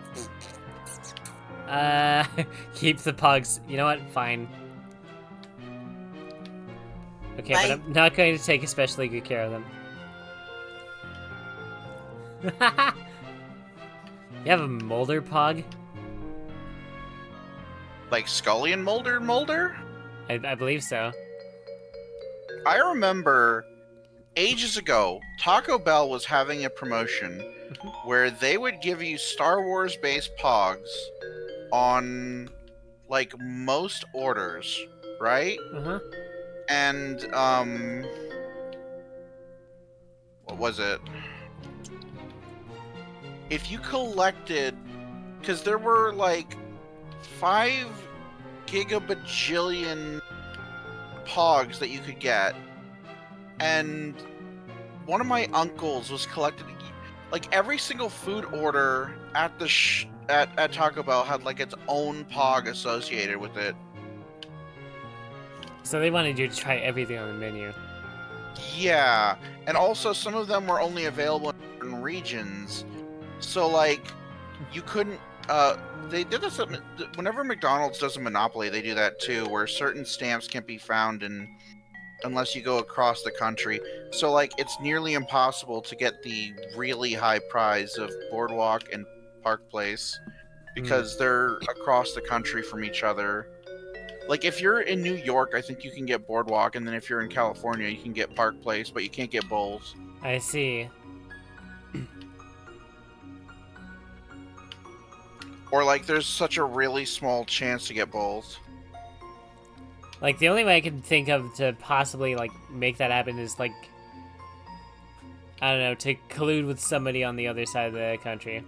keep the Pogs. You know what? Fine. Okay, Bye. but I'm not going to take especially good care of them. You have a Molder Pog? Like Scully and Mulder? I believe so. I remember ages ago, Taco Bell was having a promotion where they would give you Star Wars based Pogs on like most orders, right? Uh-huh. And what was it? If you collected, because there were like 5 gigabajillion Pogs that you could get, and one of my uncles was collecting, like every single food order at the at Taco Bell had like its own Pog associated with it. So they wanted you to try everything on the menu. Yeah, and also some of them were only available in certain regions. So like, you couldn't. They did this whenever McDonald's does a Monopoly. They do that too, where certain stamps can't be found unless you go across the country. So like, it's nearly impossible to get the really high prize of Boardwalk and Park Place because they're across the country from each other. Like, if you're in New York, I think you can get Boardwalk, and then if you're in California, you can get Park Place, but you can't get Bowls. I see. Or, like, there's such a really small chance to get Bowls. Like, the only way I can think of to possibly, like, make that happen is, like, I don't know, to collude with somebody on the other side of the country.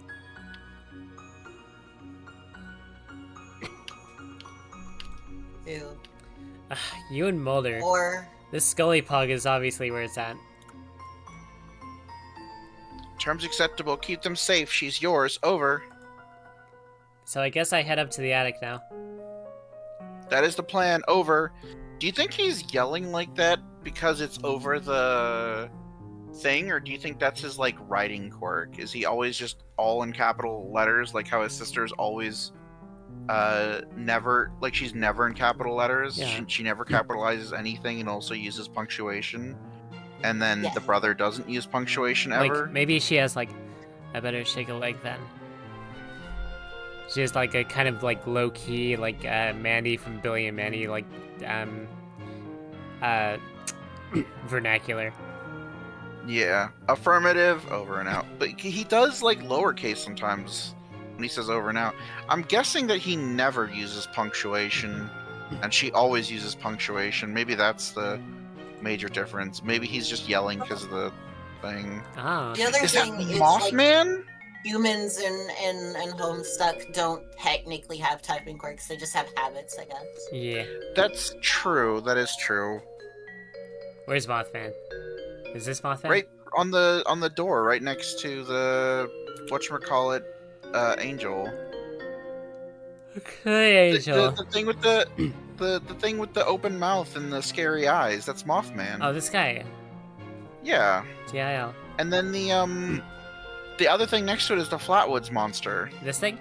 Ew. You and Mulder. Or This Scully Pug is obviously where it's at. Terms acceptable. Keep them safe. She's yours. Over. So I guess I head up to the attic now. That is the plan. Over. Do you think he's yelling like that because it's over the thing, or do you think that's his, like, writing quirk? Is he always just all in capital letters, like how his sister's always never, like, she's never in capital letters? Yeah. She never capitalizes anything and also uses punctuation, and then Yeah. the brother doesn't use punctuation ever? Like, maybe she has, like, I better shake a leg then. She has, like, a kind of, like, low-key, like, Mandy from Billy and Mandy, like, vernacular. Yeah. Affirmative. Over and out. But he does, like, lowercase sometimes when he says over and out. I'm guessing that he never uses punctuation, and she always uses punctuation. Maybe that's the major difference. Maybe he's just yelling because of the thing. Oh. The other Is that thing is like Mothman? humans and Homestuck don't technically have typing quirks. They just have habits, I guess. Yeah. That's true. That is true. Where's Mothman? Is this Mothman? Right on the door, right next to the whatchamacallit, angel. Okay, Angel. The thing with the the thing with the open mouth and the scary eyes. That's Mothman. Oh, this guy. Yeah. TIL. And then the other thing next to it is the Flatwoods monster. This thing?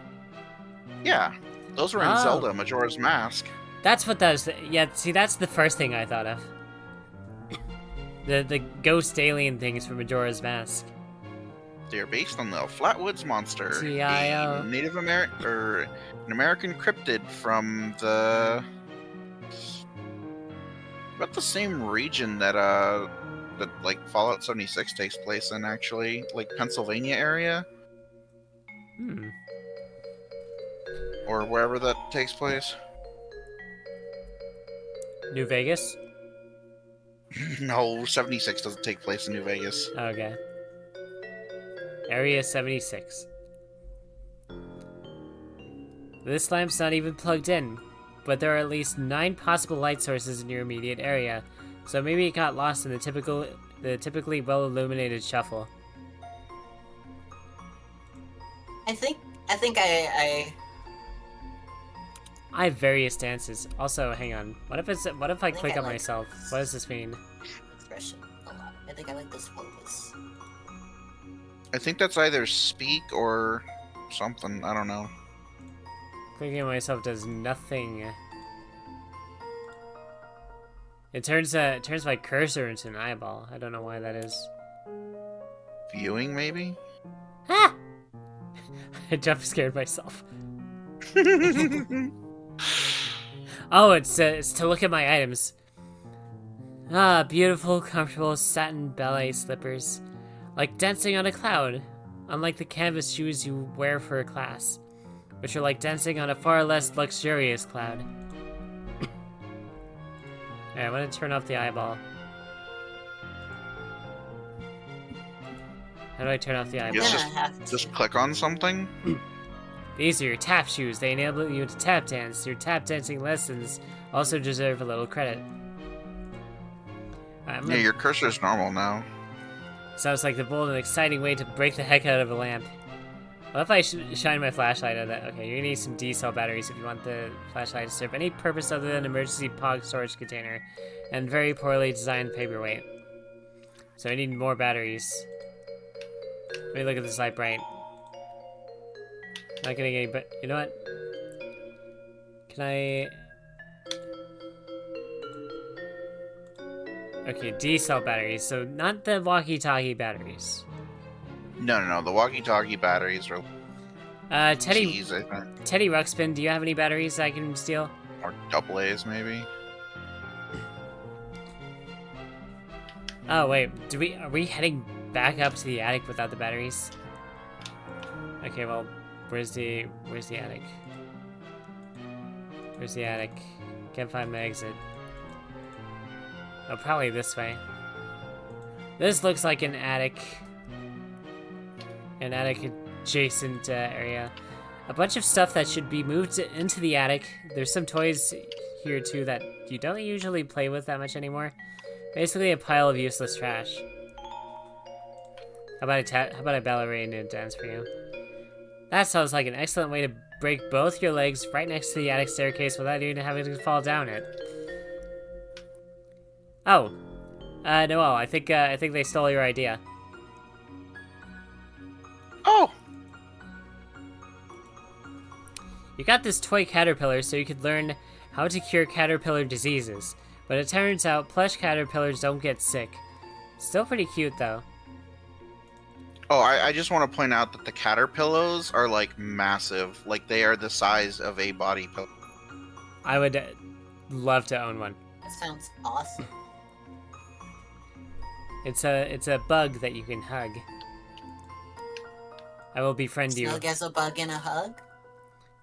Yeah. Those were in Oh. Zelda Majora's Mask. That's what that is. Yeah, see, that's the first thing I thought of. The ghost alien things from Majora's Mask. They are based on the Flatwoods monster, TIL. a Native American or an American cryptid from the about the same region that like Fallout 76 takes place in, actually, like Pennsylvania area Hmm. or wherever that takes place. New Vegas? No, 76 doesn't take place in New Vegas. Okay. Area 76. This lamp's not even plugged in, but there are at least 9 possible light sources in your immediate area, so maybe it got lost in the typically well-illuminated shuffle. I think I I have various stances. Also, hang on. What if I click on like myself? What does this mean? expression a lot. I think I like this focus. I think that's either speak or something. I don't know. Clicking on myself does nothing. It turns my cursor into an eyeball. I don't know why that is. Viewing, maybe? Ah! I jump scared myself. Oh, it's to look at my items. Ah, beautiful, comfortable satin ballet slippers. Like dancing on a cloud. Unlike the canvas shoes you wear for a class. Which are like dancing on a far less luxurious cloud. Alright, I'm gonna turn off the eyeball. How do I turn off the eyeball? Yes, Yeah, I have to. Just click on something? These are your tap shoes. They enable you to tap dance. Your tap dancing lessons also deserve a little credit. Alright, Yeah, your cursor's normal now. sounds like the bold and exciting way to break the heck out of a lamp. What if I shine my flashlight at that? Okay, you're gonna need some D-cell batteries if you want the flashlight to serve any purpose other than emergency POG storage container, and very poorly designed paperweight. So I need more batteries. Let me look at this light bright. Not getting any, but you know what? Can I? Okay, D-cell batteries. So not the walkie-talkie batteries. No. The walkie-talkie batteries are Teddy T's, I think. Teddy Ruxpin, do you have any batteries I can steal? Or double A's, maybe. Oh wait, are we heading back up to the attic without the batteries? Okay, well, where's the attic? Where's the attic? Can't find my exit. Oh, probably this way. This looks like an attic adjacent area. A bunch of stuff that should be moved into the attic. There's some toys here too that you don't usually play with that much anymore. Basically a pile of useless trash. How about a ballerina dance for you? That sounds like an excellent way to break both your legs right next to the attic staircase without even having to fall down it. Oh, Noel, I think they stole your idea. Oh! You got this toy caterpillar so you could learn how to cure caterpillar diseases, but it turns out plush caterpillars don't get sick. Still pretty cute though. Oh, I just want to point out that the caterpillars are, like, massive. Like, they are the size of a body pillow. I would love to own one. That sounds awesome. It's a bug that you can hug. I will befriend you. Snug as a bug in a hug.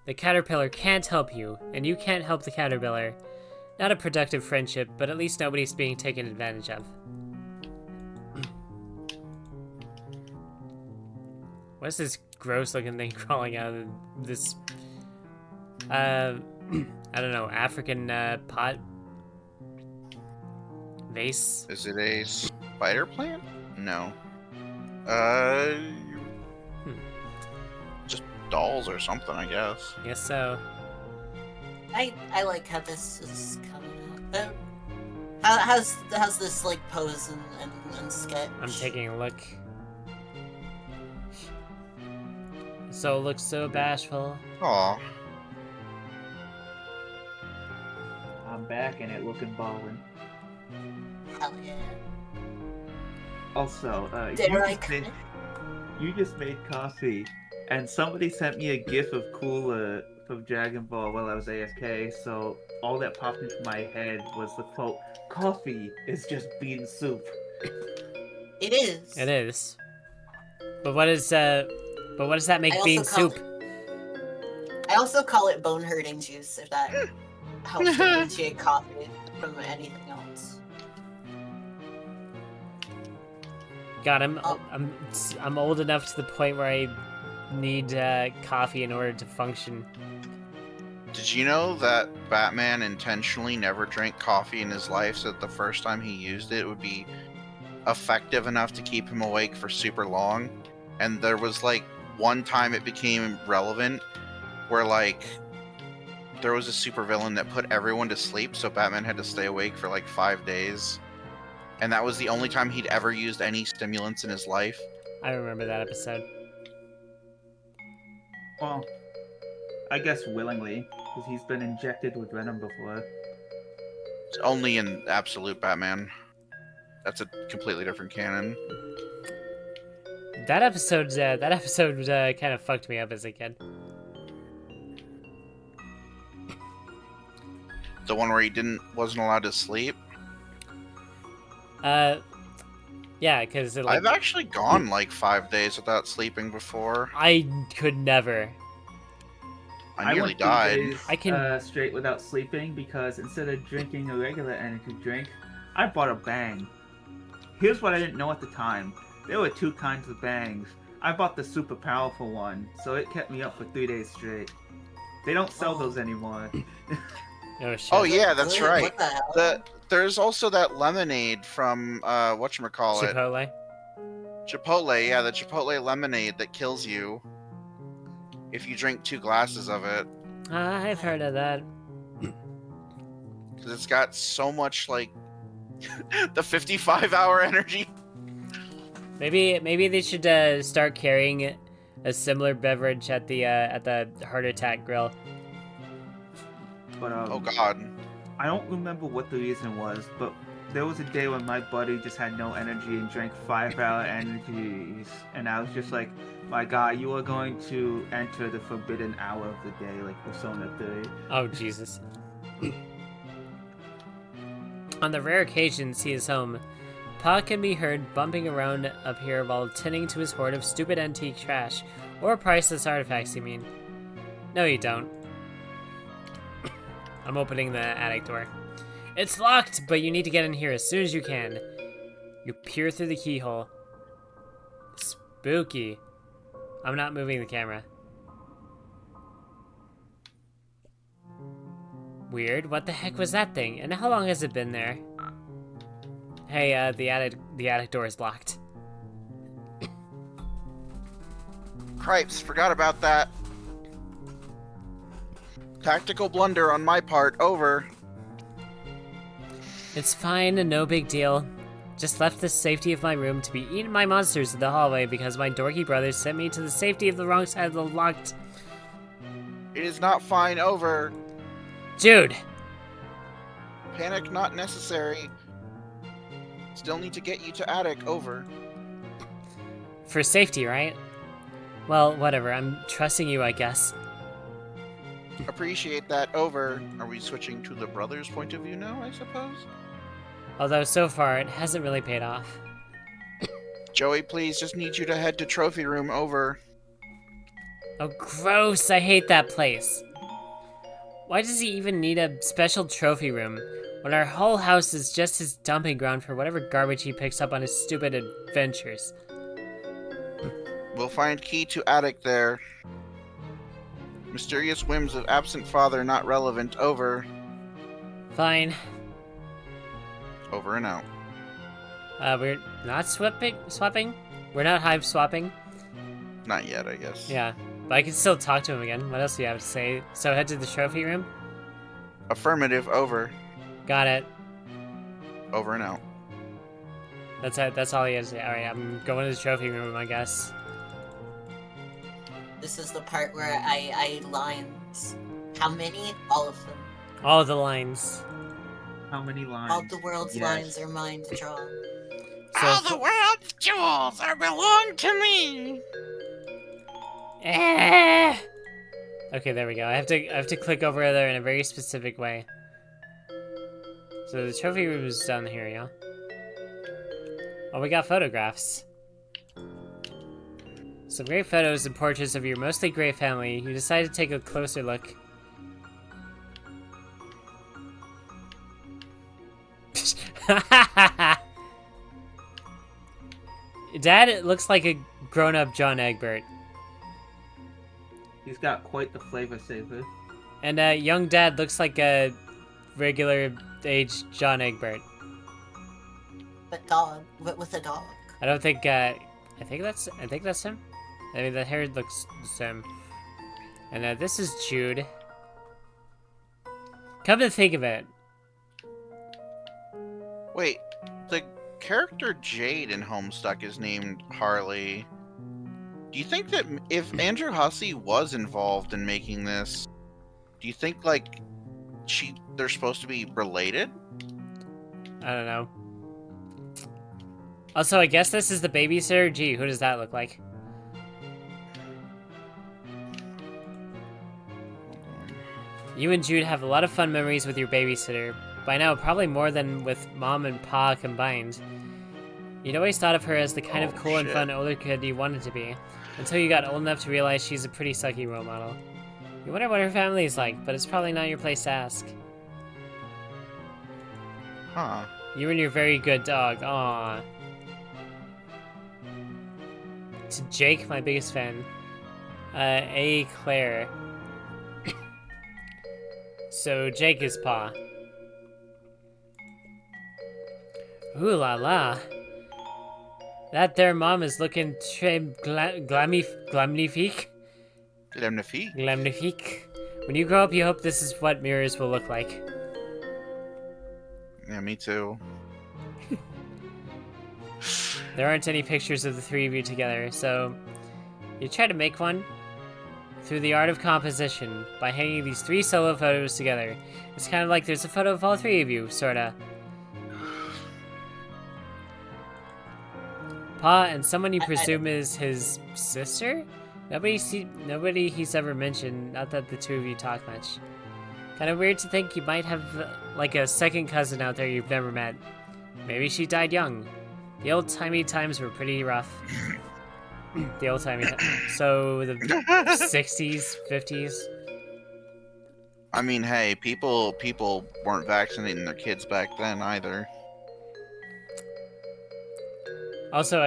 The caterpillar can't help you, and you can't help the caterpillar. Not a productive friendship, but at least nobody's being taken advantage of. What's this gross looking thing crawling out of this, I don't know, African pot? Vase? Is it a spider plant? No. Just dolls or something, I guess. Guess so. I like how this is coming out. How's this like pose and sketch? I'm taking a look. So looks so bashful. Aw. I'm back and it looking ballin'. Hell yeah. Also, you just made coffee, and somebody sent me a gif of Cooler from Dragon Ball while I was AFK, so all that popped into my head was the quote, "Coffee is just bean soup." It is. It is. But what does that make bean soup? I also call it bone hurting juice, if that helps differentiate coffee from anything else. God, I'm old enough to the point where I need coffee in order to function. Did you know that Batman intentionally never drank coffee in his life, so that the first time he used it would be effective enough to keep him awake for super long? And there was like one time it became relevant where like there was a supervillain that put everyone to sleep, so Batman had to stay awake for like 5 days. And that was the only time he'd ever used any stimulants in his life. I remember that episode. Well, I guess willingly, because he's been injected with venom before. It's only in Absolute Batman. That's a completely different canon. That episode kind of fucked me up as a kid. The one where he wasn't allowed to sleep. Yeah, because I've actually gone like 5 days without sleeping before. I could never. I nearly went 2 died. days, I can straight without sleeping because instead of drinking a regular energy drink, I bought a Bang. Here's what I didn't know at the time. There were 2 kinds of Bangs. I bought the super powerful one, so it kept me up for 3 days straight. They don't sell those animour. Oh shit. Oh yeah, that's right. What the hell? There's also that lemonade from whatchamacallit? Chipotle. Chipotle, yeah, the Chipotle lemonade that kills you if you drink 2 glasses of it. I've heard of that. Because it's got so much like the 55-hour energy. Maybe they should start carrying a similar beverage at the Heart Attack Grill. But Oh god. I don't remember what the reason was, but there was a day when my buddy just had no energy and drank 5-hour energies, and I was just like, my god, you are going to enter the forbidden hour of the day, like Persona 3. Oh Jesus. On the rare occasions he is home, Pa can be heard bumping around up here while tending to his hoard of stupid antique trash. Or priceless artifacts, you mean? No, you don't. I'm opening the attic door. It's locked, but you need to get in here as soon as you can. You peer through the keyhole. Spooky. I'm not moving the camera. Weird. What the heck was that thing? And how long has it been there? Hey, the attic door is locked. Cripes, forgot about that. Tactical blunder on my part, over. It's fine and no big deal. Just left the safety of my room to be eaten by monsters in the hallway because my dorky brothers sent me to the safety of the wrong side of the locked... It is not fine, over. Jude! Panic not necessary. Still need to get you to attic, over. For safety, right? Well, whatever. I'm trusting you, I guess. Appreciate that, over. Are we switching to the brother's point of view now, I suppose? Although so far, it hasn't really paid off. Joey, please, just need you to head to trophy room, over. Oh, gross! I hate that place. Why does he even need a special trophy room when our whole house is just his dumping ground for whatever garbage he picks up on his stupid adventures? We'll find key to attic there. Mysterious whims of absent father not relevant. Over. Fine. Over and out. We're not swapping? We're not hive swapping? Not yet, I guess. Yeah, but I can still talk to him again. What else do you have to say? So head to the trophy room? Affirmative. Over. Got it. Over and out. That's it. That's all he has to say. Alright, I'm going to the trophy room, I guess. This is the part where I lines. How many? All of them. All the lines. How many lines? All the world's Yes. lines are mine to draw. All the world's jewels are belong to me. Okay, there we go. I have to click over there in a very specific way. So the trophy room is down here, yeah? Oh, we got photographs. Some great photos and portraits of your mostly great family. You decided to take a closer look. Dad looks like a grown-up John Egbert. He's got quite the flavor saver. And young Dad looks like a regular age John Egbert. But with a dog. I don't think I think that's him. I mean, the hair looks the same. And this is Jude. Come to think of it. Wait, the character Jade in Homestuck is named Harley. Do you think that if Andrew Hussey was involved in making this, do you think like they're supposed to be related? I don't know. Also, I guess this is the babysitter. Gee, who does that look like? You and Jude have a lot of fun memories with your babysitter. By now, probably more than with Mom and Pa combined. You'd always thought of her as the kind of cool and fun older kid you wanted to be, until you got old enough to realize she's a pretty sucky role model. You wonder what her family is like, but it's probably not your place to ask. Huh. You and your very good dog. Aww. To Jake, my biggest fan. A. Claire. So Jake is Pa. Ooh la la. That there mom is looking glamnifique? Glamnifique. When you grow up, you hope this is what mirrors will look like. Yeah, me too. There aren't any pictures of the three of you together, so you try to make one through the art of composition by hanging these three solo photos together. It's kind of like there's a photo of all three of you, sorta. Pa and someone you presume is his sister? Nobody he's ever mentioned, not that the two of you talk much. Kind of weird to think you might have like a second cousin out there you've never met. Maybe she died young. The old-timey times were pretty rough. The old-timey so the 60s, 50s? I mean, hey, people weren't vaccinating their kids back then either. Also,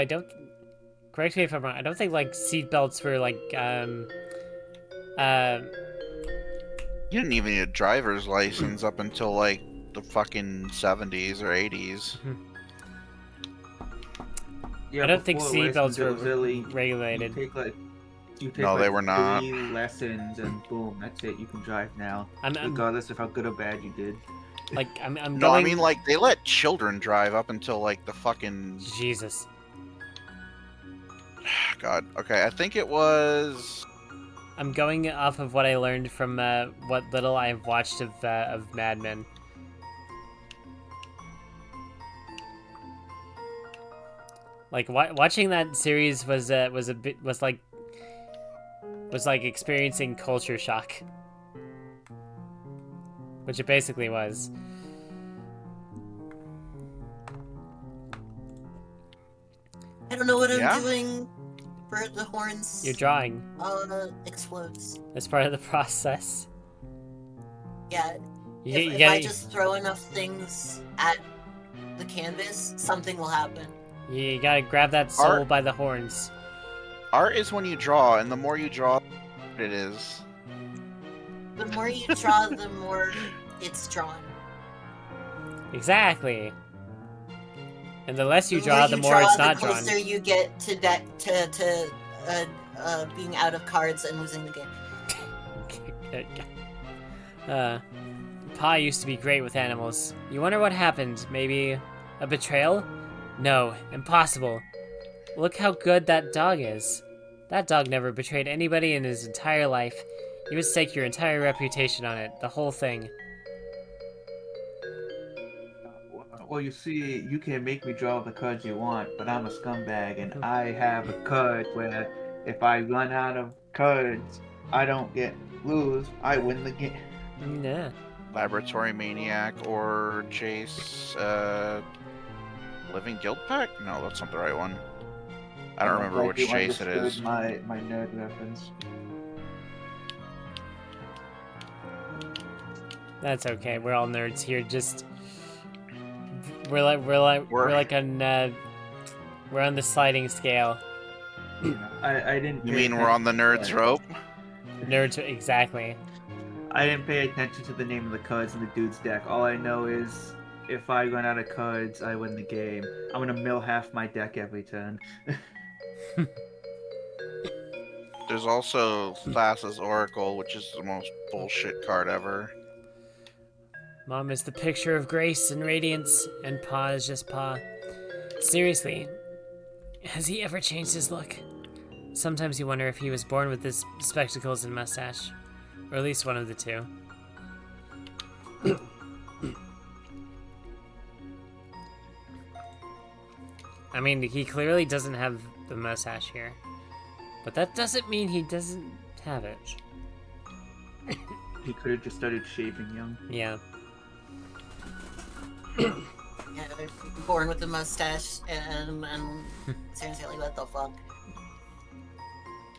correct me if I'm wrong, I don't think, like, seatbelts were, like, You didn't even need a driver's license up until, like, the fucking 70s or 80s. Yeah, I don't think before seatbelts were really regulated. You take No, they were not. 3 lessons and boom, that's it. You can drive now, I'm regardless of how good or bad you did. like, I'm No, going... I mean, like, they let children drive up until, like, the fucking... Jesus. God. Okay, I think it was... I'm going off of what I learned from what little I've watched of Mad Men. Like watching that series was like experiencing culture shock, which it basically was. I don't know what I'm doing for the horns. You're drawing. Explodes. That's part of the process. Yeah. If I just throw enough things at the canvas, something will happen. You gotta grab that soul by the horns. Art is when you draw, and the more you draw, it is. The more you draw, the more it's drawn. Exactly. And the less you draw, the more it's not drawn. The closer you get to that being out of cards and losing the game. Pa used to be great with animals. You wonder what happened? Maybe a betrayal? No, impossible. Look how good that dog is. That dog never betrayed anybody in his entire life. You would stake your entire reputation on it, the whole thing. Well, you see, you can make me draw the cards you want, but I'm a scumbag, and I have a card where if I run out of cards, I don't lose, I win the game. Yeah. Laboratory Maniac or Chase, Living Guild Pack? No, that's not the right one. I don't remember which Chase it is. My nerd reference. That's okay. We're all nerds here. Just we're on the sliding scale. I didn't. You mean we're on the nerds rope? Nerds, exactly. I didn't pay attention to the name of the cards in the dude's deck. All I know is if I run out of cards, I win the game. I'm gonna mill half my deck every turn. There's also Thassa's Oracle, which is the most bullshit card ever. Mom is the picture of grace and radiance, and Pa is just Pa. Seriously, has he ever changed his look? Sometimes you wonder if he was born with his spectacles and mustache. Or at least one of the two. I mean, he clearly doesn't have the mustache here. But that doesn't mean he doesn't have it. He could have just started shaving young. Yeah. Yeah, born with a mustache and seriously, what the fuck?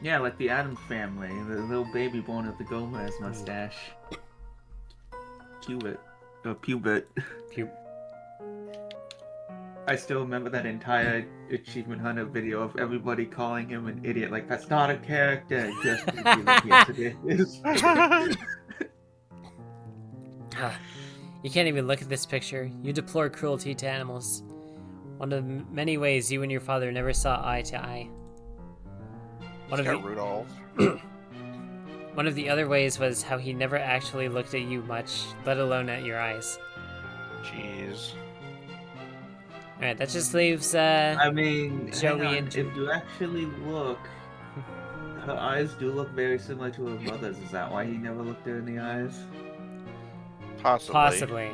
Yeah, like the Addams family, the little baby born with the Gomez mustache. Pubit. I still remember that entire Achievement Hunter video of everybody calling him an idiot. Like, that's not a character, just to be like, yes it is. You can't even look at this picture. You deplore cruelty to animals. One of the many ways you and your father never saw eye to eye. Rudolph. One of the other ways was how he never actually looked at you much, let alone at your eyes. Jeez. Alright, that just leaves, I mean, Joey and Jude. If you actually look, her eyes do look very similar to her mother's. Is that why he never looked her in the eyes? Possibly.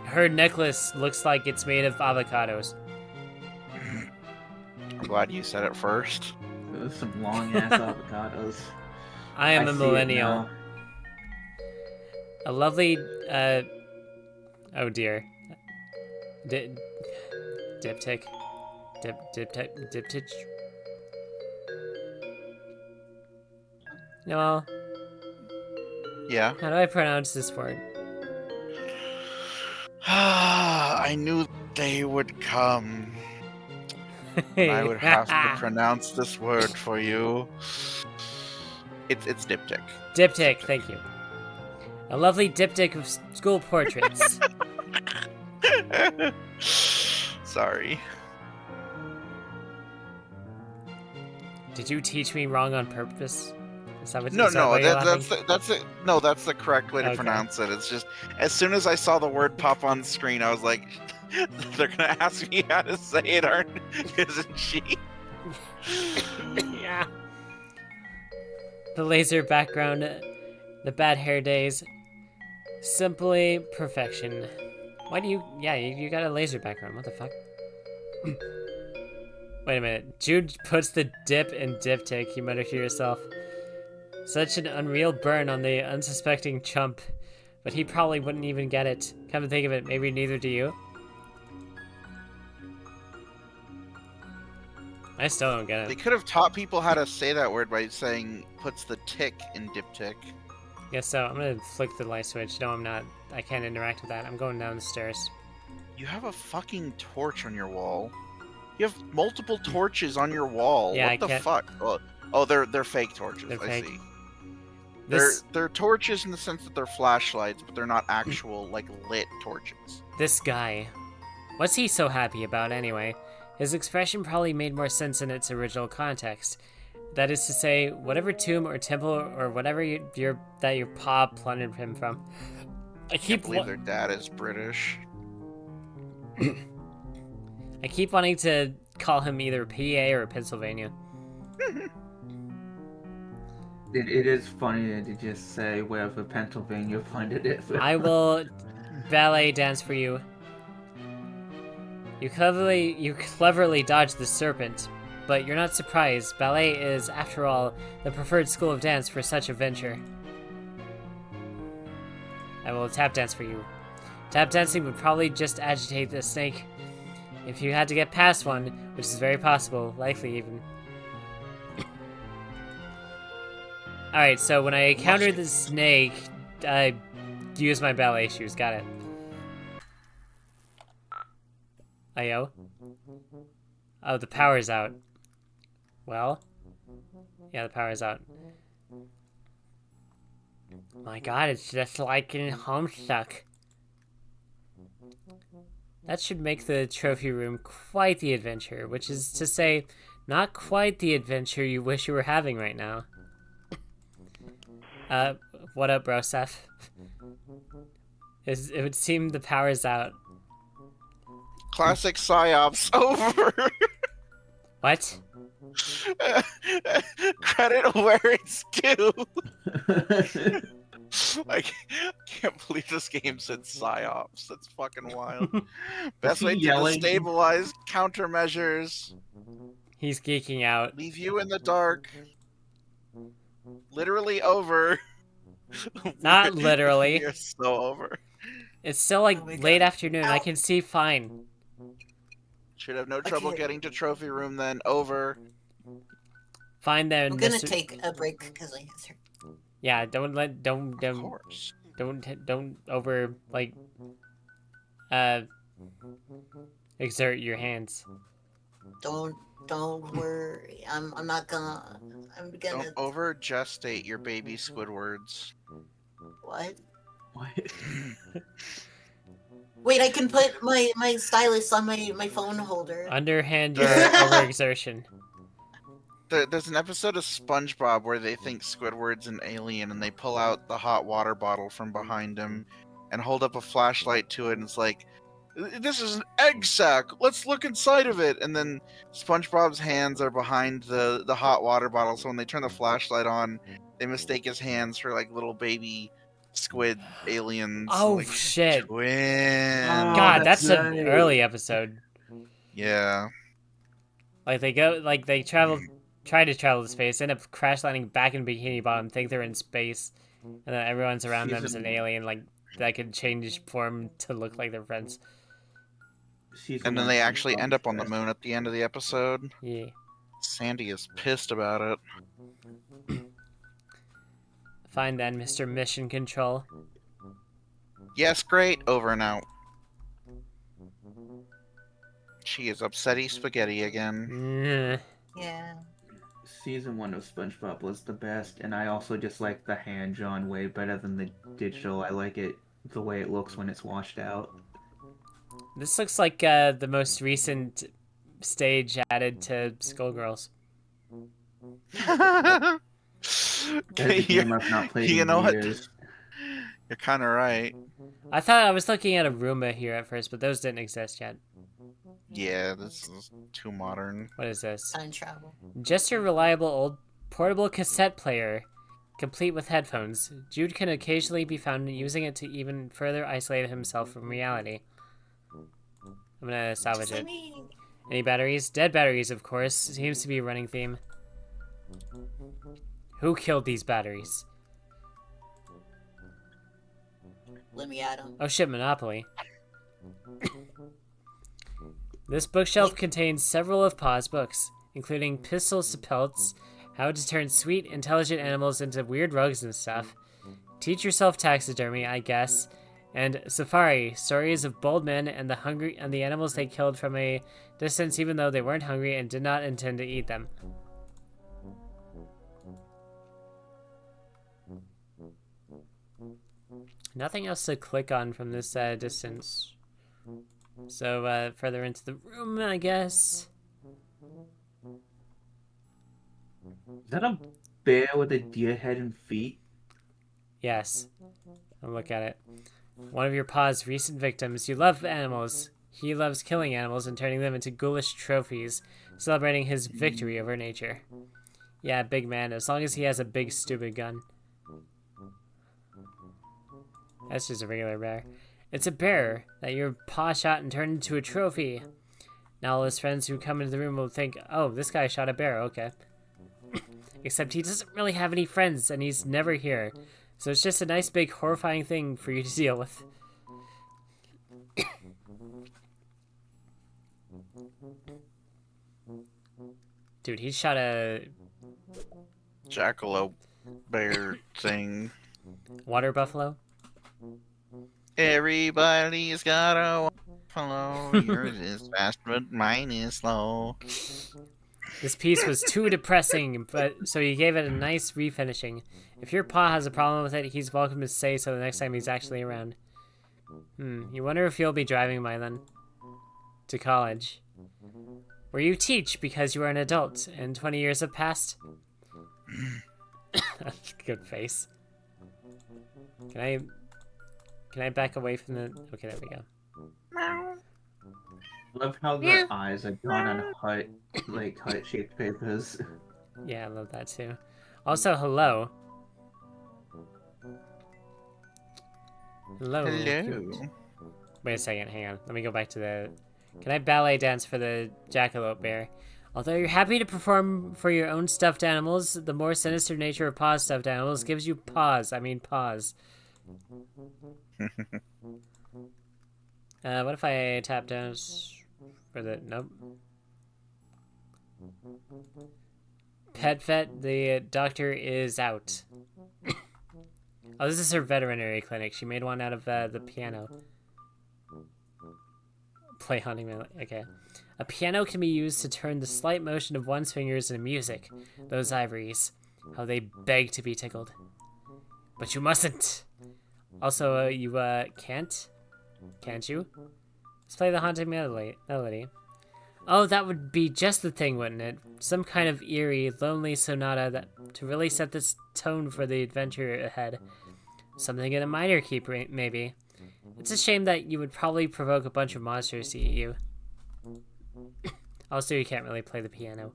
Her necklace looks like it's made of avocados. I'm glad you said it first. Those some long ass avocados. I am a millennial. A lovely, oh dear. Diptych. Diptych. No. Yeah. How do I pronounce this word? I knew they would come. I would have to pronounce this word for you. It's diptych. Diptych, thank you. A lovely diptych of school portraits. Sorry. Did you teach me wrong on purpose? Is that what, No, no, that's the correct way to pronounce it. It's just as soon as I saw the word pop on screen, I was like, they're gonna ask me how to say it, isn't she? Yeah. The laser background, the bad hair days, simply perfection. Why do you? Yeah, you got a laser background. What the fuck? Wait a minute. Jude puts the dip in diptych. You mutter to yourself. Such an unreal burn on the unsuspecting chump, but he probably wouldn't even get it. Come to think of it, maybe neither do you. I still don't get it. They could have taught people how to say that word by saying puts the tick in diptych. Yeah, so I'm gonna flick the light switch. No, I'm not. I can't interact with that. I'm going down the stairs. You have a fucking torch on your wall. You have multiple torches on your wall. Yeah, what I the can't- fuck? Oh, they're fake torches. They're I fake. see. This They're torches in the sense that they're flashlights, but they're not actual like lit torches. this guy. What's he so happy about anyway? His expression probably made more sense in its original context. That is to say, whatever tomb or temple or whatever your pa plundered him from. I Can't believe their dad is British. I keep wanting to call him either PA or Pennsylvania. It is funny to just say wherever Pennsylvania funded it. I will ballet dance for you. You cleverly dodged the serpent, but you're not surprised. Ballet is, after all, the preferred school of dance for such a venture. I will tap dance for you. Tap dancing would probably just agitate the snake. If you had to get past one, which is very possible, likely even. Alright, so when I encountered the snake, I used my ballet shoes. Got it. Ayo? Oh, the power's out. Well? Yeah, the power's out. My god, it's just like in Homestuck. That should make the trophy room quite the adventure, which is to say, not quite the adventure you wish you were having right now. What up, bro, Seth? It would seem the power's out. Classic psyops over. What? Credit where it's due. I can't believe this game said psyops. That's fucking wild. Best way to yelling? destabilize countermeasures. He's geeking out. Leave you in the dark. Literally over. Not literally. You're so over. It's still like Oh my late God. afternoon. I Ow. can see fine. Should have no trouble Okay. getting to trophy room then. Over. Fine then. I'm gonna Mr. take a break because I have to. Yeah, don't Of course. don't over like exert your hands. Don't worry. I'm not gonna. I'm gonna. Don't over gestate your baby Squidwards. What? What? Wait, I can put my stylus on my phone holder. Underhand your overexertion. There's an episode of SpongeBob where they think Squidward's an alien and they pull out the hot water bottle from behind him and hold up a flashlight to it and it's like, this is an egg sack, let's look inside of it. And then SpongeBob's hands are behind the hot water bottle, so when they turn the flashlight on, they mistake his hands for like little baby squid aliens. Oh like, shit! twins. Oh, God, that's that's an right. early episode. Yeah. Like they try to travel to space, end up crash landing back in Bikini Bottom, think they're in space, and then everyone's around them is an alien like that could change form to look like their friends. And then they actually end up on the moon at the end of the episode. Yeah. Sandy is pissed about it. Fine then, Mr. Mission Control. Yes, great. Over and out. She is upsetty spaghetti again. Mm. Yeah. Season 1 of SpongeBob was the best, and I also just like the hand-drawn way better than the digital. I like it the way it looks when it's washed out. This looks like the most recent stage added to Skullgirls. That's a game I've not played You in know what? years. You're kind of right. I thought I was looking at a Roomba here at first, but those didn't exist yet. Yeah, this is too modern. What is this? Time travel. Just your reliable old portable cassette player, complete with headphones. Jude can occasionally be found using it to even further isolate himself from reality. I'm gonna salvage it. Any batteries? Dead batteries, of course. Seems to be a running theme. Who killed these batteries? Let me at him. Oh shit, Monopoly. This bookshelf contains several of Pa's books, including Pistols to Pelts, How to Turn Sweet, Intelligent Animals into Weird Rugs and Stuff, Teach yourself taxidermy, I guess. And safari, stories of bold men and the animals they killed from a distance even though they weren't hungry and did not intend to eat them. Nothing else to click on from this distance. So further into the room, I guess. Is that a bear with a deer head and feet? Yes. I'll look at it. One of your pa's recent victims. You love animals. He loves killing animals and turning them into ghoulish trophies, celebrating his victory over nature. Yeah, big man, as long as he has a big stupid gun. That's just a regular bear. It's a bear that your pa shot and turned into a trophy. Now all his friends who come into the room will think, oh, this guy shot a bear, okay. Except he doesn't really have any friends and he's never here. So it's just a nice big horrifying thing for you to deal with. Dude, he shot a Jackalope bear thing. water buffalo. Everybody's got a buffalo. Yours is fast, but mine is slow. This piece was too depressing, but so he gave it a nice refinishing. If your pa has a problem with it, he's welcome to say so the next time he's actually around. You wonder if you'll be driving by then. To college. Where you teach because you are an adult and 20 years have passed. Good face. Can I back away from the... Okay, there we go. Love how the eyes are drawn on heart-shaped papers. Yeah, I love that too. Also, hello. Hello. Hello. Wait a second, hang on. Let me go back to the... Can I ballet dance for the jackalope bear? Although you're happy to perform for your own stuffed animals, the more sinister nature of pa's stuffed animals gives you pause. What if I tap down for the... Nope. Pet vet, the doctor is out. Oh, this is her veterinary clinic. She made one out of the piano. Play hunting man. Okay. A piano can be used to turn the slight motion of one's fingers into music. Those ivories. How they beg to be tickled. But you mustn't. Also, you can't? Can't you? Let's play the haunted melody. Oh, that would be just the thing, wouldn't it? Some kind of eerie, lonely sonata to really set this tone for the adventure ahead. Something in a minor key, maybe. It's a shame that you would probably provoke a bunch of monsters to eat you. Also, you can't really play the piano.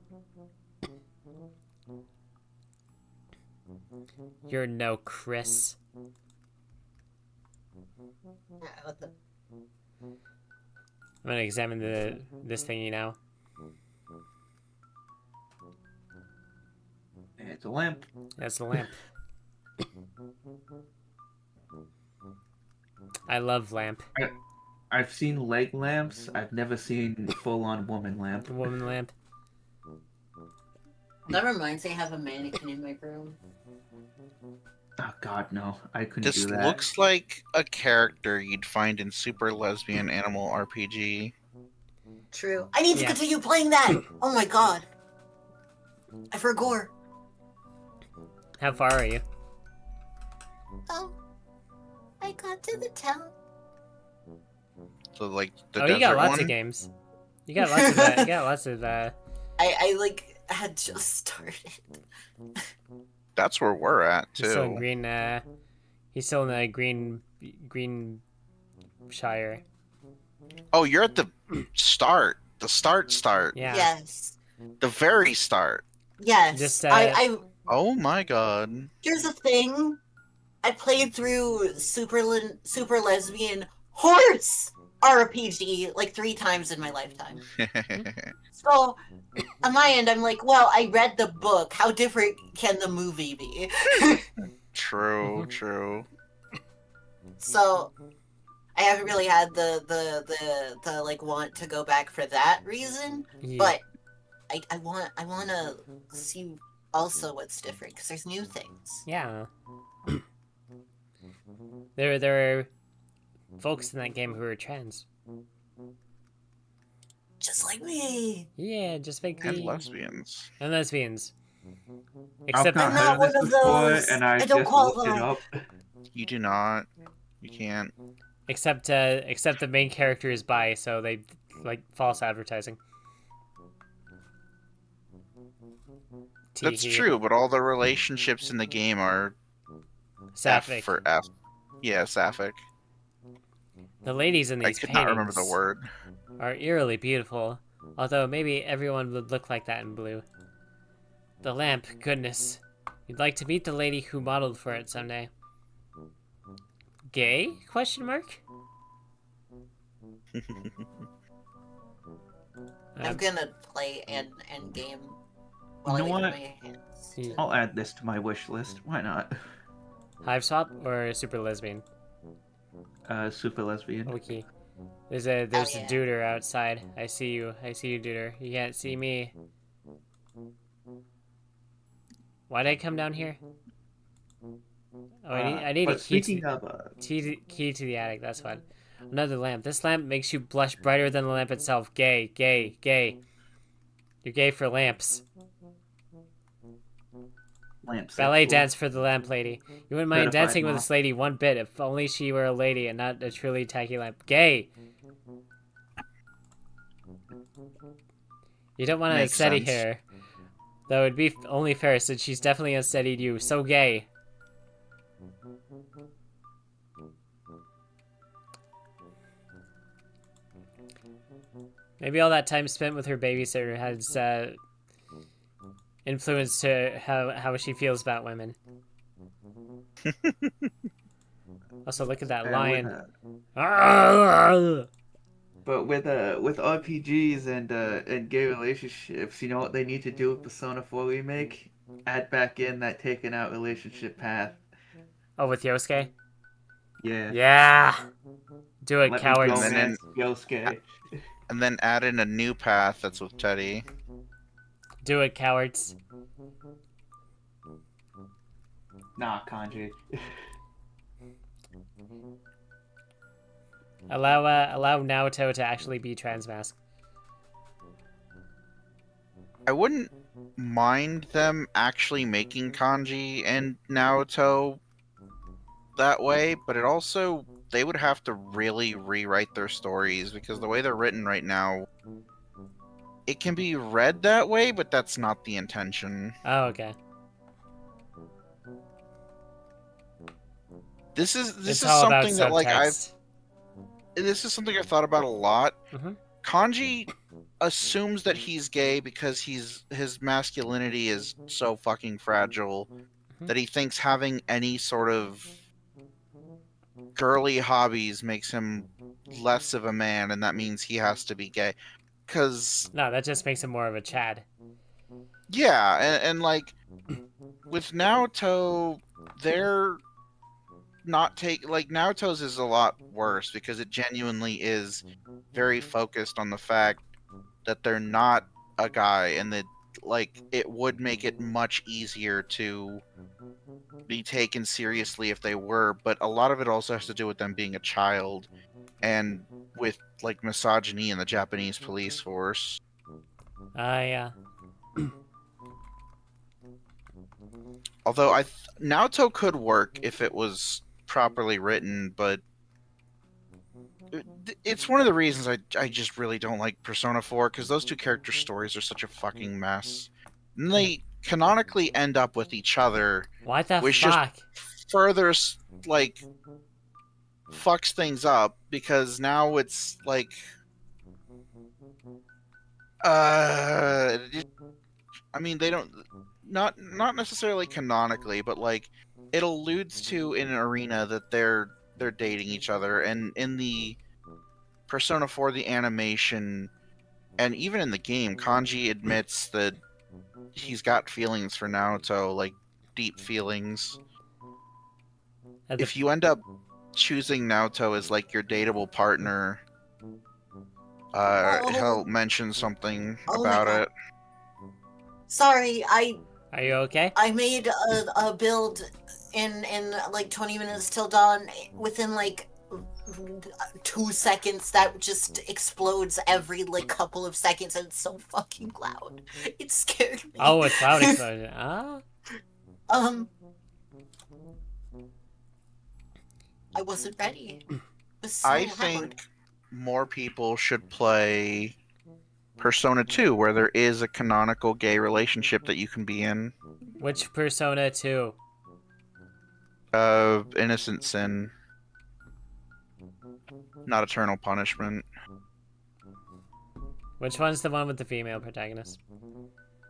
You're no Chris. I'm gonna examine this thingy now. It's a lamp. That's the lamp. I love lamp. I've seen leg lamps. I've never seen full-on woman lamp. Woman lamp. That reminds me, I have a mannequin in my room. Oh God, no! I couldn't This do that. looks like a character you'd find in Super Lesbian Animal RPG. True. I need to continue playing that! Oh my god. I forgot. How far are you? Oh. I got to the town. So like the Oh, desert you got lots one? of games. You got lots of that. You got lots of I like had just started. That's where we're at too. He's still in green. He's still in the green Shire. Oh, you're at the start. The start. Yeah. Yes. The very start. Yes. Just, I Oh my god. here's the thing. I played through Super Lesbian Horse RPG like 3 times in my lifetime. So, on my end, I'm like, well, I read the book. How different can the movie be? True. So, I haven't really had the like want to go back for that reason. Yeah. But I want to see also what's different because there's new things. Yeah. There are folks in that game who are trans. Just like me. Yeah, just like And me. lesbians. And lesbians. I've Except not I'm heard not of this one of before, those. and I I don't just looked it qualify. up. You do not. You can't. except the main character is bi, so they like false advertising. That's Tee-hee. true, but all the relationships in the game are Sapphic. F for F. Yeah, sapphic. The ladies in I these could not remember the paintings word. are eerily beautiful, although maybe everyone would look like that in blue. The lamp, goodness. You'd like to meet the lady who modeled for it someday. Gay? Question mark? I'm gonna play end game while You know I what? get my hands. Yeah. I'll add this to my wish list. Why not? Hiveswap or super lesbian? Super lesbian. Okay. There's a yeah. duder outside. I see you, duder. You can't see me. Why'd I come down here? Oh, I need a But key speaking to, of, key to the attic, that's what. Another lamp. This lamp makes you blush brighter than the lamp itself. Gay, gay, gay. You're gay for lamps. lamp Ballet sexual. dance for the lamp lady. You wouldn't mind Certified dancing with mom. this lady one bit if only she were a lady and not a truly tacky lamp. Gay! You don't want to Makes unsteady sense. her. Though it'd be only fair since she's definitely unsteadied you. So gay. Maybe all that time spent with her babysitter has influenced her how she feels about women. Also, look at that And lion. But with RPGs and gay relationships, you know what they need to do with Persona 4 remake? Add back in that taken out relationship path. Oh, with Yosuke? Yeah. Yeah! Do it, Let cowards. me And then- romance Yosuke. And then add in a new path that's with Teddy. Do it, cowards. Nah, Kanji. Allow Naoto to actually be transmask. I wouldn't mind them actually making Kanji and Naoto that way, but it also they would have to really rewrite their stories because the way they're written right now, it can be read that way, but that's not the intention. Oh, okay. This is It's all about something that like subtext. this is something I've thought about a lot. Mhm. Kanji assumes that he's gay because his masculinity is so fucking fragile that he thinks having any sort of girly hobbies makes him less of a man, and that means he has to be gay. Because No, that just makes him more of a Chad. yeah, and like with Naoto, they're not like Naoto's is a lot worse because it genuinely is very focused on the fact that they're not a guy, and that like it would make it much easier to be taken seriously if they were, but a lot of it also has to do with them being a child and with like misogyny in the Japanese police force. Yeah. Although Naoto could work if it was properly written, but it's one of the reasons I just really don't like Persona 4, because those two character stories are such a fucking mess. And they canonically end up with each other, What the which fuck? just further like fucks things up, because now it's like I mean, they don't not necessarily canonically, but like it alludes to in an arena that they're dating each other, and in the Persona 4 the animation and even in the game, Kanji admits that he's got feelings for Naoto, like deep feelings. At the- If you end up choosing Naoto as like your dateable partner, he'll mention something Oh my about God. it. Sorry, Are you okay? I made a build in like 20 minutes till dawn, within like 2 seconds, that just explodes every like couple of seconds, and it's so fucking loud. It scared me. Oh, it's loud explosion. Ah. I wasn't ready. It was so I loud. think more people should play Persona 2, where there is a canonical gay relationship that you can be in. Which Persona 2? Innocent Sin. Not Eternal Punishment. Which one's the one with the female protagonist?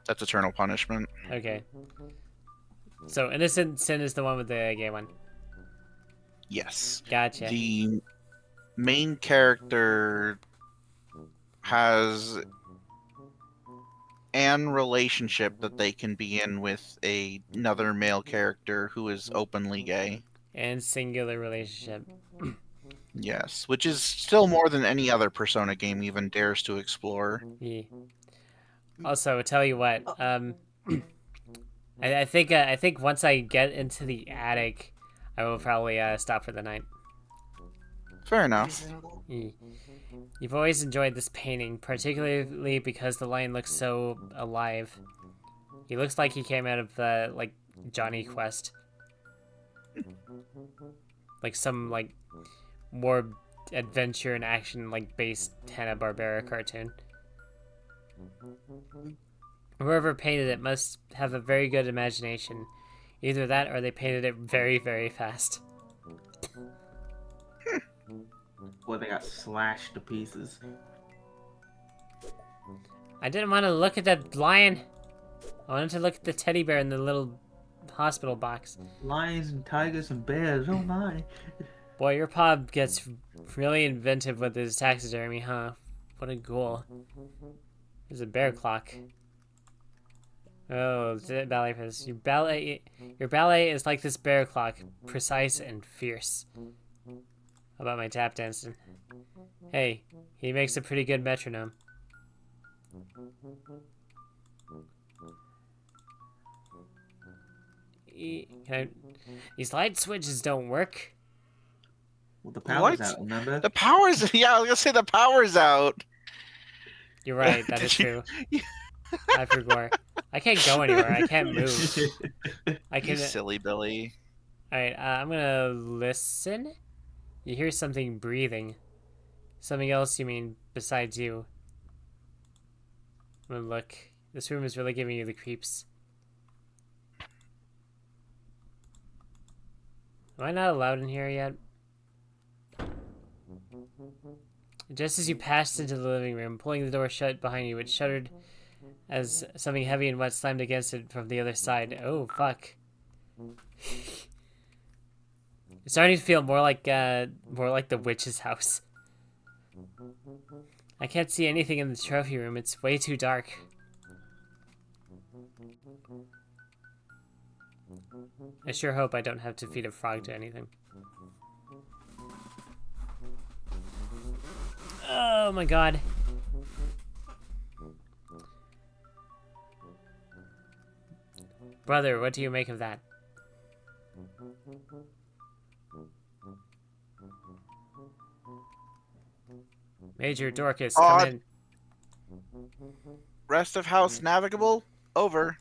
That's Eternal Punishment. Okay. So Innocent Sin is the one with the gay one. Yes. Gotcha. The main character has an relationship that they can be in with another male character who is openly gay. And singular relationship. Yes, which is still more than any other Persona game even dares to explore. Yeah. Also, tell you what, I think once I get into the attic, I will probably stop for the night. Fair enough. Yeah. You've always enjoyed this painting, particularly because the lion looks so alive. He looks like he came out of the like Johnny Quest, like some like more adventure and action like based Hanna-Barbera cartoon. Whoever painted it must have a very good imagination. Either that or they painted it very, very fast. Or they got slashed to pieces. I didn't want to look at that lion. I wanted to look at the teddy bear in the little hospital box. Lions and tigers and bears, oh my. Boy, your pop gets really inventive with his taxidermy, huh? What a ghoul. There's a bear clock. Oh, ballet pose. Your ballet is like this bear clock, precise and fierce. How about my tap dancing? Hey, he makes a pretty good metronome. These light switches don't work. Well, the power's What? out, remember? The power's... Yeah, I was gonna say the power's out. You're right, that is true. I forgot. I can't go anywhere. I can't move. I can. You silly Billy. Alright, I'm gonna listen. You hear something breathing. Something else, you mean, besides you. I'm gonna look. This room is really giving you the creeps. Am I not allowed in here yet? Just as you passed into the living room, pulling the door shut behind you, it shuddered as something heavy and wet slammed against it from the other side. Oh, fuck. It's starting to feel more like the witch's house. I can't see anything in the trophy room. It's way too dark. I sure hope I don't have to feed a frog to anything. Oh my god. Brother, what do you make of that? Major Dorcas, come in. Rest of house navigable? Over.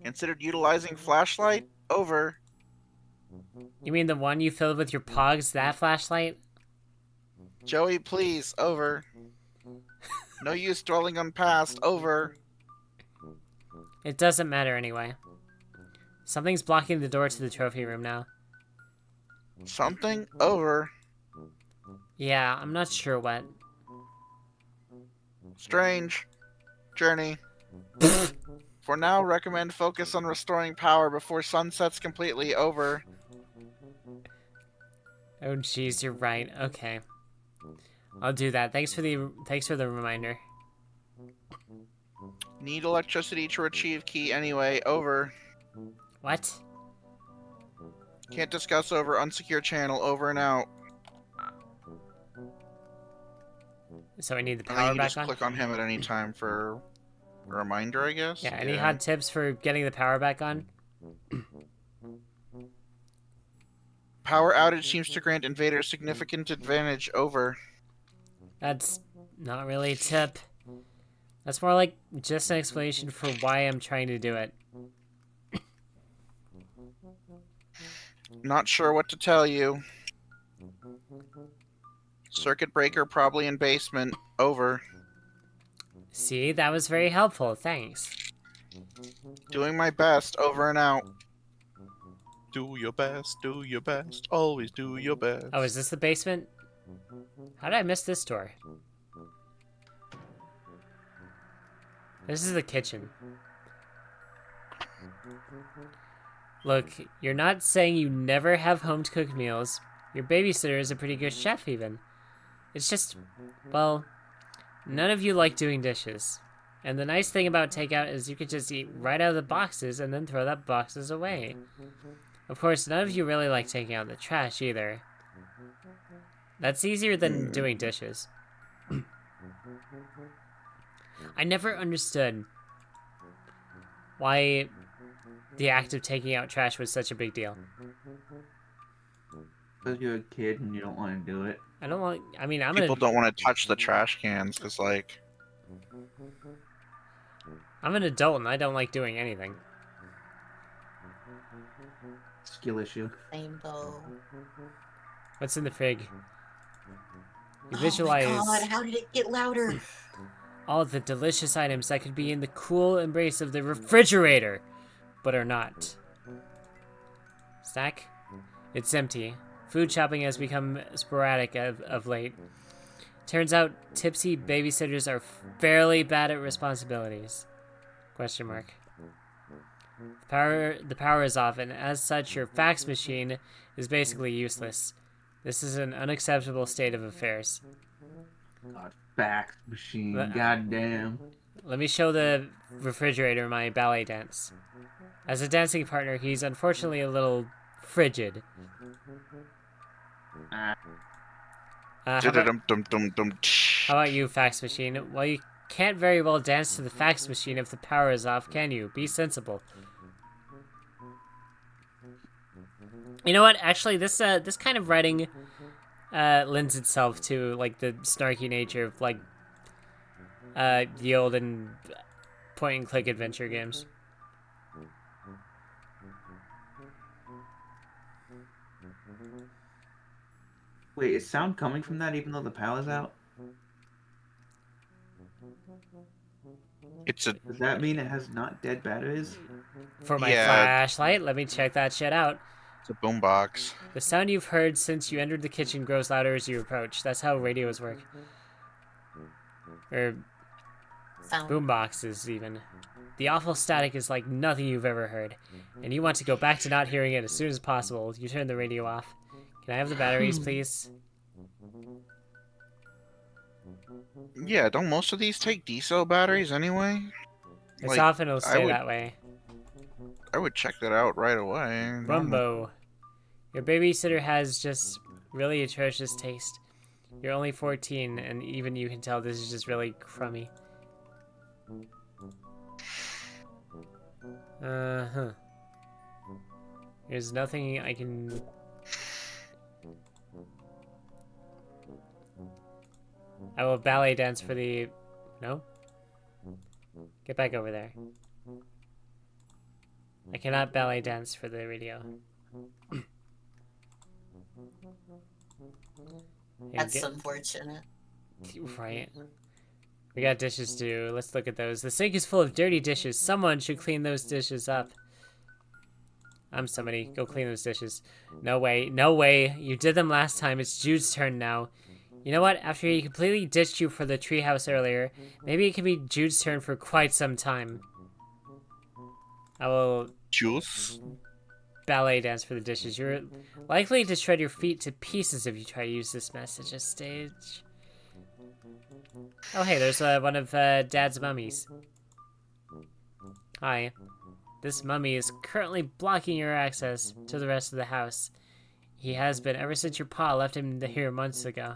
Considered utilizing flashlight? Over. You mean the one you filled with your pogs, that flashlight? Joey, please. Over. No use dwelling on past. Over. It doesn't matter anyway. Something's blocking the door to the trophy room now. Something? Over. Yeah, I'm not sure what. Strange. Journey. For now, recommend focus on restoring power before sun sets completely. Over. Oh jeez, you're right. Okay. I'll do that. Thanks for the reminder. Need electricity to retrieve key anyway. Over. What? Can't discuss over unsecure channel. Over and out. So I need the And then power you back just on? click on him at any time for a reminder, I guess. Yeah, any hot tips for getting the power back on? Power outage seems to grant invaders significant advantage over. That's not really a tip. That's more like just an explanation for why I'm trying to do it. Not sure what to tell you. Circuit breaker probably in basement. Over. See, that was very helpful. Thanks. Doing my best. Over and out. Do your best. Do your best. Always do your best. Oh, is this the basement? How did I miss this door? This is the kitchen. Look, you're not saying you never have home-cooked meals. Your babysitter is a pretty good chef, even. It's just, well, none of you like doing dishes. And the nice thing about takeout is you can just eat right out of the boxes and then throw that boxes away. Of course, none of you really like taking out the trash, either. That's easier than doing dishes. I never understood why the act of taking out trash was such a big deal. Because you're a kid and you don't want to do it. I don't want. I mean, People don't want to touch the trash cans because, like, I'm an adult and I don't like doing anything. Skill issue. Same though. What's in the frig? You Oh visualize my god, how did it get louder? all the delicious items that could be in the cool embrace of the refrigerator, but are not. Stack? It's empty. Food shopping has become sporadic of late. Turns out tipsy babysitters are fairly bad at responsibilities. Question mark. The power is off, and as such, your fax machine is basically useless. This is an unacceptable state of affairs. God, fax machine, goddamn. Let me show the refrigerator my ballet dance. As a dancing partner, he's unfortunately a little frigid. How about you, fax machine? Well, you can't very well dance to the fax machine if the power is off, can you? Be sensible. You know what? Actually, this kind of writing lends itself to like the snarky nature of like the old and point-and-click adventure games. Wait, is sound coming from that even though the power's out? Does that mean it has not dead batteries? For my flashlight, let me check that shit out. It's a boombox. The sound you've heard since you entered the kitchen grows louder as you approach. That's how radios work. Or boomboxes, even. The awful static is like nothing you've ever heard, and you want to go back to not hearing it as soon as possible. You turn the radio off. Can I have the batteries, please? Yeah, don't most of these take diesel batteries anyway? It's Like, often it'll stay that way. I would check that out right away. Rumbo. Your babysitter has just really atrocious taste. You're only 14, and even you can tell this is just really crummy. Uh-huh. There's nothing I can... I will ballet dance for the... No? Get back over there. I cannot ballet dance for the radio. That's unfortunate. Right. We got dishes to do. Let's look at those. The sink is full of dirty dishes. Someone should clean those dishes up. I'm somebody. Go clean those dishes. No way. No way. You did them last time. It's Jude's turn now. You know what? After he completely ditched you for the treehouse earlier, maybe it can be Jude's turn for quite some time. I will... Juice? Ballet dance for the dishes. You're likely to shred your feet to pieces if you try to use this message as stage. Oh hey, there's one of Dad's mummies. Hi. This mummy is currently blocking your access to the rest of the house. He has been ever since your pa left him here months ago.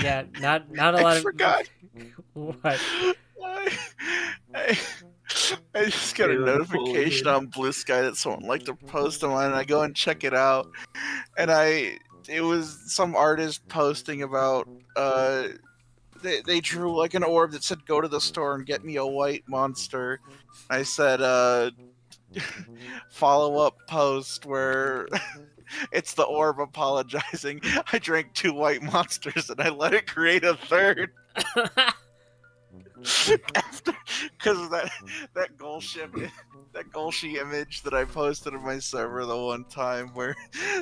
Yeah, not a lot of... I forgot. What? I just got a notification on Blue Sky that someone liked a post of mine, and I go and check it out. And it was some artist posting about, they drew like an orb that said, "Go to the store and get me a white monster." I said, follow-up post where it's the orb apologizing. I drank 2 white monsters and I let it create a third. Because of that Golshi image that I posted on my server the one time where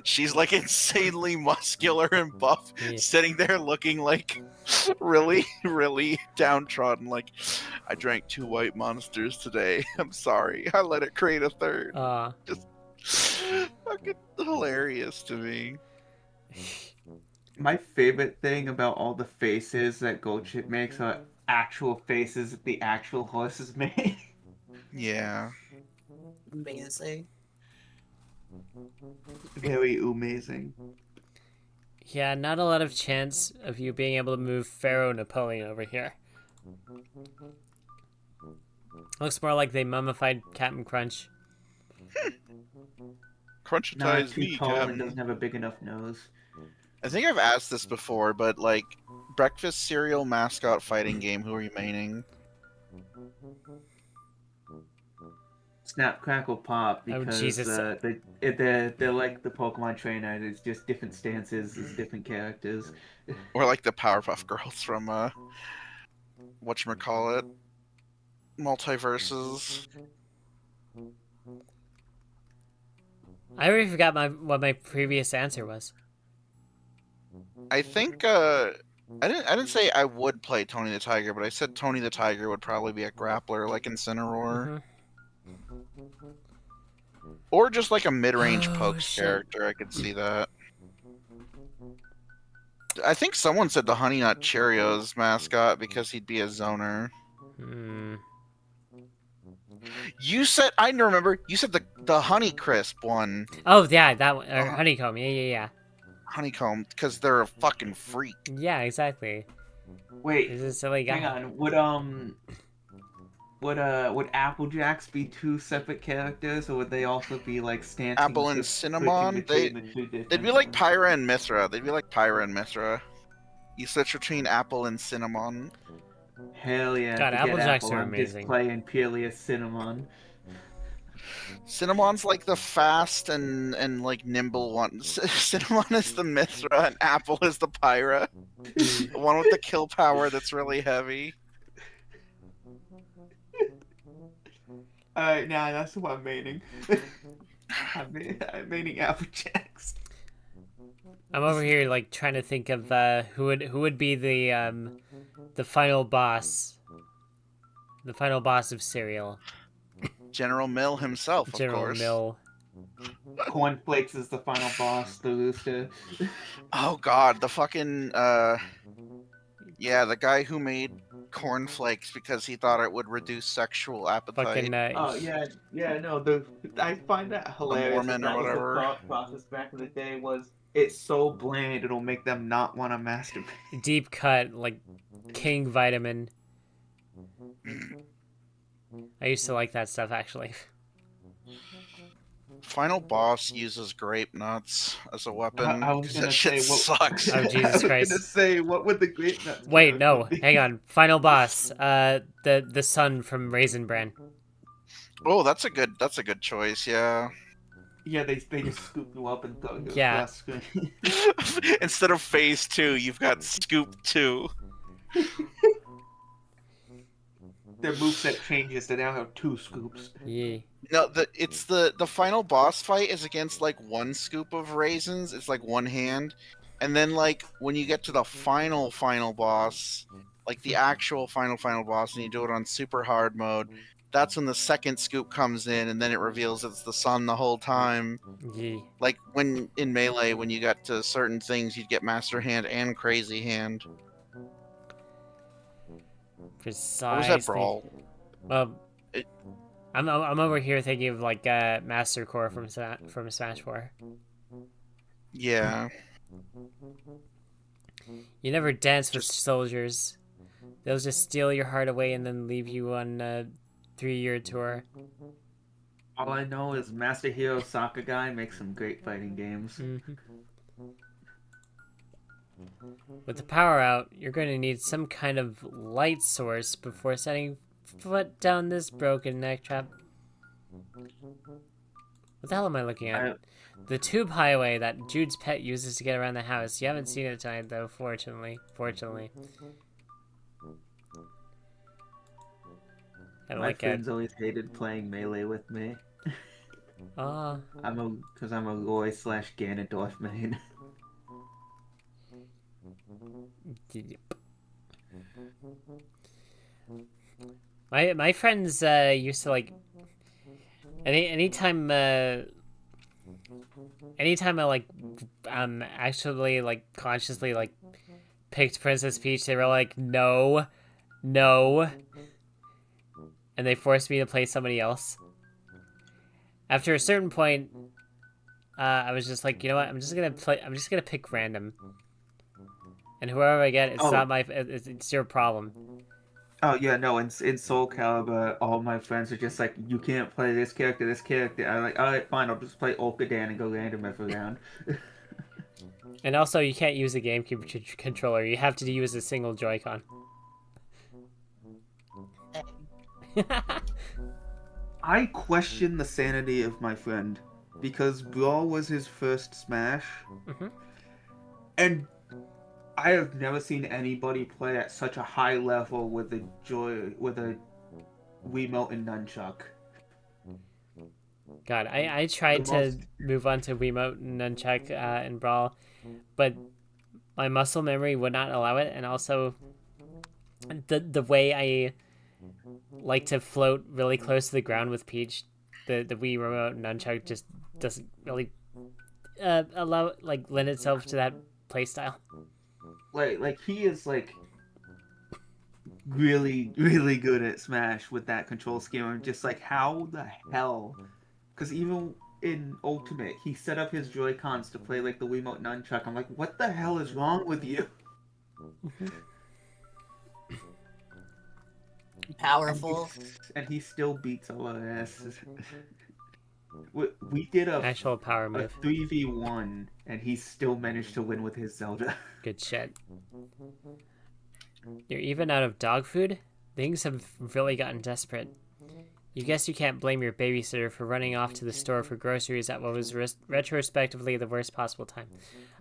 she's like insanely muscular and buff, Yeah. sitting there looking like really, really downtrodden. Like, I drank 2 white monsters today. I'm sorry. I let it create a third. Just fucking hilarious to me. My favorite thing about all the faces that Goldship makes are actual faces that the actual horses made. Yeah. Amazing. Very amazing. Yeah, not a lot of chance of you being able to move Pharaoh Napoleon over here. Looks more like they mummified Captain Crunch. Crunchitize Not too me, tall and Captain. doesn't have a big enough nose. I think I've asked this before, but like, breakfast cereal mascot fighting game, who are you maining? Snap, Crackle, Pop, Oh, because Jesus. they're like the Pokemon trainer. It's just different stances, it's different characters. Or like the Powerpuff Girls from whatchamacallit? Multiverses. I already forgot what my previous answer was. I think I didn't say I would play Tony the Tiger, but I said Tony the Tiger would probably be a grappler like Incineroar. Or just like a mid-range pokes character, I could see that. I think someone said the Honey Nut Cheerios mascot because he'd be a zoner. You said, I remember, you said the Honey Crisp one. Oh, yeah, that one. Or Honeycomb, yeah. Honeycomb, because they're a fucking freak. Yeah, exactly. Wait, He's a silly guy. hang on. Would Applejacks be 2 separate characters, or would they also be like stances? Apple and Cinnamon? They'd be like Pyra and Mithra. You switch between Apple and Cinnamon. Hell yeah. God, Applejacks Apple. are I'm amazing. just playing purely as Cinnamon. Cinnamon's like the fast and like nimble one. Cinnamon is the Mithra and Apple is the Pyra. The one with the kill power that's really heavy. Alright, nah, that's what I'm maining. I'm maining Applejacks. I'm over here like trying to think of who would be the final boss. The final boss of cereal. General Mill himself, of General course. Mill. Cornflakes is the final boss, the rooster. Oh god, the fucking yeah, the guy who made cornflakes because he thought it would reduce sexual appetite. Fucking Oh yeah, no. I find that hilarious. Mormon that or whatever. Was the thought process back in the day was it's so bland it'll make them not want to masturbate. Deep cut, like King Vitamin. I used to like that stuff actually. Final boss uses grape nuts as a weapon. I was gonna that shit say, sucks. Oh Jesus I Christ! was gonna say, what would the grape nuts? Wait, no, hang on. Final boss. The son from Raisin Bran. Oh, that's a good choice. Yeah. Yeah, they just scoop you up and throw you Yeah. across the screen. Instead of phase 2, you've got scoop 2. Their moveset changes. They now have 2 scoops. Yeah. No, the final boss fight is against like 1 scoop of raisins. It's like 1 hand, and then like when you get to the final boss, like the actual final boss, and you do it on super hard mode, that's when the 2nd scoop comes in, and then it reveals it's the sun the whole time. Yeah. Like when in Melee, when you got to certain things, you'd get Master Hand and Crazy Hand. Precisely. What was that brawl? Well, I'm over here thinking of like Master Core from Smash 4. Yeah. You never dance with soldiers. They'll just steal your heart away and then leave you on 3-year tour. All I know is Master Hero Soccer Guy makes some great fighting games. Mm-hmm. With the power out, you're going to need some kind of light source before setting foot down this broken neck trap. What the hell am I looking at? The tube highway that Jude's pet uses to get around the house. You haven't seen it tonight, though, fortunately. My friends always hated playing Melee with me. Because I'm a Roy/Ganondorf main. My friends used to like anytime I like actually like consciously like picked Princess Peach, they were like no, and they forced me to play somebody else. After a certain point, I was just like, you know what? I'm just gonna pick random, and whoever I get, it's your problem. Oh yeah, no. In Soul Calibur, all my friends are just like, you can't play this character. I'm like, all right, fine. I'll just play Okadan and go random every round. And also, you can't use a GameCube controller. You have to use a single Joy-Con. I question the sanity of my friend, because Brawl was his first Smash, and I have never seen anybody play at such a high level with a Wiimote and Nunchuck. God, I tried to move on to Wiimote and Nunchuck in Brawl, but my muscle memory would not allow it, and also the way I like to float really close to the ground with Peach, the Wii Remote and Nunchuck just doesn't really lend itself to that playstyle. Like he is like really, really good at Smash with that control scheme. I'm just like, how the hell? Because even in Ultimate, he set up his Joy-Cons to play like the Wiimote Nunchuck. I'm like, what the hell is wrong with you? Powerful. And he still beats all our asses. We did a actual power move, 3v1, and he still managed to win with his Zelda. Good shit. You're even out of dog food? Things have really gotten desperate. You guess you can't blame your babysitter for running off to the store for groceries at what was retrospectively the worst possible time.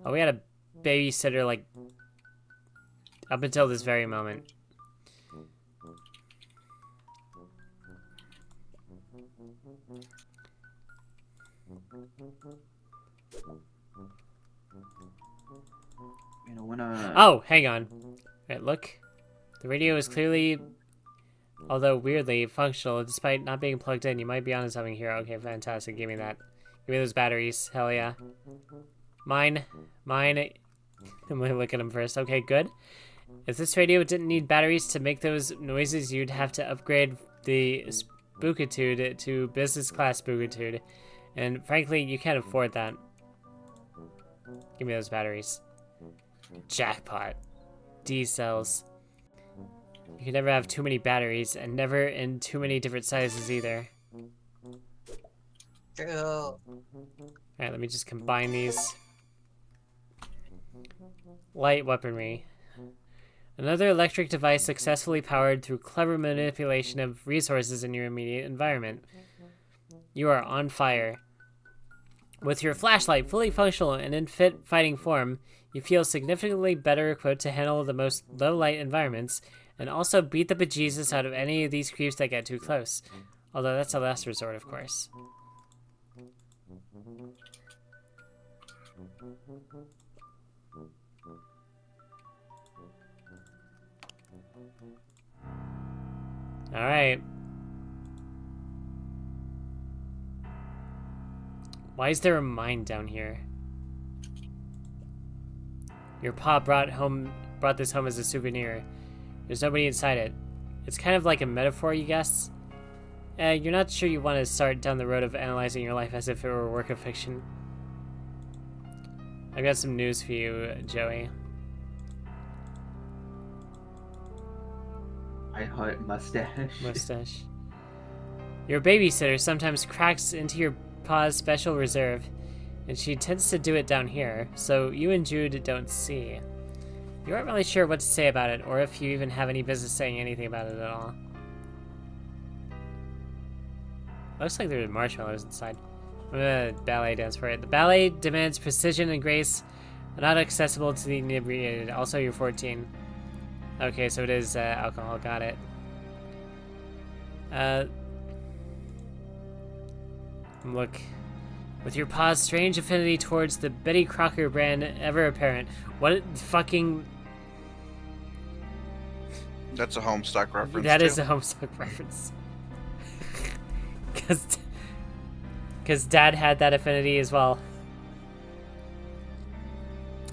Oh, we had a babysitter, like, up until this very moment. You know, when Oh, hang on. Right, look. The radio is clearly, although weirdly, functional. Despite not being plugged in, you might be onto something here. Okay, fantastic. Give me that. Give me those batteries. Hell yeah. Mine. I'm gonna look at them first. Okay, good. If this radio didn't need batteries to make those noises, you'd have to upgrade the Spookitude to business class Spookitude. And frankly, you can't afford that. Give me those batteries. Jackpot. D-cells. You can never have too many batteries, and never in too many different sizes either. True. Alright, let me just combine these. Light weaponry. Another electric device successfully powered through clever manipulation of resources in your immediate environment. You are on fire. With your flashlight fully functional and in fit fighting form, you feel significantly better equipped to handle the most low-light environments, and also beat the bejesus out of any of these creeps that get too close. Although that's a last resort, of course. Alright. Why is there a mine down here? Your pa brought this home as a souvenir. There's nobody inside it. It's kind of like a metaphor, you guess? You're not sure you want to start down the road of analyzing your life as if it were a work of fiction. I've got some news for you, Joey. I heart mustache. Mustache. Your babysitter sometimes cracks into your paw's special reserve, and she tends to do it down here, so you and Jude don't see. You aren't really sure what to say about it, or if you even have any business saying anything about it at all. Looks like there are marshmallows inside. I'm gonna ballet dance for it. The ballet demands precision and grace, not accessible to the inebriated. Also, you're 14. Okay, so it is alcohol. Got it. Look. With your paw's strange affinity towards the Betty Crocker brand ever apparent. What fucking... That's a Homestuck reference. That too. is a Homestuck reference. Because Dad had that affinity as well.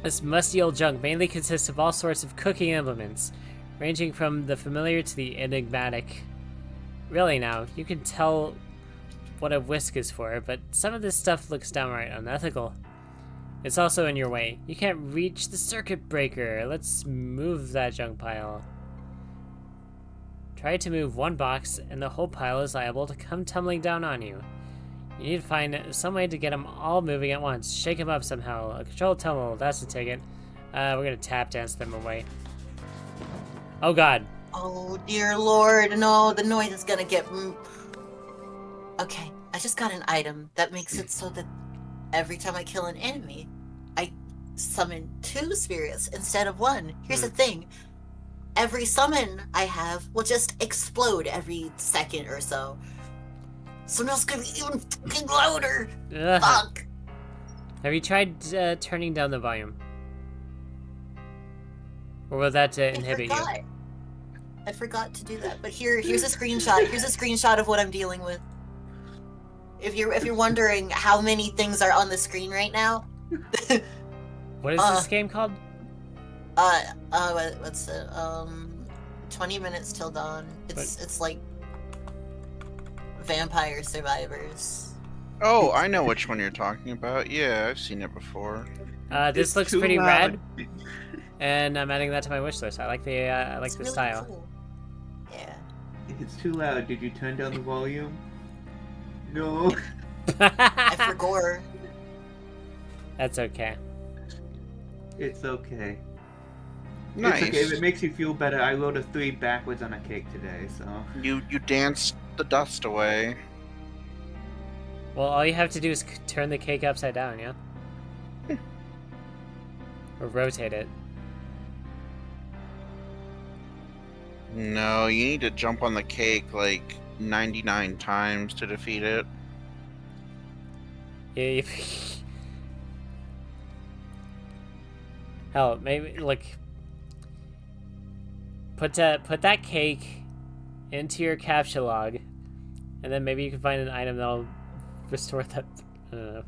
This musty old junk mainly consists of all sorts of cooking implements, ranging from the familiar to the enigmatic. Really now, you can tell what a whisk is for, but some of this stuff looks downright unethical. It's also in your way. You can't reach the circuit breaker. Let's move that junk pile. Try to move one box, and the whole pile is liable to come tumbling down on you. You need to find some way to get them all moving at once. Shake them up somehow. A controlled tumble, that's the ticket. We're gonna tap dance them away. Oh god. Oh dear lord, no, the noise is gonna get... Okay, I just got an item that makes it so that every time I kill an enemy, I summon 2 spirits instead of 1. Here's the thing. Every summon I have will just explode every second or so. So now it's gonna be even fucking louder. Fuck. Have you tried turning down the volume? Or will that inhibit you? I forgot to do that. But here's a screenshot. Here's a screenshot of what I'm dealing with. If you're wondering how many things are on the screen right now. What is this game called? What's it? 20 minutes till dawn. It's like Vampire Survivors. Oh, I know which one you're talking about. Yeah, I've seen it before. This looks pretty rad, and I'm adding that to my wish list. I like the the really style. Cool. Yeah. It's too loud. Did you turn down the volume? No. I forgot. That's okay. It's okay. Nice. It's okay if it makes you feel better. I rolled a 3 backwards on a cake today, so... You danced the dust away. Well, all you have to do is turn the cake upside down, yeah? Or rotate it. No, you need to jump on the cake like 99 times to defeat it. Yeah, Hell, maybe, like... Put that cake into your captcha log, and then maybe you can find an item that'll restore that. I don't know.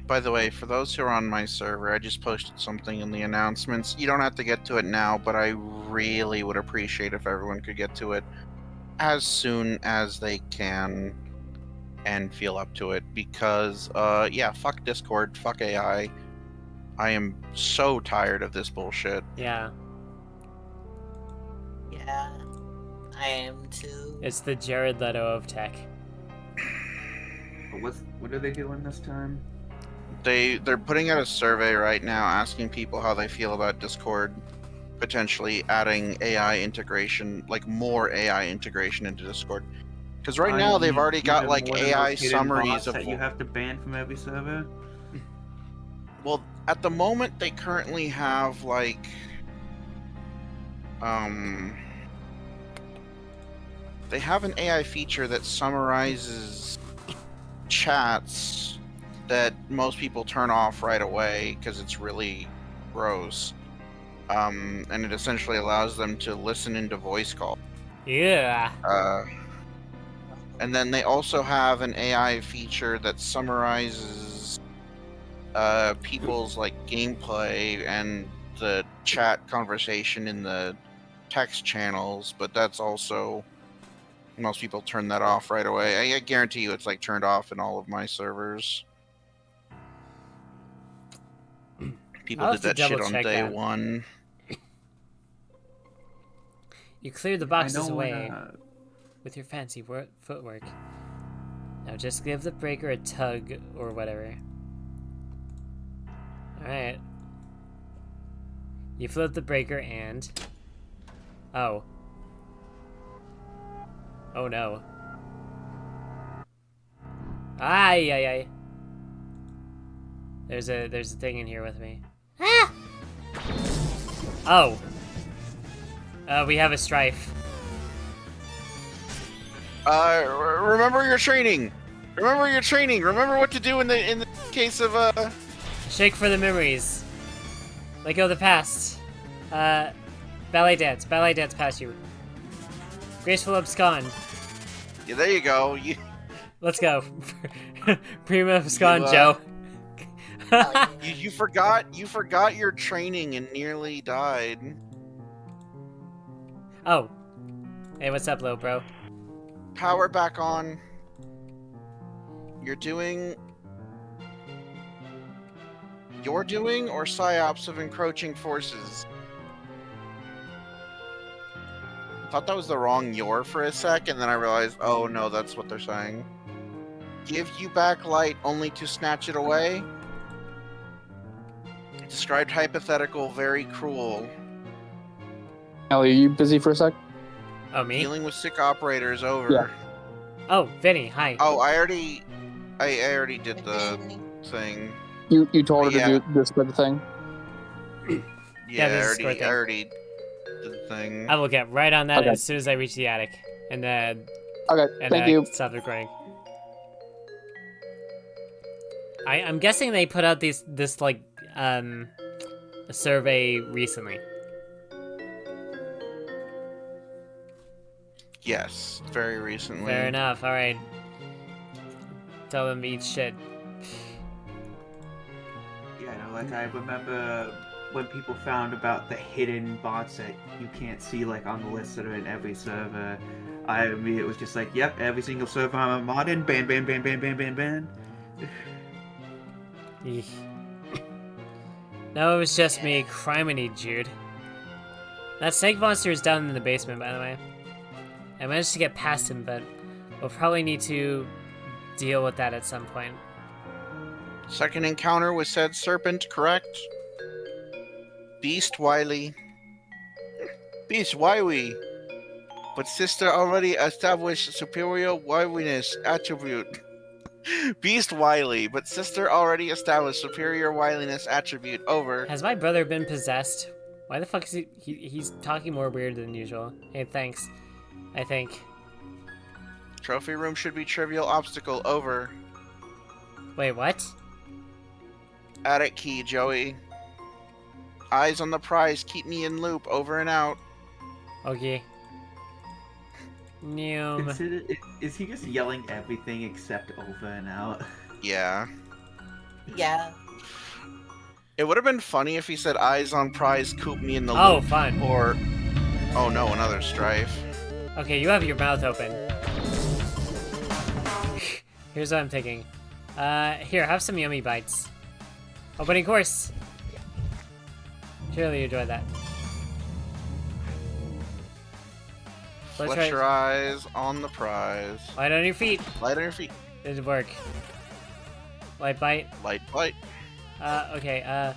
By the way, for those who are on my server, I just posted something in the announcements. You don't have to get to it now, but I really would appreciate if everyone could get to it as soon as they can and feel up to it. Because, yeah, fuck Discord, fuck AI. I am so tired of this bullshit. Yeah. Yeah. I am too. It's the Jared Leto of tech. What are they doing this time? They're putting out a survey right now asking people how they feel about Discord potentially adding AI integration, like more AI integration into Discord. Because right now they've already got like AI summaries of that you have to ban from every server. Well, at the moment they currently have like they have an AI feature that summarizes chats that most people turn off right away because it's really gross. And it essentially allows them to listen into voice call. Yeah. And then they also have an AI feature that summarizes people's like gameplay and the chat conversation in the text channels, but that's also most people turn that off right away. I guarantee you it's like turned off in all of my servers. People did that shit on day one. You cleared the boxes away with your fancy footwork. Now just give the breaker a tug or whatever. Alright. You flip the breaker and... Oh. Oh no. Ay, ay, ay. There's a thing in here with me. Ah! Oh. We have a strife. Remember your training. Remember your training. Remember what to do in the case of Shake for the memories. Let go of the past. Ballet dance past you. Graceful abscond. Yeah, there you go. Let's go. Prima abscond, Joe. You forgot your training and nearly died. Oh. Hey, what's up, little bro? Power back on. You're doing or psyops of encroaching forces? I thought that was the wrong "your" for a sec, and then I realized, oh no, that's what they're saying. Give you back light only to snatch it away? Described hypothetical, very cruel. Ellie, are you busy for a sec? Oh, me? Dealing with sick operators over. Yeah. Oh, Vinny, hi. Oh, I already did the thing. You told her Yeah. to do this type of thing? Yeah, this is I good thing. already did the thing. I will get right on that Okay. as soon as I reach the attic. And then... Okay, And thank you. stop recording. I'm guessing they put out this like, a survey recently. Yes, very recently. Fair enough, alright. Tell them to eat shit. Yeah, no, like I remember when people found about the hidden bots that you can't see like on the list that are in every server. It was just like, yep, every single server I'm modding, ban, ban, ban, ban, ban, ban, ban. Eek. No, it was just me, criminy Jude. That snake monster is down in the basement, by the way. I managed to get past him, but we'll probably need to deal with that at some point. Second encounter with said serpent, correct? Beast wily. Beast wily. But sister already established superior wiliness attribute. Beast wily, but sister already established superior wiliness attribute over. Has my brother been possessed? Why the fuck is he's talking more weird than usual. Hey, thanks. I think. Trophy room should be trivial obstacle over. Wait, what? Attic key, Joey. Eyes on the prize, keep me in loop, over and out. Okay. Is he just yelling everything except over and out? Yeah. Yeah. It would have been funny if he said eyes on prize, coop me in the Oh, loop. fun. Or, oh no, another strife. Okay, you have your mouth open. Here's what I'm thinking. Here, have some yummy bites. Opening course. Surely you enjoyed that. Let's Flesh try. your eyes on the prize. Light on your feet. Light on your feet. Didn't work. Light bite. Light bite. Okay.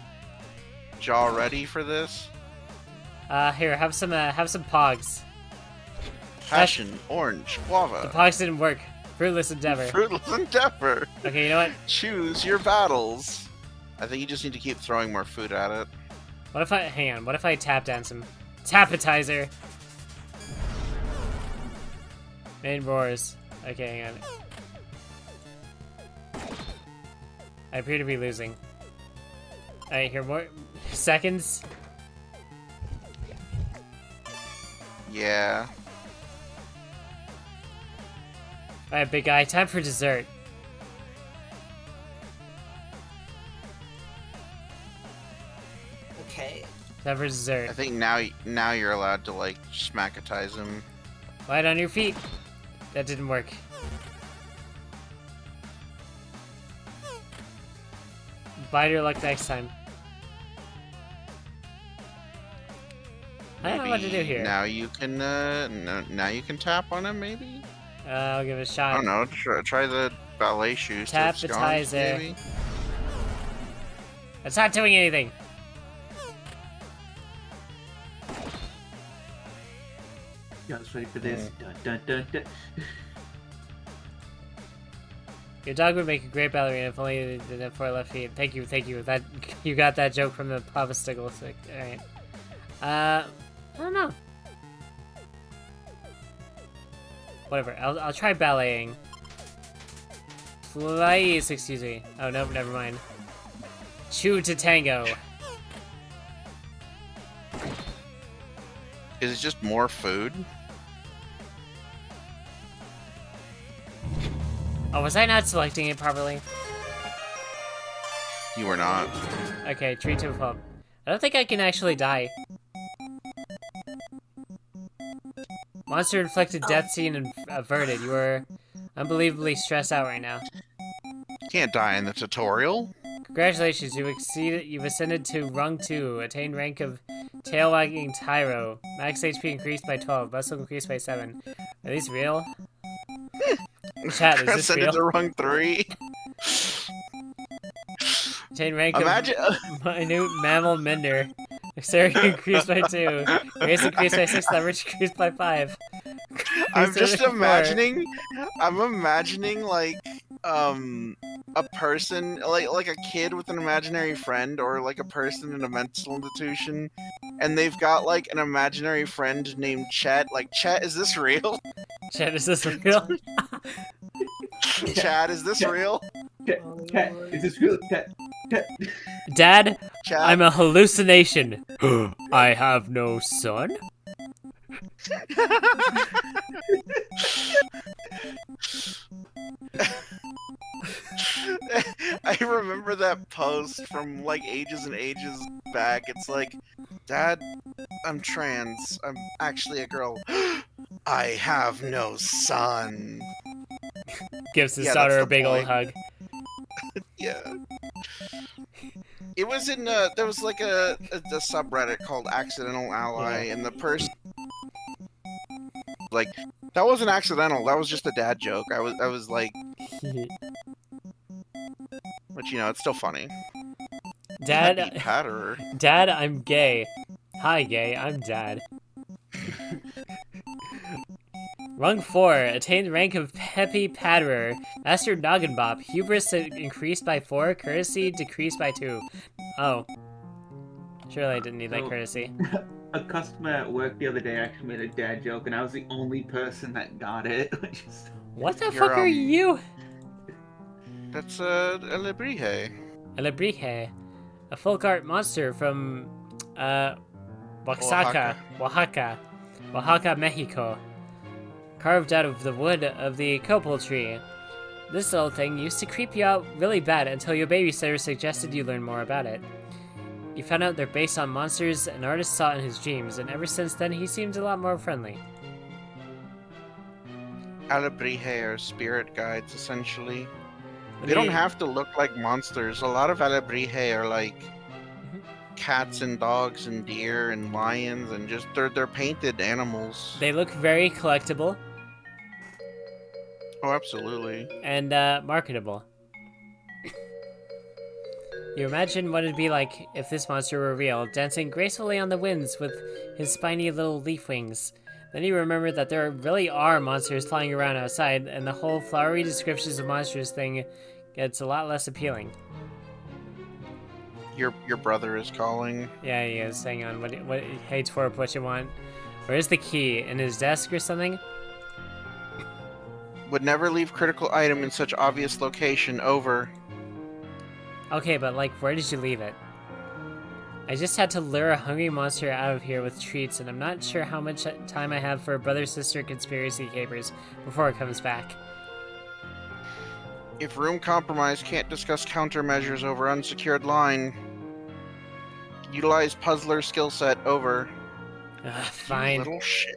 Jaw ready for this? Here, have some pogs. Passion, orange, The guava. pogs didn't work. Fruitless endeavor. Fruitless endeavor. Okay, you know what? Choose your battles. I think you just need to keep throwing more food at it. What if I tap dance him? Tapetizer. Main roars. Okay, hang on. I appear to be losing. Alright, here, more seconds. Yeah. Alright, big guy, time for dessert. Okay. Time for dessert. I think now you're allowed to like smacketize him. Light on your feet. That didn't work. Bite your luck next time. I don't know what to do here. Now you can now you can tap on him. Maybe. I'll give it a shot. I don't know. Try the ballet shoes. to its scones, Tapitizer. maybe? It's not doing anything. Yeah, I was ready for this. Dun, dun, dun, dun. Your dog would make a great ballerina if only it didn't have 4 left feet. Thank you. That you got that joke from the popsicle stick. All right. I don't know. Whatever. I'll try balleting. Please, excuse me. Oh no, never mind. Chew to tango. Is it just more food? Oh, was I not selecting it properly? You were not. Okay, treat to a pub. I don't think I can actually die. Monster inflicted death scene and averted. You are unbelievably stressed out right now. Can't die in the tutorial. Congratulations, you've ascended to rung 2, attained rank of tail wagging tyro. Max HP increased by 12, muscle increased by 7. Are these real? Chat, is this Ascended real? to rung 3. Attained rank Imagine. of minute mammal mender. Dexterity increased by 2. Grace increased by 6, leverage increased by 5. I'm just Grace imagining. I'm imagining like a person like a kid with an imaginary friend, or like a person in a mental institution, and they've got like an imaginary friend named Chet. Like, Chet, is this real? Chat, is this real? Chad, is this real? Cat, is this real? Cat. Dad, Chad? I'm a hallucination. I have no son? I remember that post from like ages and ages back. It's like, Dad, I'm trans. I'm actually a girl. I have no son. Gives his Yeah, daughter that's a the big old point. hug. Yeah. It was in there was like a subreddit called Accidental Ally, and the person like, that wasn't accidental. That was just a dad joke. I was like, but you know, it's still funny. Dad, Happy Patterer. Dad, I'm gay. Hi, gay. I'm Dad. Rung 4, attained rank of Peppy Patterer. Master Noggin Bop. Hubris increased by 4, courtesy decreased by 2. Oh. Surely I didn't need that courtesy. A customer at work the other day actually made a dad joke, and I was the only person that got it. What the You're, fuck are you? That's a Lebrige. A Lebrige. A folk art monster from, Oaxaca, Mexico. Carved out of the wood of the copal tree. This little thing used to creep you out really bad until your babysitter suggested you learn more about it. You found out they're based on monsters an artist saw in his dreams, and ever since then he seemed a lot more friendly. Alebrije are spirit guides, essentially. They don't have to look like monsters. A lot of Alebrije are like cats and dogs and deer and lions, and just they're painted animals. They look very collectible. Oh, absolutely. And marketable. You imagine what it'd be like if this monster were real, dancing gracefully on the winds with his spiny little leaf wings. Then you remember that there really are monsters flying around outside, and the whole flowery descriptions of monsters thing gets a lot less appealing. Your brother is calling. Yeah, he is. Hang on. What? Hey, Twerp, what you want? Where's the key? In his desk or something? Would never leave critical item in such obvious location. Over. Okay, but like, where did you leave it? I just had to lure a hungry monster out of here with treats, and I'm not sure how much time I have for brother-sister conspiracy capers before it comes back. If room compromised, can't discuss countermeasures over unsecured line. Utilize puzzler skill set. Over. Fine. You little shit.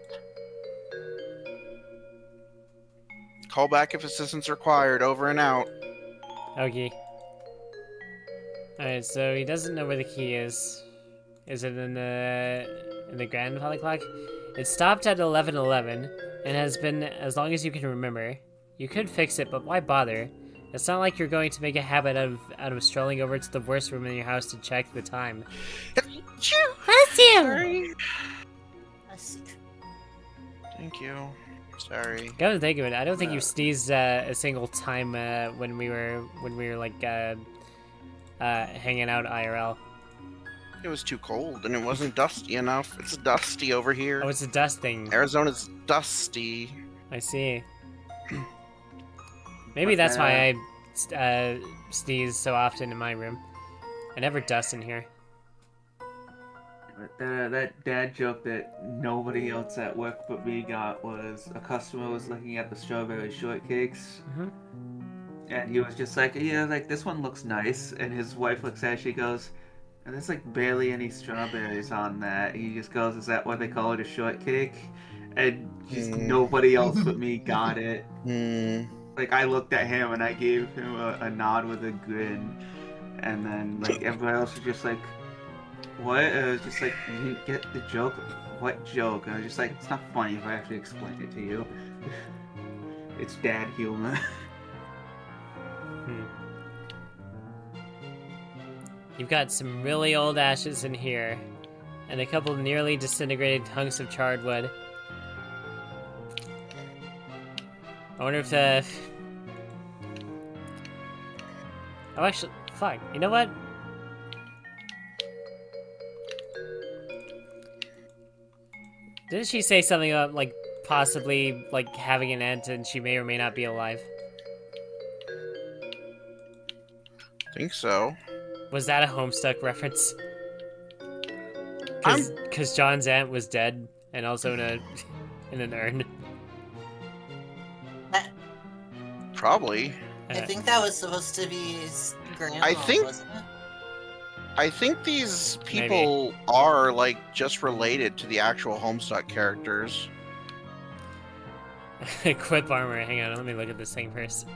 Call back if assistance required. Over and out. Okay. Alright, so he doesn't know where the key is. Is it in in the grandfather clock. It stopped at 11:11 and has been as long as you can remember. You could fix it, but why bother? It's not like you're going to make a habit out of strolling over to the worst room in your house to check the time. Bless you! Sorry. That's- Thank you. Sorry. Come to think of it, I don't think you sneezed a single time when we were like hanging out IRL. It was too cold and it wasn't dusty enough. It's dusty over here. Oh, it's a dust thing. Arizona's dusty. I see. Maybe that's why I sneeze so often in my room. I never dust in here. That dad joke that nobody else at work but me got was a customer was looking at the strawberry shortcakes, and he was just like, yeah, like this one looks nice, and his wife looks at it, she goes, and there's like barely any strawberries on that. He just goes, is that why they call it a shortcake? And just nobody else but me got it. Like I looked at him and I gave him a nod with a grin, and then like everybody else was just like, what? And I was just like, you didn't get the joke? What joke? And I was just like, it's not funny if I actually explain it to you. It's dad humor. You've got some really old ashes in here, and a couple nearly disintegrated hunks of charred wood. I wonder if the... Oh, actually, fuck. You know what? Didn't she say something about, like, possibly, like, having an aunt and she may or may not be alive? Think so. Was that a Homestuck reference? Because John's aunt was dead and also in an urn. Probably. I think that was supposed to be his grandma, wasn't it? I think these people are, like, just related to the actual Homestuck characters. Equip armor. Hang on, let me look at this thing first.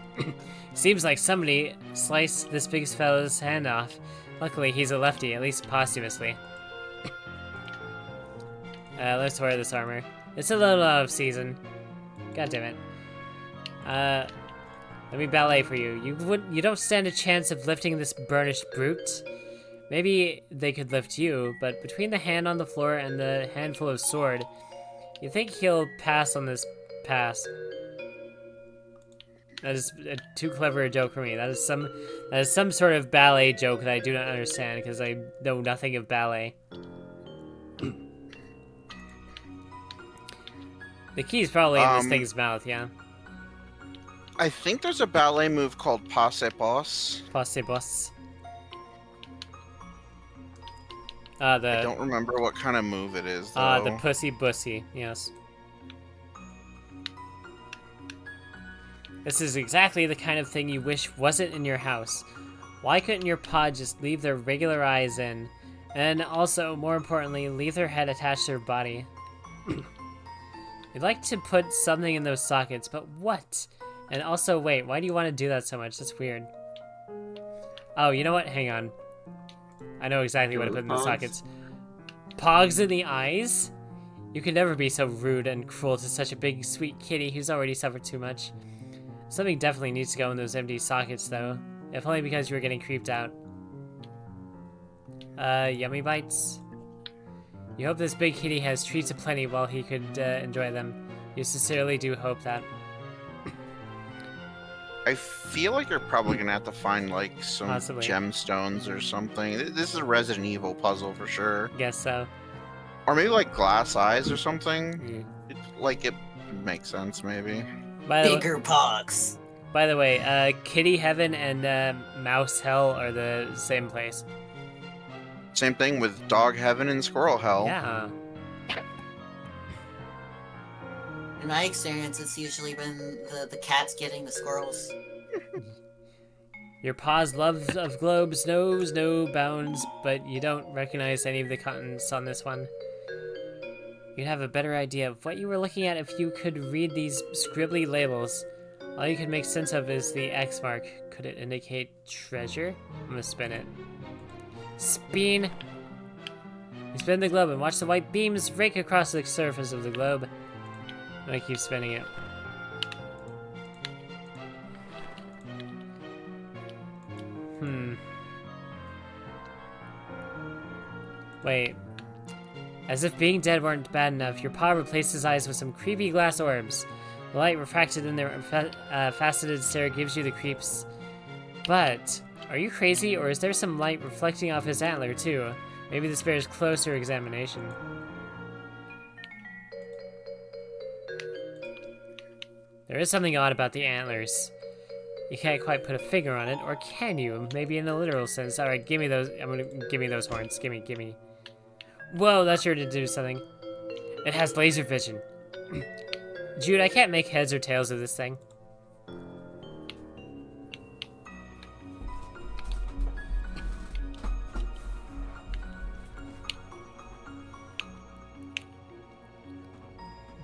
Seems like somebody sliced this big fellow's hand off. Luckily, he's a lefty, at least posthumously. Let's wear this armor. It's a little out of season. God damn it. Let me ballet for you. You don't stand a chance of lifting this burnished brute. Maybe they could lift you, but between the hand on the floor and the handful of sword, you think he'll pass on this pass. That is too clever a joke for me. That is some sort of ballet joke that I do not understand because I know nothing of ballet. The key's probably in this thing's mouth, yeah. I think there's a ballet move called Passe Boss. Passe Boss. I don't remember what kind of move it is, though. The Pussy Bussy, yes. This is exactly the kind of thing you wish wasn't in your house. Why couldn't your pod just leave their regular eyes in? And also, more importantly, leave their head attached to their body. You'd like to put something in those sockets, but what? And also, wait, why do you want to do that so much? That's weird. Oh, you know what? Hang on. I know exactly what to put in the sockets. Pogs in the eyes? You can never be so rude and cruel to such a big, sweet kitty who's already suffered too much. Something definitely needs to go in those empty sockets, though. If only because you were getting creeped out. Yummy bites? You hope this big kitty has treats aplenty while he could enjoy them. You sincerely do hope that. I feel like you're probably gonna have to find, like, some Possibly. gemstones or something. This is a Resident Evil puzzle for sure. Guess so. Or maybe, like, glass eyes or something. It makes sense, maybe. Bigger pox. By the way, Kitty Heaven and Mouse Hell are the same place. Same thing with Dog Heaven and Squirrel Hell. Yeah. In my experience, it's usually been the cats getting the squirrels. Your paw's love of globes knows no bounds, but you don't recognize any of the contents on this one. You'd have a better idea of what you were looking at if you could read these scribbly labels. All you can make sense of is the X mark. Could it indicate treasure? I'm gonna spin it. Spin! You spin the globe and watch the white beams rake across the surface of the globe. And I keep spinning it. Wait. As if being dead weren't bad enough, your paw replaced his eyes with some creepy glass orbs. The light refracted in their faceted stare gives you the creeps. But, are you crazy, or is there some light reflecting off his antler, too? Maybe this bears closer examination. There is something odd about the antlers. You can't quite put a finger on it, or can you? Maybe in a literal sense. Alright, give me those. Give me those horns. Gimme. Whoa, that's sure to do something. It has laser vision. Jude, I can't make heads or tails of this thing.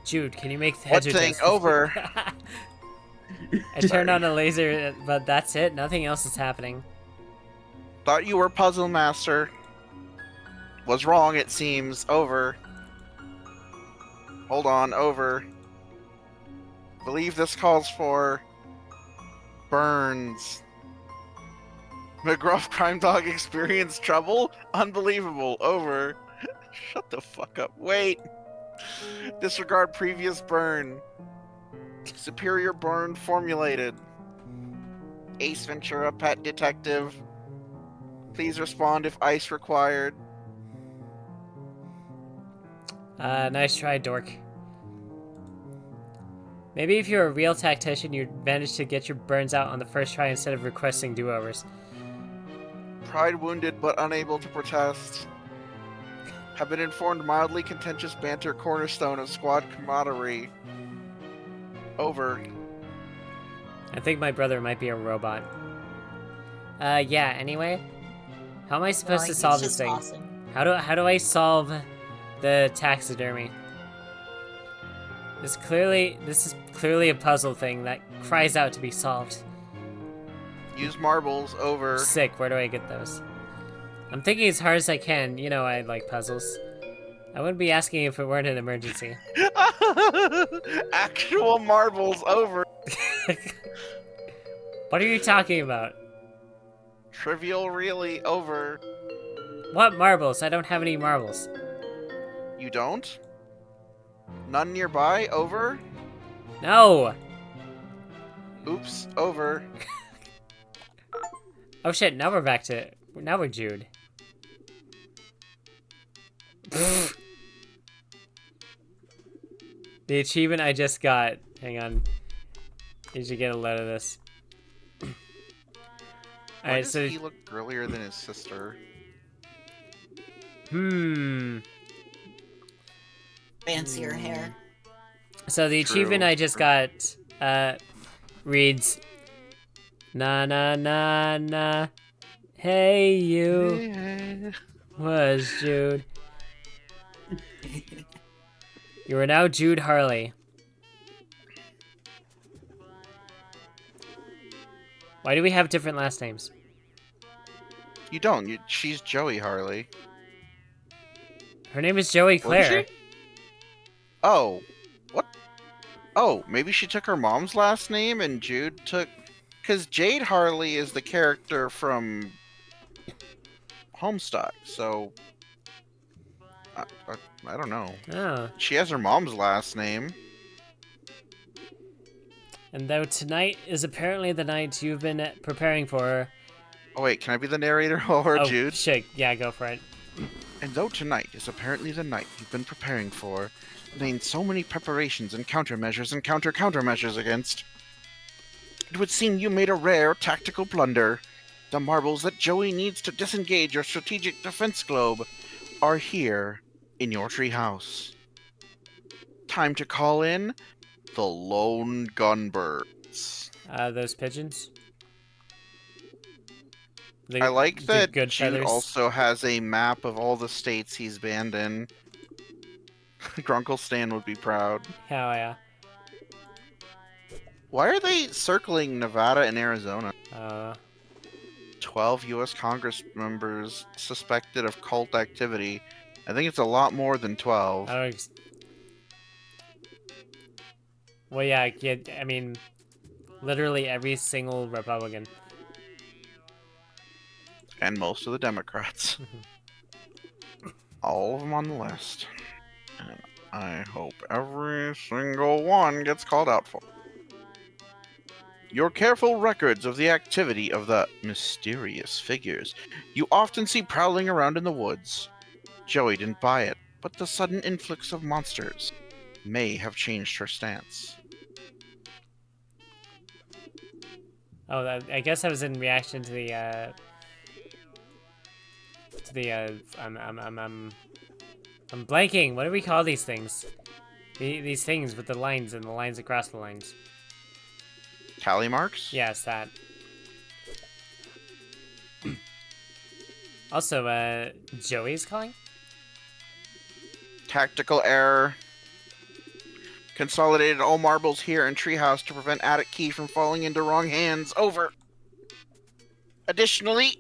Jude, can you make heads or tails? Over. I turned on a laser, but that's it. Nothing else is happening. Thought you were Puzzle Master. Was wrong, it seems. Over. Hold on, over. Believe this calls for... burns. McGruff Crime Dog experienced trouble? Unbelievable. Over. Shut the fuck up. Wait. Disregard previous burn. Superior burn formulated. Ace Ventura, Pet Detective. Please respond if ice required. Nice try, dork. Maybe if you're a real tactician, you'd manage to get your burns out on the first try instead of requesting do-overs. Pride wounded but unable to protest. Have been informed mildly contentious banter cornerstone of squad camaraderie. Over. I think my brother might be a robot. Yeah, anyway. How am I supposed to solve this thing? Awesome. How do I solve the taxidermy? This is clearly a puzzle thing that cries out to be solved. Use marbles. Over. Sick, where do I get those? I'm thinking as hard as I can. You know I like puzzles. I wouldn't be asking if it weren't an emergency. Actual marbles. Over. What are you talking about? Trivial really. Over. What marbles? I don't have any marbles. You don't? None nearby. Over. No! Oops. Over. Oh shit, now we're Jude. The achievement I just got. Hang on. You should get a load of this. Why Alright, does so... he look girlier than his sister? Fancier hair. So the achievement I just got, reads... Na na na na. Hey you. Was Jude. You are now Jude Harley. Why do we have different last names? You don't. She's Joey Harley. Her name is Joey Claire. Oh. What? Oh, maybe she took her mom's last name and Jude took... Because Jade Harley is the character from Homestuck, so... I don't know. Oh. She has her mom's last name. And though tonight is apparently the night you've been preparing for... Oh wait, can I be the narrator or Jude? Oh, shit. Yeah, go for it. And though tonight is apparently the night you've been preparing for, contains so many preparations and countermeasures and countermeasures against, it would seem you made a rare tactical blunder. The marbles that Joey needs to disengage your strategic defense globe are here in your treehouse. Time to call in the Lone Gunbirds. Those pigeons? I like that good Jude feathers. also has a map of all the states he's banned in. Grunkle Stan would be proud. Hell yeah. Why are they circling Nevada and Arizona? 12 U.S. Congress members suspected of cult activity. I think it's a lot more than 12. Well, yeah, I mean, literally every single Republican. And most of the Democrats. All of them on the list. And I hope every single one gets called out for. Your careful records of the activity of the mysterious figures you often see prowling around in the woods. Joey didn't buy it, but the sudden influx of monsters may have changed her stance. Oh, I guess that was in reaction to the I'm blanking. What do we call these things? These things with the lines and the lines across the lines. Tally marks? Yes, that. Also, Joey's calling? Tactical error. Consolidated all marbles here in Treehouse to prevent attic key from falling into wrong hands. Over. Additionally,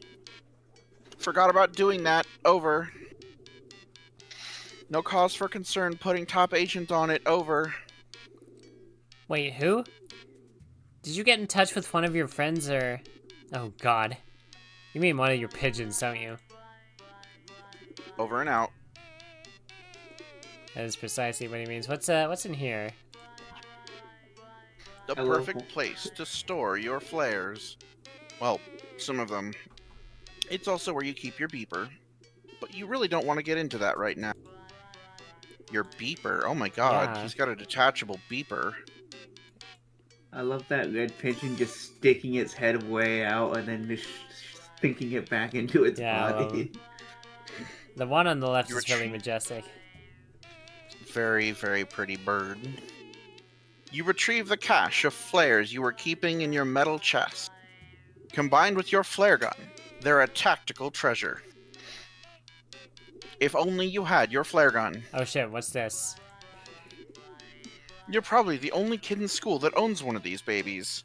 forgot about doing that. Over. No cause for concern putting top agent on it. Over. Wait, who? Did you get in touch with one of your friends or... Oh, God. You mean one of your pigeons, don't you? Over and out. That is precisely what he means. What's in here? The perfect place to store your flares. Well, some of them. It's also where you keep your beeper. But you really don't want to get into that right now. Your beeper? Oh my god, Yeah. He's got a detachable beeper. I love that red pigeon just sticking its head way out and then just thinking it back into its body. The one on the left is really majestic. Very, very pretty bird. You retrieve the cache of flares you were keeping in your metal chest. Combined with your flare gun, they're a tactical treasure. If only you had your flare gun. Oh shit, what's this? You're probably the only kid in school that owns one of these babies.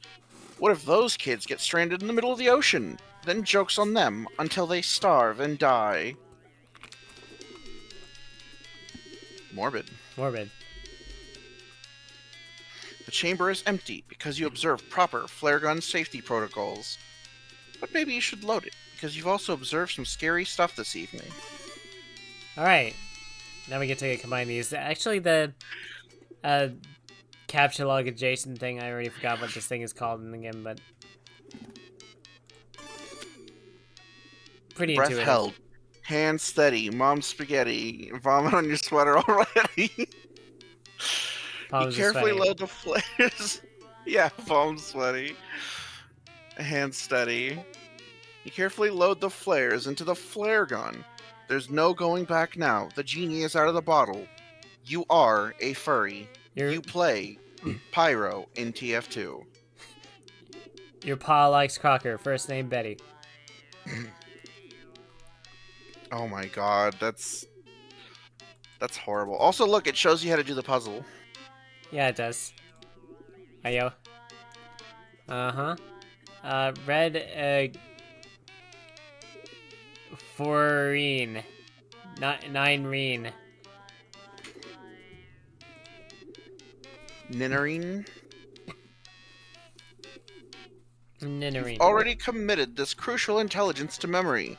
What if those kids get stranded in the middle of the ocean? Then joke's on them until they starve and die. Morbid. Morbid. The chamber is empty because you observed proper flare gun safety protocols. But maybe you should load it, because you've also observed some scary stuff this evening. Alright. Now we get to combine these. Actually, the capture log adjacent thing, I already forgot what this thing is called in the game, but... Pretty Breath intuitive. held. Hand steady. Mom spaghetti. Vomit on your sweater already. Palms You are carefully sweaty. load the flares. Yeah, palms sweaty. Hand steady. You carefully load the flares into the flare gun. There's no going back now. The genie is out of the bottle. You are a furry. You play Pyro in TF2. Your pa likes Crocker. First name Betty. Oh my god, that's horrible. Also, look, it shows you how to do the puzzle. Yeah, it does. Ayo. Uh-huh. Red, foureen. Nine-reen. Ninarine? Ninarine. Already committed this crucial intelligence to memory,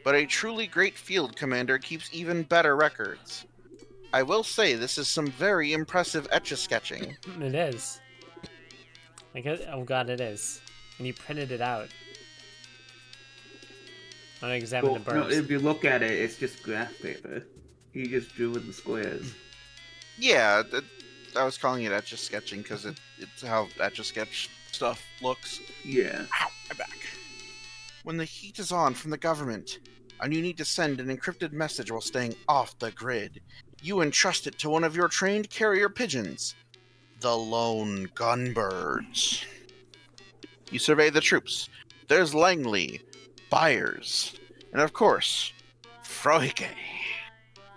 but a truly great field commander keeps even better records. I will say this is some very impressive etch-a-sketching. It is. Oh god, it is. And you printed it out. I'm gonna examine the No, burps. if you look at it, it's just graph paper. He just drew in the squares. Yeah, I was calling it etch-a-sketching because it's how etch-a-sketch stuff looks. Yeah. Ow, my back. When the heat is on from the government, and you need to send an encrypted message while staying off the grid, you entrust it to one of your trained carrier pigeons, the lone gunbirds. You survey the troops. There's Langley, Byers, and of course, Froike.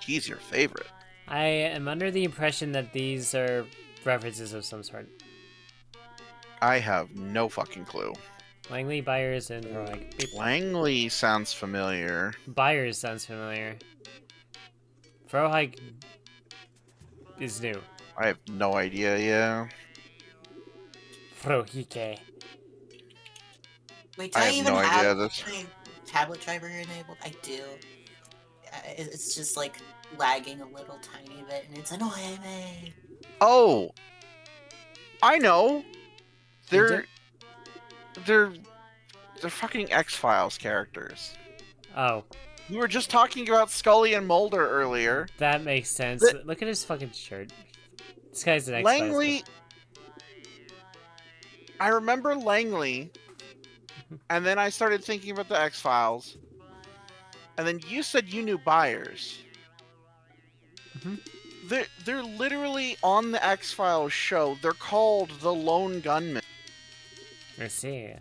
He's your favorite. I am under the impression that these are references of some sort. I have no fucking clue. Langley, Byers, and like Langley sounds familiar. Byers sounds familiar. Frohike is new. I have no idea. Yeah. Frohike. Wait, do I I have even no idea have this. my tablet driver enabled? I do. It's just like lagging a little tiny bit, and it's annoying me. Oh, I know. You They're fucking X-Files characters. Oh, We were just talking about Scully and Mulder earlier. that makes sense. The- Look at his fucking shirt. This guy's an X-Files guy. Langley. I remember Langley, and then I started thinking about the X-Files, and then you said you knew Byers. Mhm. They're literally on the X-Files show. They're called the Lone Gunman. Let's see.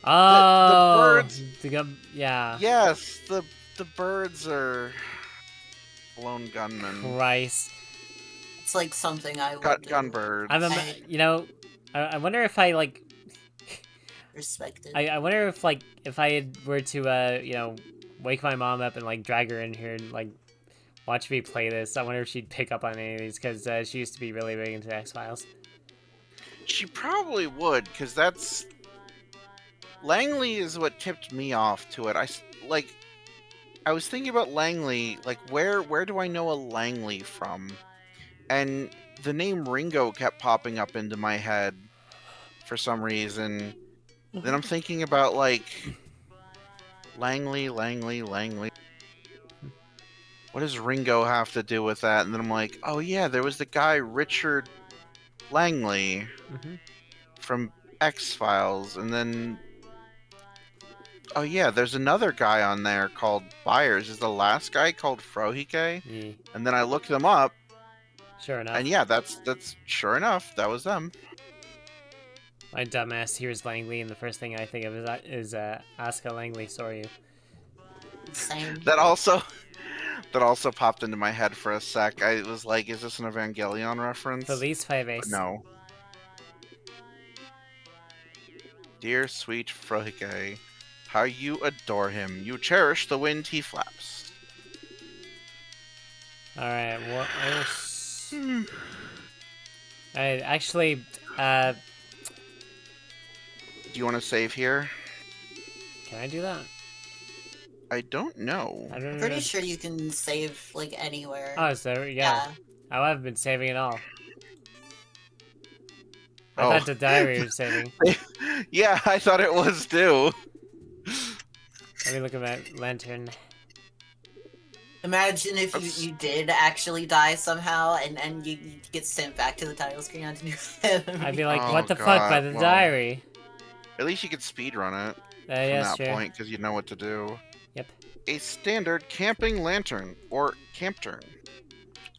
Oh, birds- yeah. Yes, the birds are Lone Gunman. Christ. It's like something I would Gun birds. You know, I wonder if I like. respect it. I wonder if like if I were to you know, wake my mom up and like drag her in here and like watch me play this. I wonder if she'd pick up on any of these because she used to be really big into X-Files. She probably would, because that's... Langley is what tipped me off to it. I was thinking about Langley, like, where do I know a Langley from? And the name Ringo kept popping up into my head for some reason. Then I'm thinking about, like, Langley. What does Ringo have to do with that? And then I'm like, oh yeah, there was the guy Richard Langley Mm-hmm. from X-Files, and then oh yeah, there's another guy on there called Byers. Is the last guy called Frohike? Yeah. And then I looked them up, Sure enough. and yeah, that's sure enough, that was them. My dumbass hears Langley, and the first thing I think of is Asuka Langley. Sorry. Same. That also popped into my head for a sec. I was like, is this an Evangelion reference? Feliz But Fives. no. Dear sweet Frohike, how you adore him. You cherish the wind he flaps. Alright, what else? Alright, actually, Do you want to save here? can I do that? I don't know. I don't I'm know. pretty sure you can save like anywhere. Oh, so there we go. Yeah. I haven't been saving at all. I Oh. thought the diary was saving. Yeah, I thought it was too. Let me look at my lantern. Imagine if you did actually die somehow and you get sent back to the title screen on new I'd be like, Oh, what the fuck by the God, well, diary? At least you could speedrun it from Yeah, that sure. point, because you know what to do. Yep. A standard camping lantern, or camptern.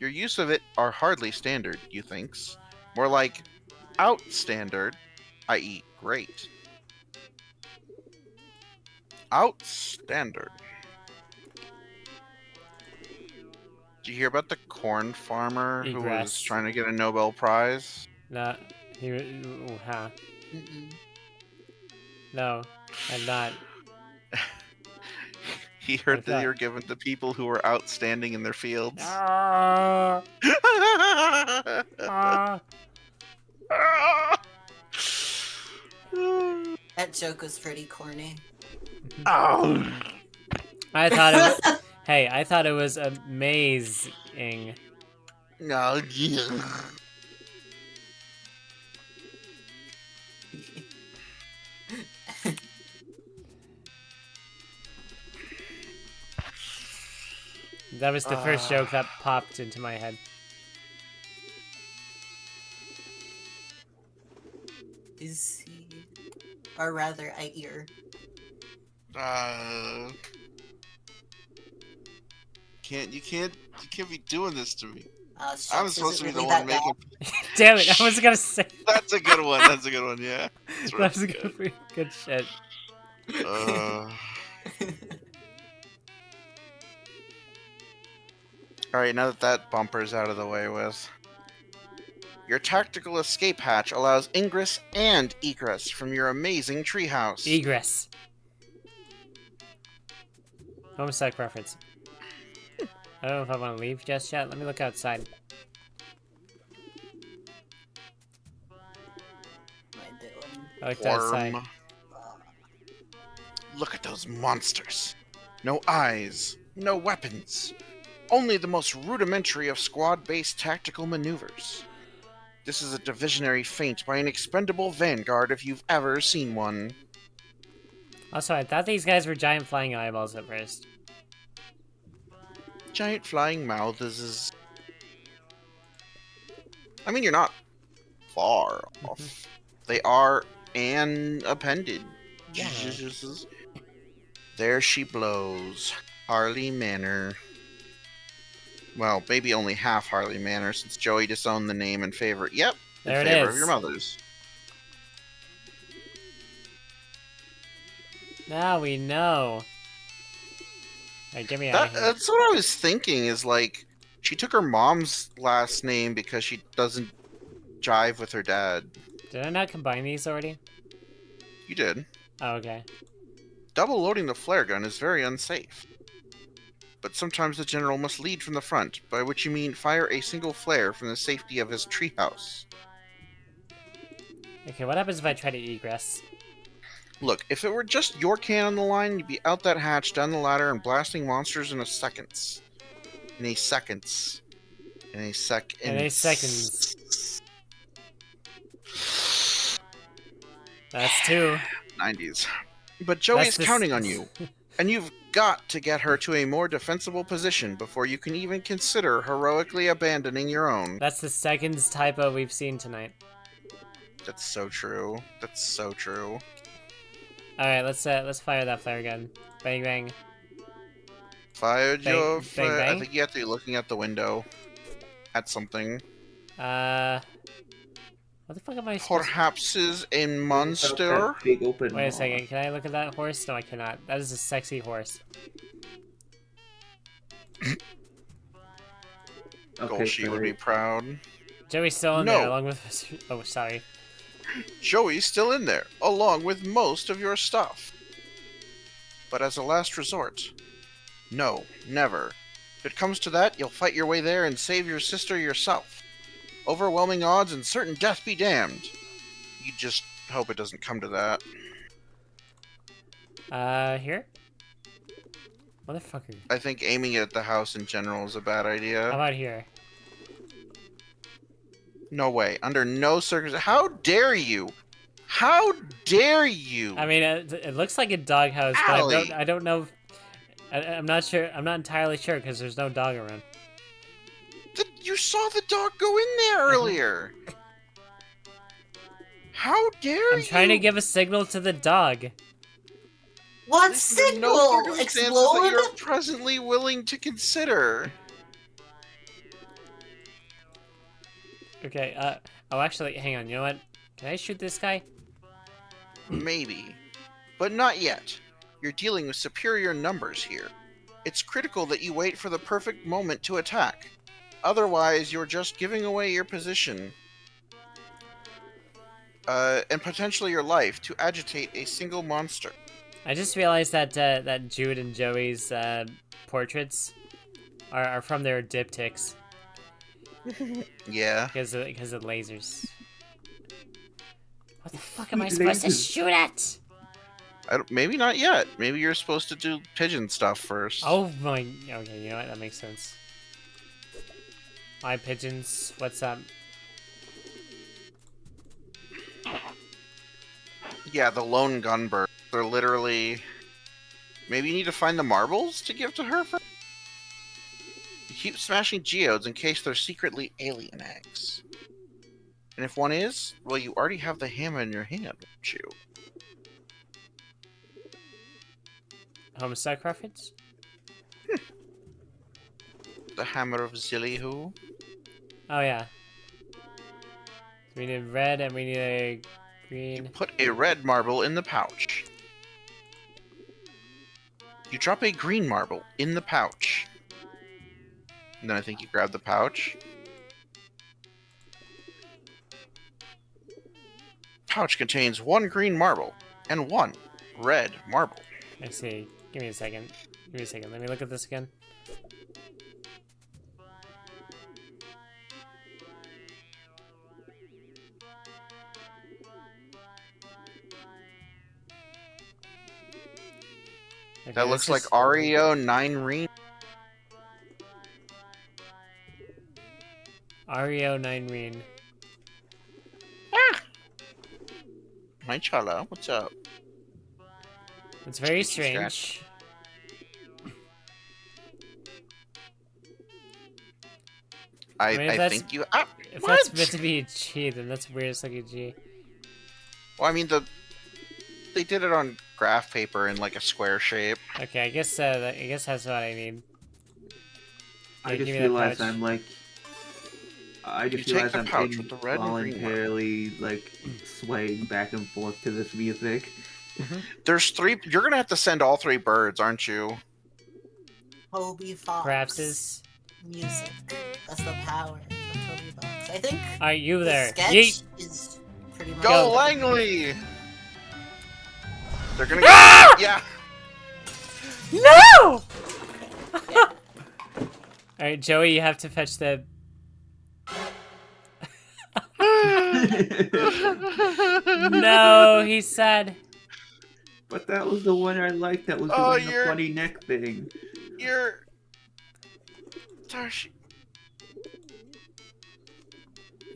Your use of it are hardly standard, you thinks. More like outstandard, i.e. great. Outstandard. Did you hear about the corn farmer who was Egress. trying to get a Nobel Prize? No, huh? Mm-mm. No, I'm not. He heard What's that that? they were given to people who were outstanding in their fields. Ah, ah. That joke was pretty corny. Oh. I thought it was, hey, I thought it was amazing. No. That was the first joke that popped into my head. Is he, or rather, I ear. You can't be doing this to me. Shucks, I'm is supposed it to be really the one that making. Damn it! I was gonna say That's a good one. That's a good one. Yeah. That's that was really good shit. Alright, now that that bumper's out of the way with. Your tactical escape hatch allows ingress and egress from your amazing treehouse. Egress. Homestuck reference. I don't know if I want to leave just yet. Let me look outside. I looked outside. Worm. Look at those monsters. No eyes, no weapons. Only the most rudimentary of squad-based tactical maneuvers. This is a divisionary feint by an expendable vanguard if you've ever seen one. Also, I thought these guys were giant flying eyeballs at first. Giant flying mouths is... I mean, you're not far off. They are an appendage. Yeah. There she blows. Harley Manor. Well, maybe only half Harley Manor, since Joey disowned the name in favor. Yep, in There it favor is. of your mother's. Now we know. Alright, get me out of here. That's what I was thinking, is like, she took her mom's last name because she doesn't jive with her dad. Did I not combine these already? You did. Oh, okay. Double loading the flare gun is very unsafe. But sometimes the general must lead from the front, by which you mean fire a single flare from the safety of his treehouse. Okay, what happens if I try to egress? Look, if it were just your can on the line, you'd be out that hatch, down the ladder, and blasting monsters in a seconds. In a seconds. In a sec. In a seconds. That's 2. 90s. But Joey's counting on you, and you've got to get her to a more defensible position before you can even consider heroically abandoning your own. That's the seconds typo we've seen tonight. That's so true. That's so true. Alright, let's fire that flare gun. Bang bang. Fired Bang- your bang, flare. I bang? think you have to be looking at the window. At something. What the fuck am I supposed Perhaps is a monster? That big open to... Wait a maw. second, can I look at that horse? No, I cannot. That is a sexy horse. Okay, Golshi would be proud. Joey's still in No. there along with... Oh, sorry. Joey's still in there, along with most of your stuff. But as a last resort, no, never. If it comes to that, you'll fight your way there and save your sister yourself. Overwhelming odds and certain death be damned. You just hope it doesn't come to that. Here? Motherfucker. I think aiming it at the house in general is a bad How idea. about here? No way. Under no circumstances. How dare you? How dare you? I mean, it looks like a doghouse, but Allie. I don't know... I'm not sure. I'm not entirely sure because there's no dog around. You saw the dog go in there earlier. How dare you? I'm trying to give a signal to the dog. What Under signal? no circumstances that Explode? you're presently willing to consider. Okay, oh, actually, hang on. You know what? Can I shoot this guy? Maybe. But not yet. You're dealing with superior numbers here. It's critical that you wait for the perfect moment to attack. Otherwise, you're just giving away your position. And potentially your life to agitate a single monster. I just realized that that Jude and Joey's portraits are from their diptychs Yeah. because of lasers. What the fuck am I supposed to shoot at? Maybe not yet. Maybe you're supposed to do pigeon stuff first. Oh my. Okay, you know what? That makes sense. My pigeons. What's up? Yeah, the lone gunbird. They're literally... Maybe you need to find the marbles to give to her first? You keep smashing geodes in case they're secretly alien eggs. And if one is, well, you already have the hammer in your hand, don't you? Homestuck reference? The hammer of Zillyhoo. Oh yeah. We need red and we need a green. Put a red marble in the pouch. You drop a green marble in the pouch. And then I think you grab the pouch. Pouch contains 1 green marble and 1 red marble. I see. Give me a second. Give me a second. Let me look at this again. Okay, That looks like is... REO 9 Reen. REO 9 Reen. Hi, Chala. What's up? It's very Sketchy scratch. strange. I mean, if that's, think you. Ah, if what? that's meant to be a G, then that's weird as like a G. Well, I mean, they did it on graph paper in like a square shape. Okay, I guess that's what I need. I Yeah, just give me that realized pouch. I'm like. I just You take realized the I'm pouch with the red and green one. involuntarily like swaying back and forth to this music. There's 3. You're gonna have to send all 3 birds, aren't you? Toby Fox. Perhaps is. Music. That's the power of Toby Fox. I think Are you the there? sketch Yeet! is pretty much. Go, Langley! They're gonna Ah! get. Yeah. No! Alright, Joey, you have to fetch the. No, he's sad. But that was the one I liked that was Oh, doing the funny neck thing. You're. Gosh,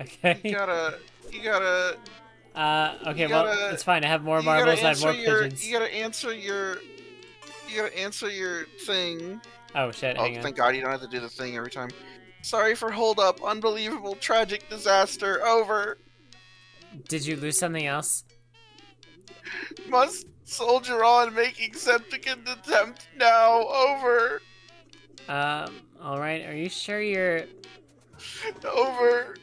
Okay. you gotta. Okay, you well, gotta- it's fine. I have more you gotta marbles, I have answer more your. pigeons. You gotta answer your. You gotta answer your thing. Oh shit, Oh, hang on. thank God you don't have to do the thing every time. Sorry for hold up. Unbelievable, tragic disaster. Over. Did you lose something else? Must soldier on, making septicant attempt now. Over. Alright, are you sure you're... Over.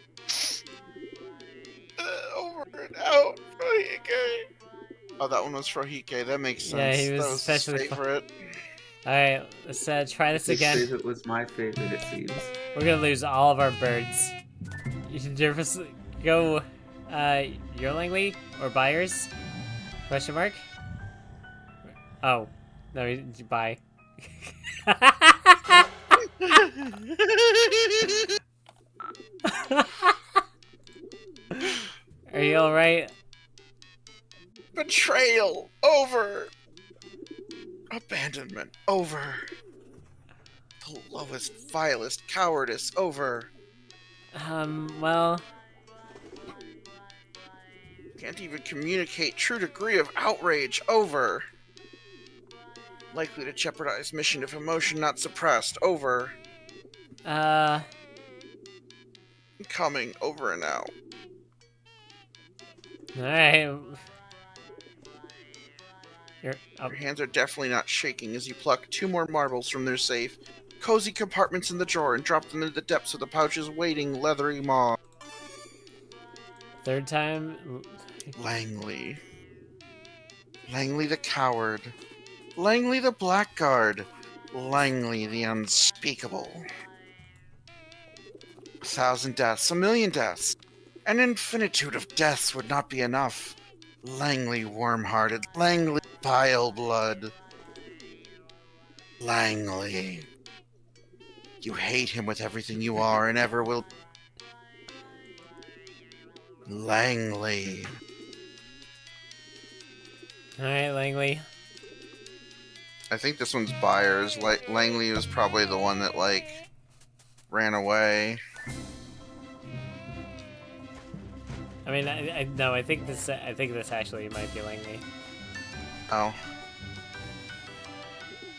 Over and out. Frohike. Oh, that one was Frohike. That makes sense. Yeah, he was that was especially his favorite. Alright, let's try this His again. favorite was my favorite, it seems. We're gonna lose all of our birds. You should just go, Yearlingly or Buyers? Question mark? Oh. No, bye. Are you alright? Betrayal. Over. Abandonment. Over. The lowest, vilest cowardice. Over. Well... Can't even communicate true degree of outrage. Over. Likely to jeopardize mission if emotion not suppressed. Over. Coming. Over and out. Alright. You're up. Your hands are definitely not shaking as you pluck 2 more marbles from their safe. Cozy compartments in the drawer and drop them into the depths of the pouch's waiting leathery maw. Third time. Langley. Langley the coward. Langley the blackguard. Langley the unspeakable. 1,000 deaths, 1,000,000 deaths. An infinitude of deaths would not be enough. Langley worm-hearted. Langley bile blood. Langley. You hate him with everything you are and ever will. Langley. Alright, Langley. I think this one's Byers. Langley was probably the one that, like, ran away. I mean, no, I think this actually might be Langley. Oh.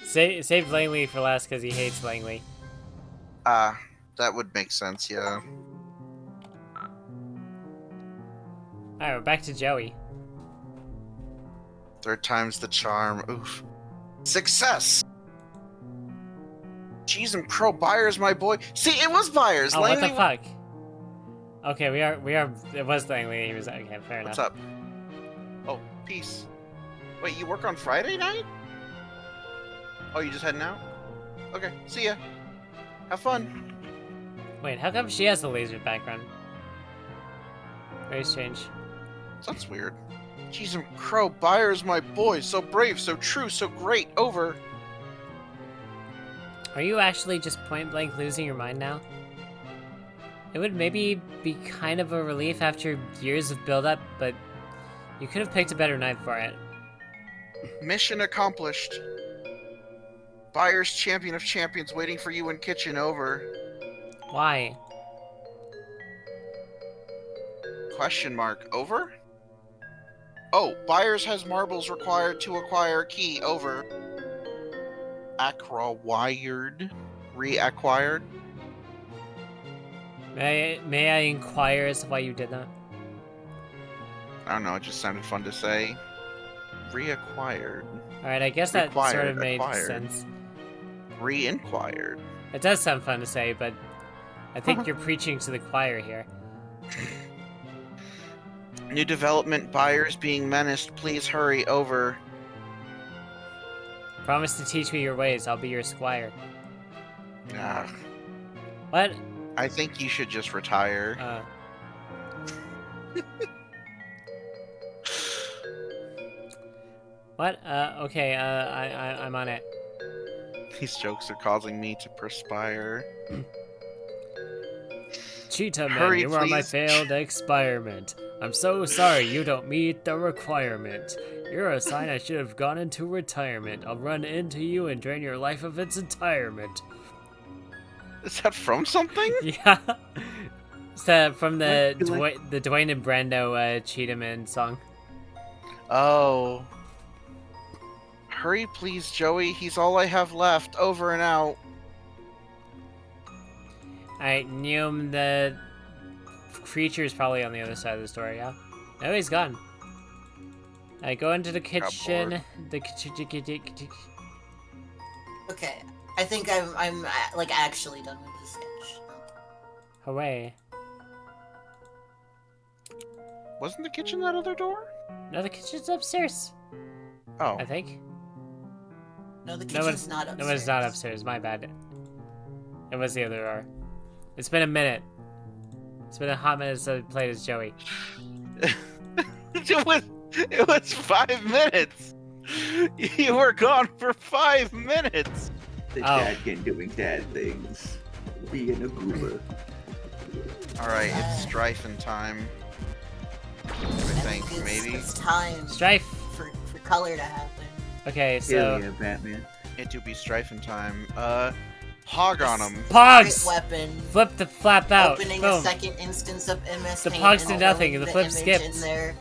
Save Langley for last because he hates Langley. That would make sense, yeah. Alright, we're back to Joey. 3rd time's the charm. Oof. Success! Cheese and Crow Byers, my boy. See, it was Byers. Oh, Langley. what the fuck? Okay, we are. It was Langley. He was okay. Fair enough. What's up? Oh, peace. Wait, you work on Friday night? Oh, you just heading out? Okay, see ya. Have fun. Wait, how come she has the laser background? Very strange. That's weird. Cheese and Crow Byers, my boy. So brave, so true, so great. Over. Are you actually just point blank losing your mind now? It would maybe be kind of a relief after years of build-up, but you could have picked a better night for it. Mission accomplished. Buyer's champion of champions waiting for you in kitchen. Over. Why? Question mark. Over? Oh, buyers has marbles required to acquire key. Over. Acquired. Reacquired. May I inquire as to why you did that? I don't know, it just sounded fun to say. Reacquired. Alright, I guess that sort Required, of made acquired. sense. Re-inquired. It does sound fun to say, but I think you're preaching to the choir here. New development, buyers being menaced. Please hurry. Over. Promise to teach me your ways, I'll be your squire. Ah, What? I think you should just retire. What? Okay, I'm on it. These jokes are causing me to perspire. Cheetah Man, Hurry, you are my please. failed experiment. I'm so sorry you don't meet the requirement. You're a sign I should have gone into retirement. I'll run into you and drain your life of its entirement. Is that from something? Yeah. It's from the What? You like- the Dwayne and Brando Cheetah Man song. Oh. Hurry, please, Joey. He's all I have left. Over and out. Alright, Neum, the creature's probably on the other side of the door, yeah? No, he's gone. I go into the kitchen. bored. The kitchen. Okay, I think I'm like actually done with this sketch. Hooray. Wasn't the kitchen that other door? No, the kitchen's upstairs, Oh. I think. No, the No, kitchen's it's not upstairs. No, it's not upstairs. My bad. It was the other door. It's been a minute. It's been a hot minute since I played as Joey. It was 5 minutes. You were gone for 5 minutes. The Oh. dadkin doing dad things. Being a goober. All right, it's strifing time. I think maybe It's time Strife. for color to happen. Okay, Hell so yeah, Batman. it do be strifing time. Hog on him. Pogs. Great weapon. Flip the flap out. Opening Boom. a second instance of MS The Paint pogs and did nothing, throwing the flip image skipped. in there.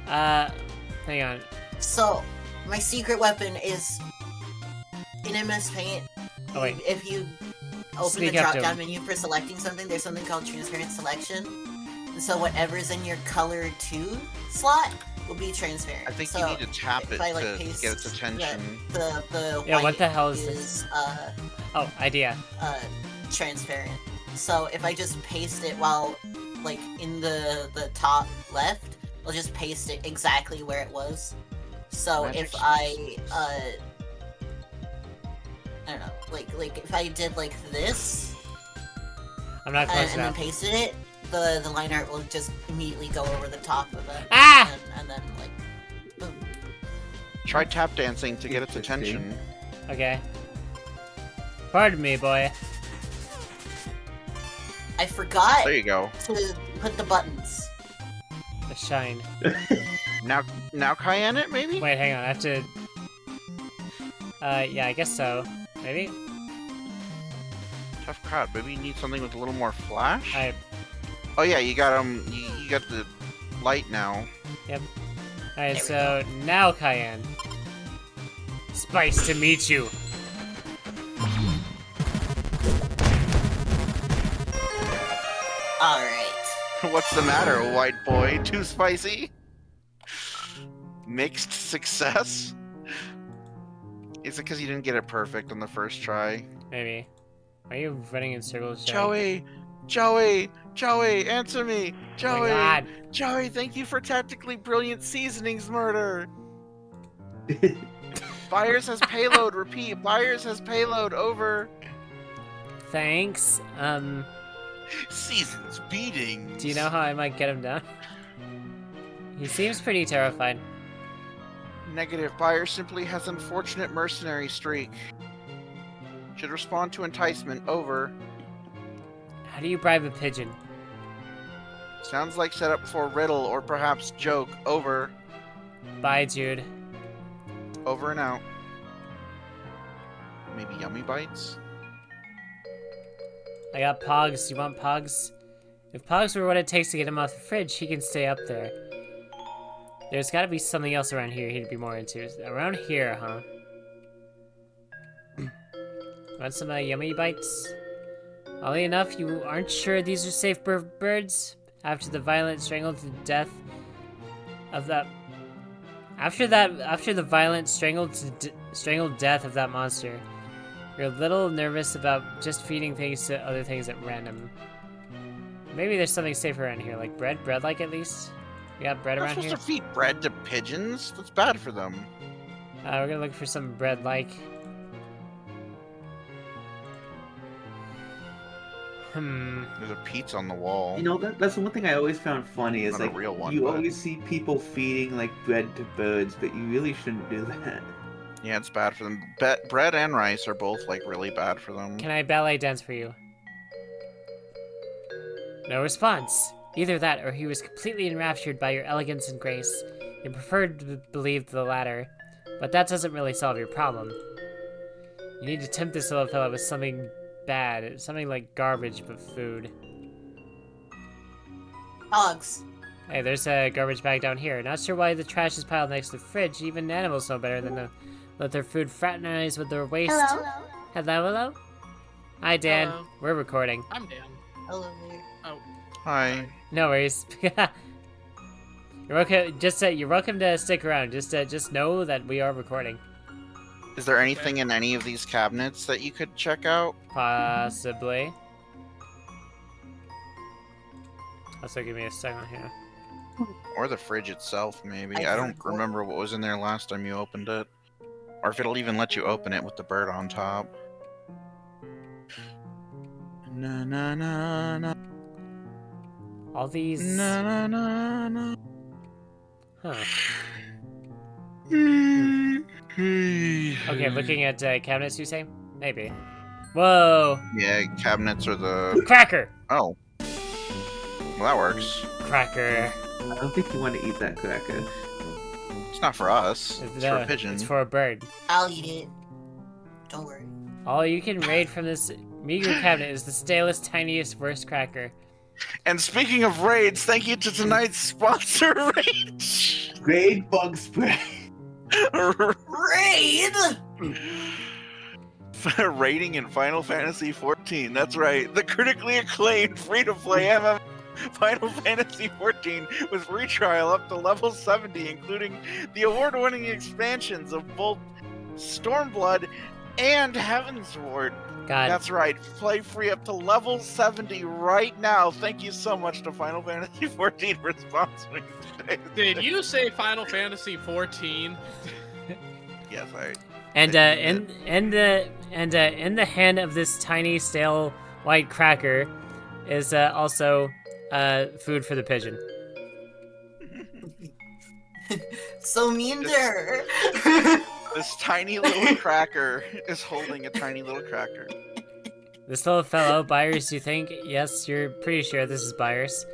Hang on. So, my secret weapon is in MS Paint. Oh wait. If you open Sneak the up drop to down him. menu for selecting something, there's something called transparent selection. And so whatever's in your color 2 slot will be transparent. I think so you need to tap it if I, like, to paste get its attention. the Yeah, what white the hell is this? Oh, idea. transparent. So if I just paste it while like in the top left, I'll just paste it exactly where it was. So Magic if I don't know, like if I did like this I'm not close and then enough. pasted it, the line art will just immediately go over the top of it. Ah! And then like boom. Try tap dancing to get its Interesting. attention. Okay. Pardon me, boy. I forgot There you go. to put the buttons. The shine. Now cayenne it maybe? Wait, hang on. I have to. Yeah, I guess so. Maybe. Tough crowd. Maybe you need something with a little more flash. I. Oh yeah, you got you got the light now. Alright, There we so now Cayenne. Spice to meet you. All right. What's the matter, white boy? Too spicy? Mixed success? Is it because you didn't get it perfect on the first try? Maybe. Are you running in circles, Joey! Joey! Joey! Answer me! Oh my Joey! God. Joey, thank you for tactically brilliant seasonings murder! Buyers has payload, repeat, buyers has payload, over. Thanks. Seasons beatings. Do you know how I might get him down? He seems pretty terrified. Negative, buyer simply has unfortunate mercenary streak. Should respond to enticement, over. How do you bribe a pigeon? Sounds like set up for riddle or perhaps joke, over. Bye, Jude. Over and out. Maybe Yummy Bites? I got Pogs. You want Pogs? If Pogs were what it takes to get him off the fridge, he can stay up there. There's gotta be something else around here he'd be more into. Around here, huh? Want some Yummy Bites? Oddly enough, you aren't sure these are safe birds? After the violent strangled death of that... After the violent strangled death of that monster, you're a little nervous about just feeding things to other things at random. Maybe there's something safer around here, like bread? Bread-like at least? You got bread We're around not here? supposed to feed bread to pigeons? That's bad for them. We're gonna look for some bread-like. There's a pizza on the wall. You know, that's one thing I always found funny is Not a like real one, you but- always see people feeding like bread to birds, but you really shouldn't do that. Yeah, it's bad for them. Bread and rice are both like really bad for them. Can I ballet dance for you? No response. Either that, or he was completely enraptured by your elegance and grace. You preferred to believe the latter, but that doesn't really solve your problem. You need to tempt this little fella with something bad, something like garbage but food. Dogs. Hey, there's a garbage bag down here. Not sure why the trash is piled next to the fridge. Even animals know better than to let their food fraternize with their waste. Hello. Hello? Hi, Dan. Hello. We're recording. I'm Dan. Hello there. Oh, Hi. No worries. You're welcome. You're welcome to stick around. Just know that we are recording. Is there anything in any of these cabinets that you could check out? Possibly. Also, give me a second here. Or the fridge itself, maybe. I I don't forgot. remember what was in there last time you opened it. Or if it'll even let you open it with the bird on top. Na na na na All these. na na na na. Huh. Okay, Okay, looking at cabinets, you say? Maybe. Whoa! Yeah, cabinets are the... Cracker! Oh. Well, that works. Cracker. I don't think you want to eat that cracker. It's not for us. It's for a pigeon. It's for a bird. I'll eat it. Don't worry. All you can raid from this meager cabinet is the stalest, tiniest, worst cracker. And speaking of raids, thank you to tonight's sponsor, Rage! Raid bug spray. Raid! Raiding in Final Fantasy XIV. That's right. The critically acclaimed free-to-play MMO Final Fantasy XIV with free trial up to level 70, including the award-winning expansions of both Stormblood and Heavensward. God. That's right. Play free up to level 70 right now. Thank you so much to Final Fantasy XIV for sponsoring today. did you say Final Fantasy 14? Yes, I... And in the hand of this tiny, stale, white cracker is also food for the pigeon. So mean to her. This tiny little cracker is holding a tiny little cracker. This little fellow, Byers, you think? Yes, you're pretty sure this is Byers.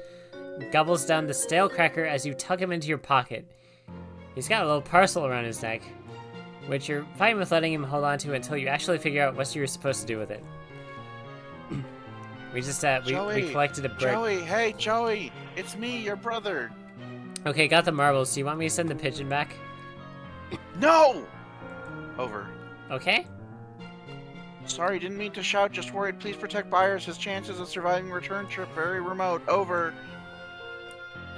Gobbles down the stale cracker as you tuck him into your pocket. He's got a little parcel around his neck, which you're fine with letting him hold on to until you actually figure out what you're supposed to do with it. We just, we collected a bird. Joey, hey, Joey, it's me, your brother. Okay, got the marbles. Do you want me to send the pigeon back? No! Over. Okay. Sorry, didn't mean to shout, just worried. Please protect Byers. His chances of surviving return trip very remote. Over.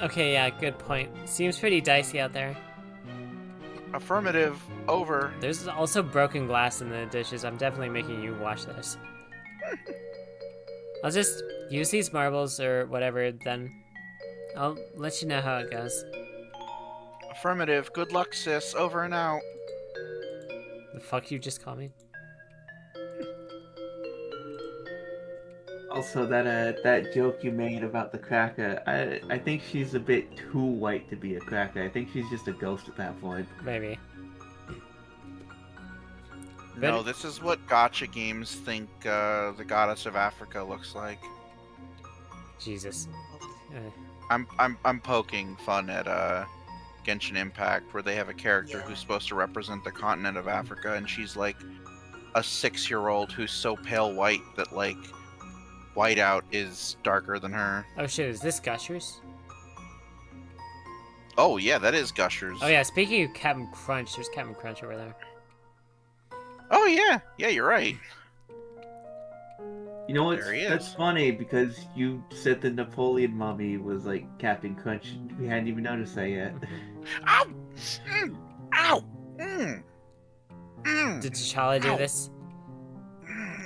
Okay, yeah, good point. Seems pretty dicey out there. Affirmative. Over. There's also broken glass in the dishes. I'm definitely making you wash this. I'll just use these marbles or whatever, then I'll let you know how it goes. Affirmative. Good luck, sis. Over and out. The fuck you just called me? Also, that joke you made about the cracker, I think she's a bit too white to be a cracker. I think she's just a ghost at that point. Maybe. No, this is what gacha games think the goddess of Africa looks like. Jesus. I'm poking fun at Genshin Impact, where they have a character who's supposed to represent the continent of Africa, and she's like a 6-year-old who's so pale white that like whiteout is darker than her. Oh shit, is this Gushers? Oh yeah, that is Gushers. Oh yeah, speaking of Captain Crunch, there's Captain Crunch over there. Oh yeah, yeah, you're right. You know what? There he is. That's funny because you said the Napoleon mummy was like Captain Crunch. We hadn't even noticed that yet. Ow! Ow! Did T'Challa do this?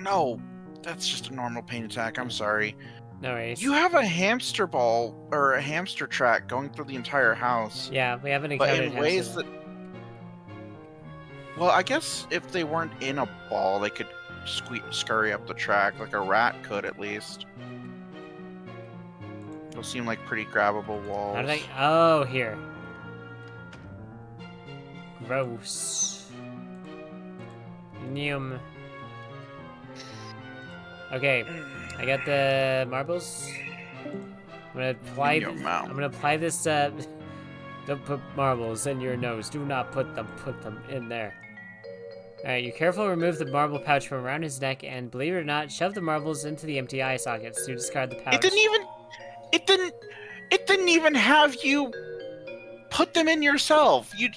No, that's just a normal pain attack. I'm sorry. No worries. You have a hamster ball or a hamster track going through the entire house. Yeah, we haven't But encountered in ways hamsters. that. Well, I guess if they weren't in a ball, they could scurry up the track like a rat could at least. Those seem like pretty grabbable walls. How did I? Oh, here. Gross. Neum. Okay, I got the marbles. I'm gonna apply. In your mouth. I'm gonna apply this. Don't put marbles in your nose. Do not put them. Put them in there. All right, you carefully remove the marble pouch from around his neck, and believe it or not, shove the marbles into the empty eye sockets to discard the pouch. It didn't even have you put them in yourself. You.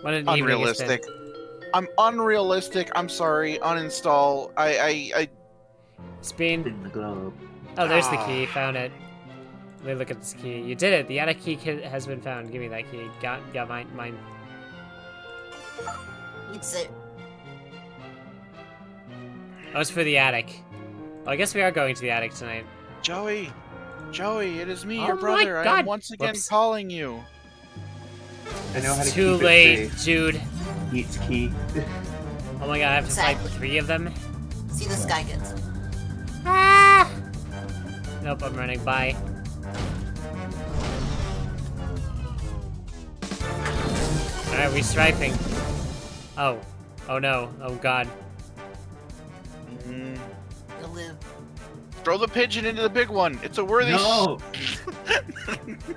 What an evening it's been. Unrealistic. I'm unrealistic. I'm sorry. Uninstall. I Spin. In the globe. Oh, there's the key. Found it. Let me look at this key. You did it. The attic key has been found. Give me that key. Got mine. It's it. Oh, it's for the attic. Well, I guess we are going to the attic tonight. Joey, it is me, Oh your my brother. I God. am once again Whoops. calling you. I know how to It's too keep late, it safe. Jude. Eats key. Oh my god, I have to Exactly. fight 3 of them. See this guy gets. Ah! Nope, I'm running. Bye. Alright, we striping. Oh. Oh no. Oh god. You'll live. Throw the pigeon into the big one. It's a worthy. No!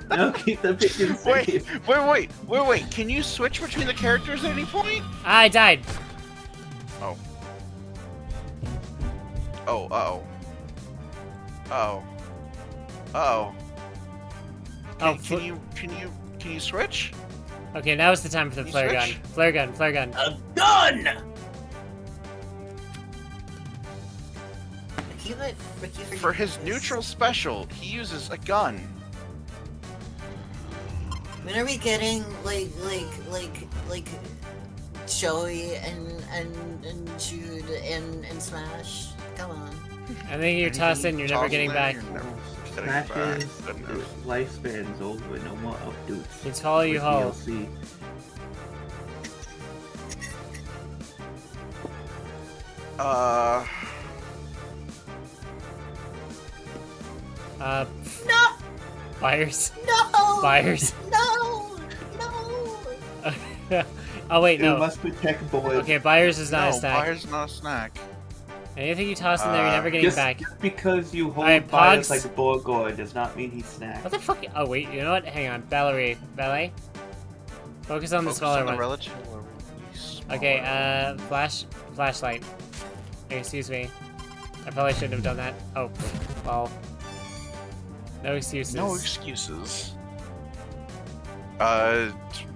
No, keep the pigeon safe. Wait. Can you switch between the characters at any point? I died. Oh. Oh. Uh-oh. Uh-oh. Uh-oh. Oh, Can you switch? okay, now is the time for the You flare gun. switch? Flare gun. A gun! Ricky, For his neutral special, he uses a gun. When are we getting like Joey and Jude and Smash? Come on. I think you're tossing, you're never getting back. Smashes lifespan's over. No more updates. It's follow you With home. DLC. No! Buyers. No! Buyers. No! Oh wait, You no. must protect boys. Okay, buyers is not a No, snack. fire's not a snack. Anything you toss in there, you're never getting Just back. because you hold Alright, bias Pogs. like a Borgor does not mean he's snack. What the fuck? Oh wait, you know what? Hang on. Ballet. Focus on the Focus smaller on the one. relatively smaller. Okay, flashlight. Excuse me. I probably shouldn't have done that. Oh, well. No excuses. No excuses.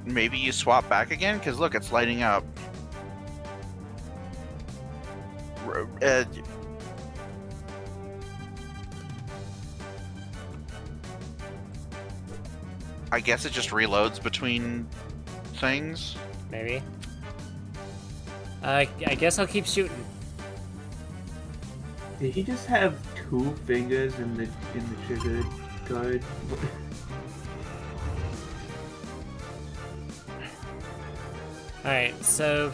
Maybe you swap back again? Because look, it's lighting up. I guess it just reloads between things. Maybe. I guess I'll keep shooting. Did he just have 2 fingers in the trigger guard? Alright, so...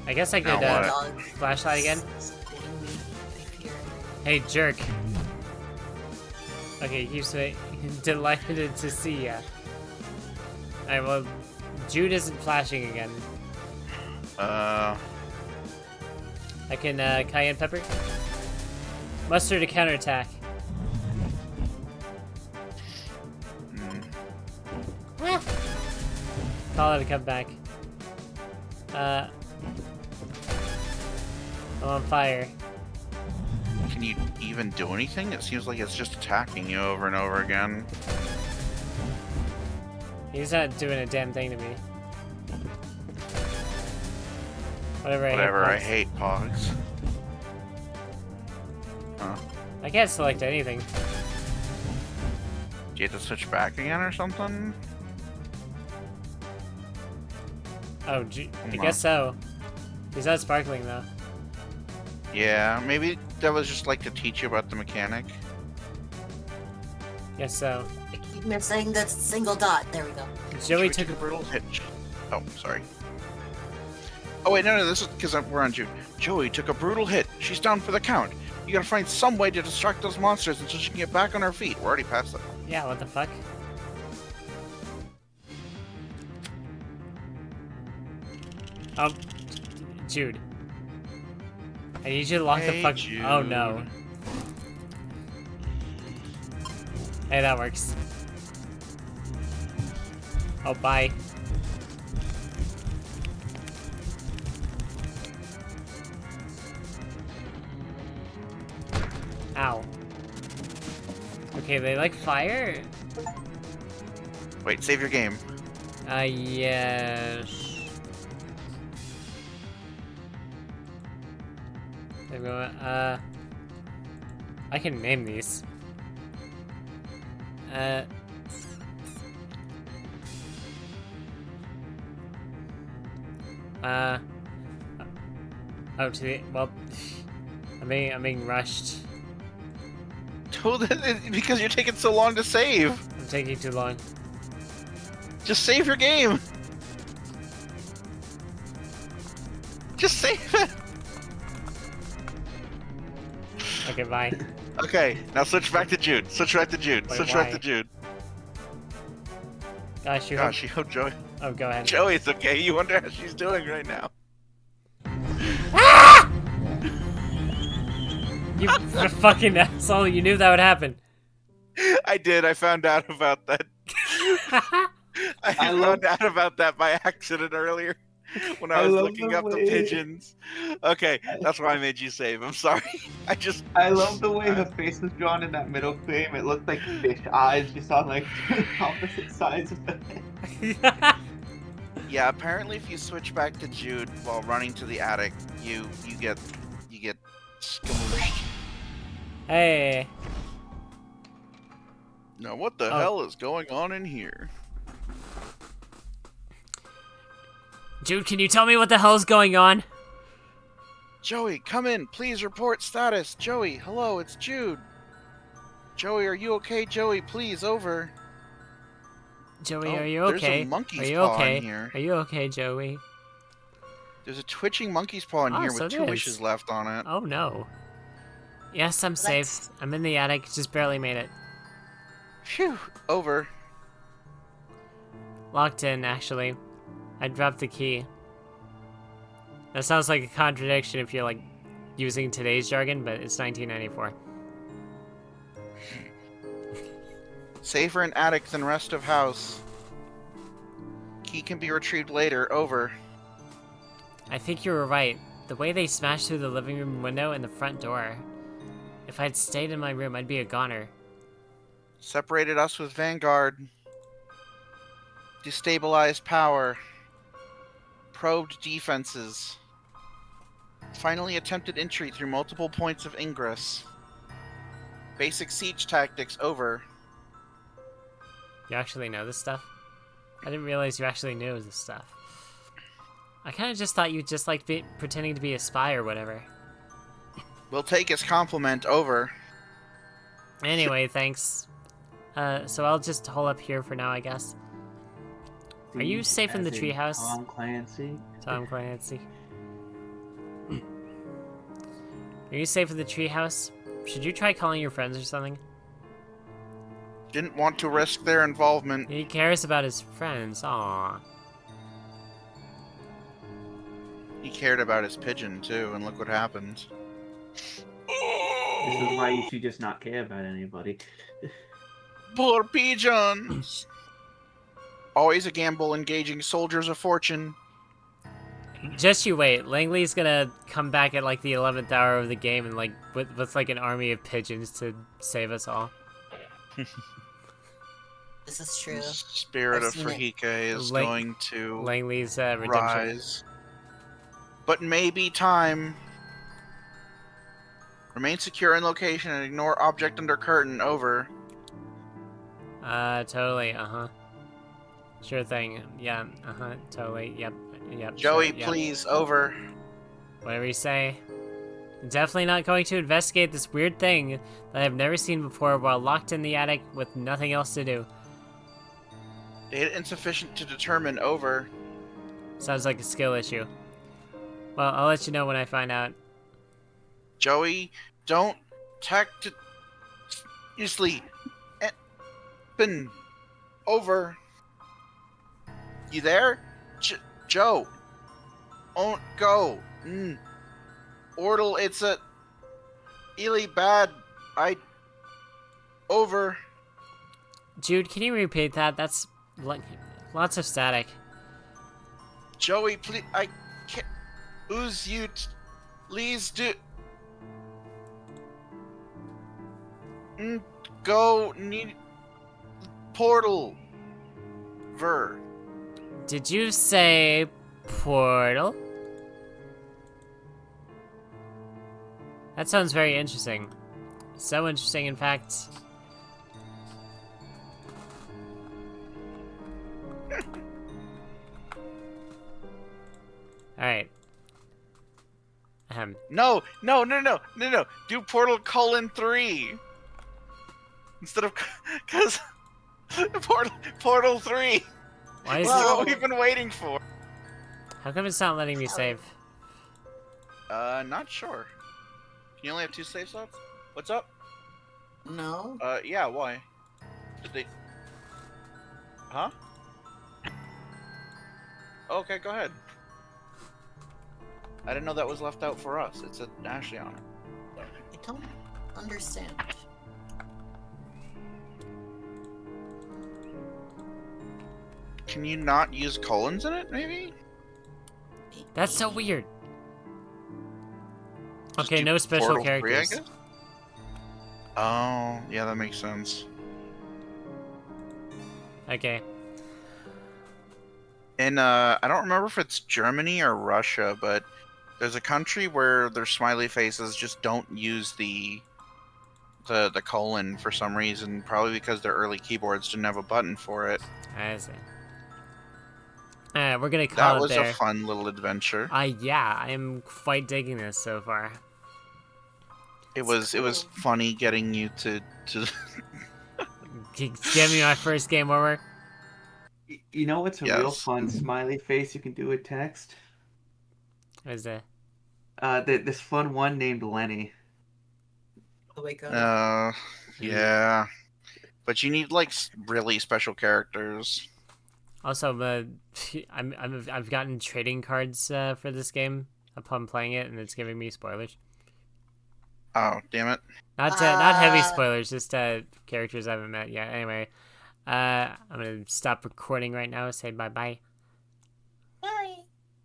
I guess I could, Now Dog. flashlight again? Spitting me right here. Hey, jerk. Okay, keep saying delighted to see ya. Alright, well, Jude isn't flashing again. I can, cayenne pepper. Mustard to counterattack. Call it a comeback. I'm on fire. Can you even do anything? It seems like it's just attacking you over and over again. He's not doing a damn thing to me. Whatever, I hate Pogs. Huh. I can't select anything. Do you have to switch back again or something? Oh, I guess so. He's not sparkling though. Yeah, maybe that was just like to teach you about the mechanic. Guess so. I keep missing that single dot. There we go. Joey took a brutal hit. Oh, sorry. Oh wait, no, this is because we're on Jude. Joey took a brutal hit. She's down for the count. You gotta find some way to distract those monsters until she can get back on her feet. We're already past that. Yeah, what the fuck? Oh, Jude. I need you to lock the fuck. Jude. Oh no. Hey, that works. Oh, bye. Ow. Okay, they like fire? Wait, save your game. Yes. There we go. I can name these. Oh, well, I'm being rushed. Because you're taking so long to save. I'm taking too long. Just save your game. Just save it. Okay, bye. Okay, now switch back to Jude. Switch back to Jude. Wait, Switch why? back to Jude. Gosh, you hope Joey. Oh, go ahead. Joey's okay. You wonder how she's doing right now. Ah! You fucking asshole! You knew that would happen. I did. I found out about that. I found out about that by accident earlier when I was looking up the pigeons. Okay, that's why I made you save. I'm sorry. I love the way the face was drawn in that middle frame. It looked like fish eyes just on like opposite sides of the head. Yeah, apparently if you switch back to Jude while running to the attic, you get skamooshed. Hey. Now what the hell is going on in here? Jude, can you tell me what the hell's going on? Joey, come in. Please report status. Joey, hello, it's Jude. Joey, are you okay? Joey, please, over. Joey, are you okay? There's a monkey's are you paw okay? in here. Are you okay, Joey? There's a twitching monkey's paw in here with 2 wishes left on it. Oh no. Yes, I'm safe. I'm in the attic. Just barely made it. Phew. Over. Locked in, actually. I dropped the key. That sounds like a contradiction if you're like using today's jargon, but it's 1994. Safer in attic than rest of house. Key can be retrieved later. Over. I think you were right. The way they smashed through the living room window and the front door. If I'd stayed in my room, I'd be a goner. Separated us with Vanguard. Destabilized power. Probed defenses. Finally attempted entry through multiple points of ingress. Basic siege tactics. Over. You actually know this stuff? I didn't realize you actually knew this stuff. I kind of just thought you just liked pretending to be a spy or whatever. We'll take his compliment. Over. Anyway, thanks. So I'll just hole up here for now, I guess. Are you safe in the treehouse? Tom Clancy. Tom Clancy. Are you safe in the treehouse? Should you try calling your friends or something? Didn't want to risk their involvement. He cares about his friends. Aww. He cared about his pigeon too, and look what happened. This is why you should just not care about anybody. Poor pigeons! Always a gamble engaging soldiers of fortune. Just you wait. Langley's gonna come back at like the 11th hour of the game and like with like an army of pigeons to save us all. This is true. The spirit I've of seen it. Fahike is going to Langley's redemption. rise. But maybe time. Remain secure in location and ignore object under curtain. Over. Totally. Sure thing. Yeah. Totally. Yep. Joey, sure, yep. please. Over. Whatever you say. Definitely not going to investigate this weird thing that I've never seen before while locked in the attic with nothing else to do. Data insufficient to determine. Over. Sounds like a skill issue. Well, I'll let you know when I find out. Joey, don't seriously. Over. You there? Joe. Don't go. Ortle, it's a really bad. Over. Jude, can you repeat that? That's like lots of static. Joey, please. I can't. Who's you? Please do. Go. Need. Portal. Ver. Did you say portal? That sounds very interesting. So interesting, in fact. Alright. No. Do Portal: 3. Instead of. Because. Portal 3. Why is That's what we've been waiting for. How come it's not letting me save? Not sure. Can you only have 2 save slots? What's up? No. Yeah, why? Did they... Huh? Okay, go ahead. I didn't know that was left out for us. It said Ashley on it. I don't understand. Can you not use colons in it, maybe? That's so weird. Just Okay, do no special Portal 3, I characters. guess? Oh, yeah, that makes sense. Okay. And I don't remember if it's Germany or Russia, but there's a country where their smiley faces just don't use the colon for some reason, probably because their early keyboards didn't have a button for it. I see. Alright, we're gonna call it there. That was a fun little adventure. Yeah, I'm quite digging this so far. It was funny getting you to Give me my first game over. You know what's a real fun smiley face you can do with text? What is that? This fun one named Lenny. Oh my god. Yeah. But you need like really special characters. Also, I've gotten trading cards for this game upon playing it, and it's giving me spoilers. Oh, damn it! Not heavy spoilers, just characters I haven't met yet. Anyway, I'm gonna stop recording right now. Say bye bye. Bye.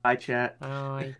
Bye, chat. Bye.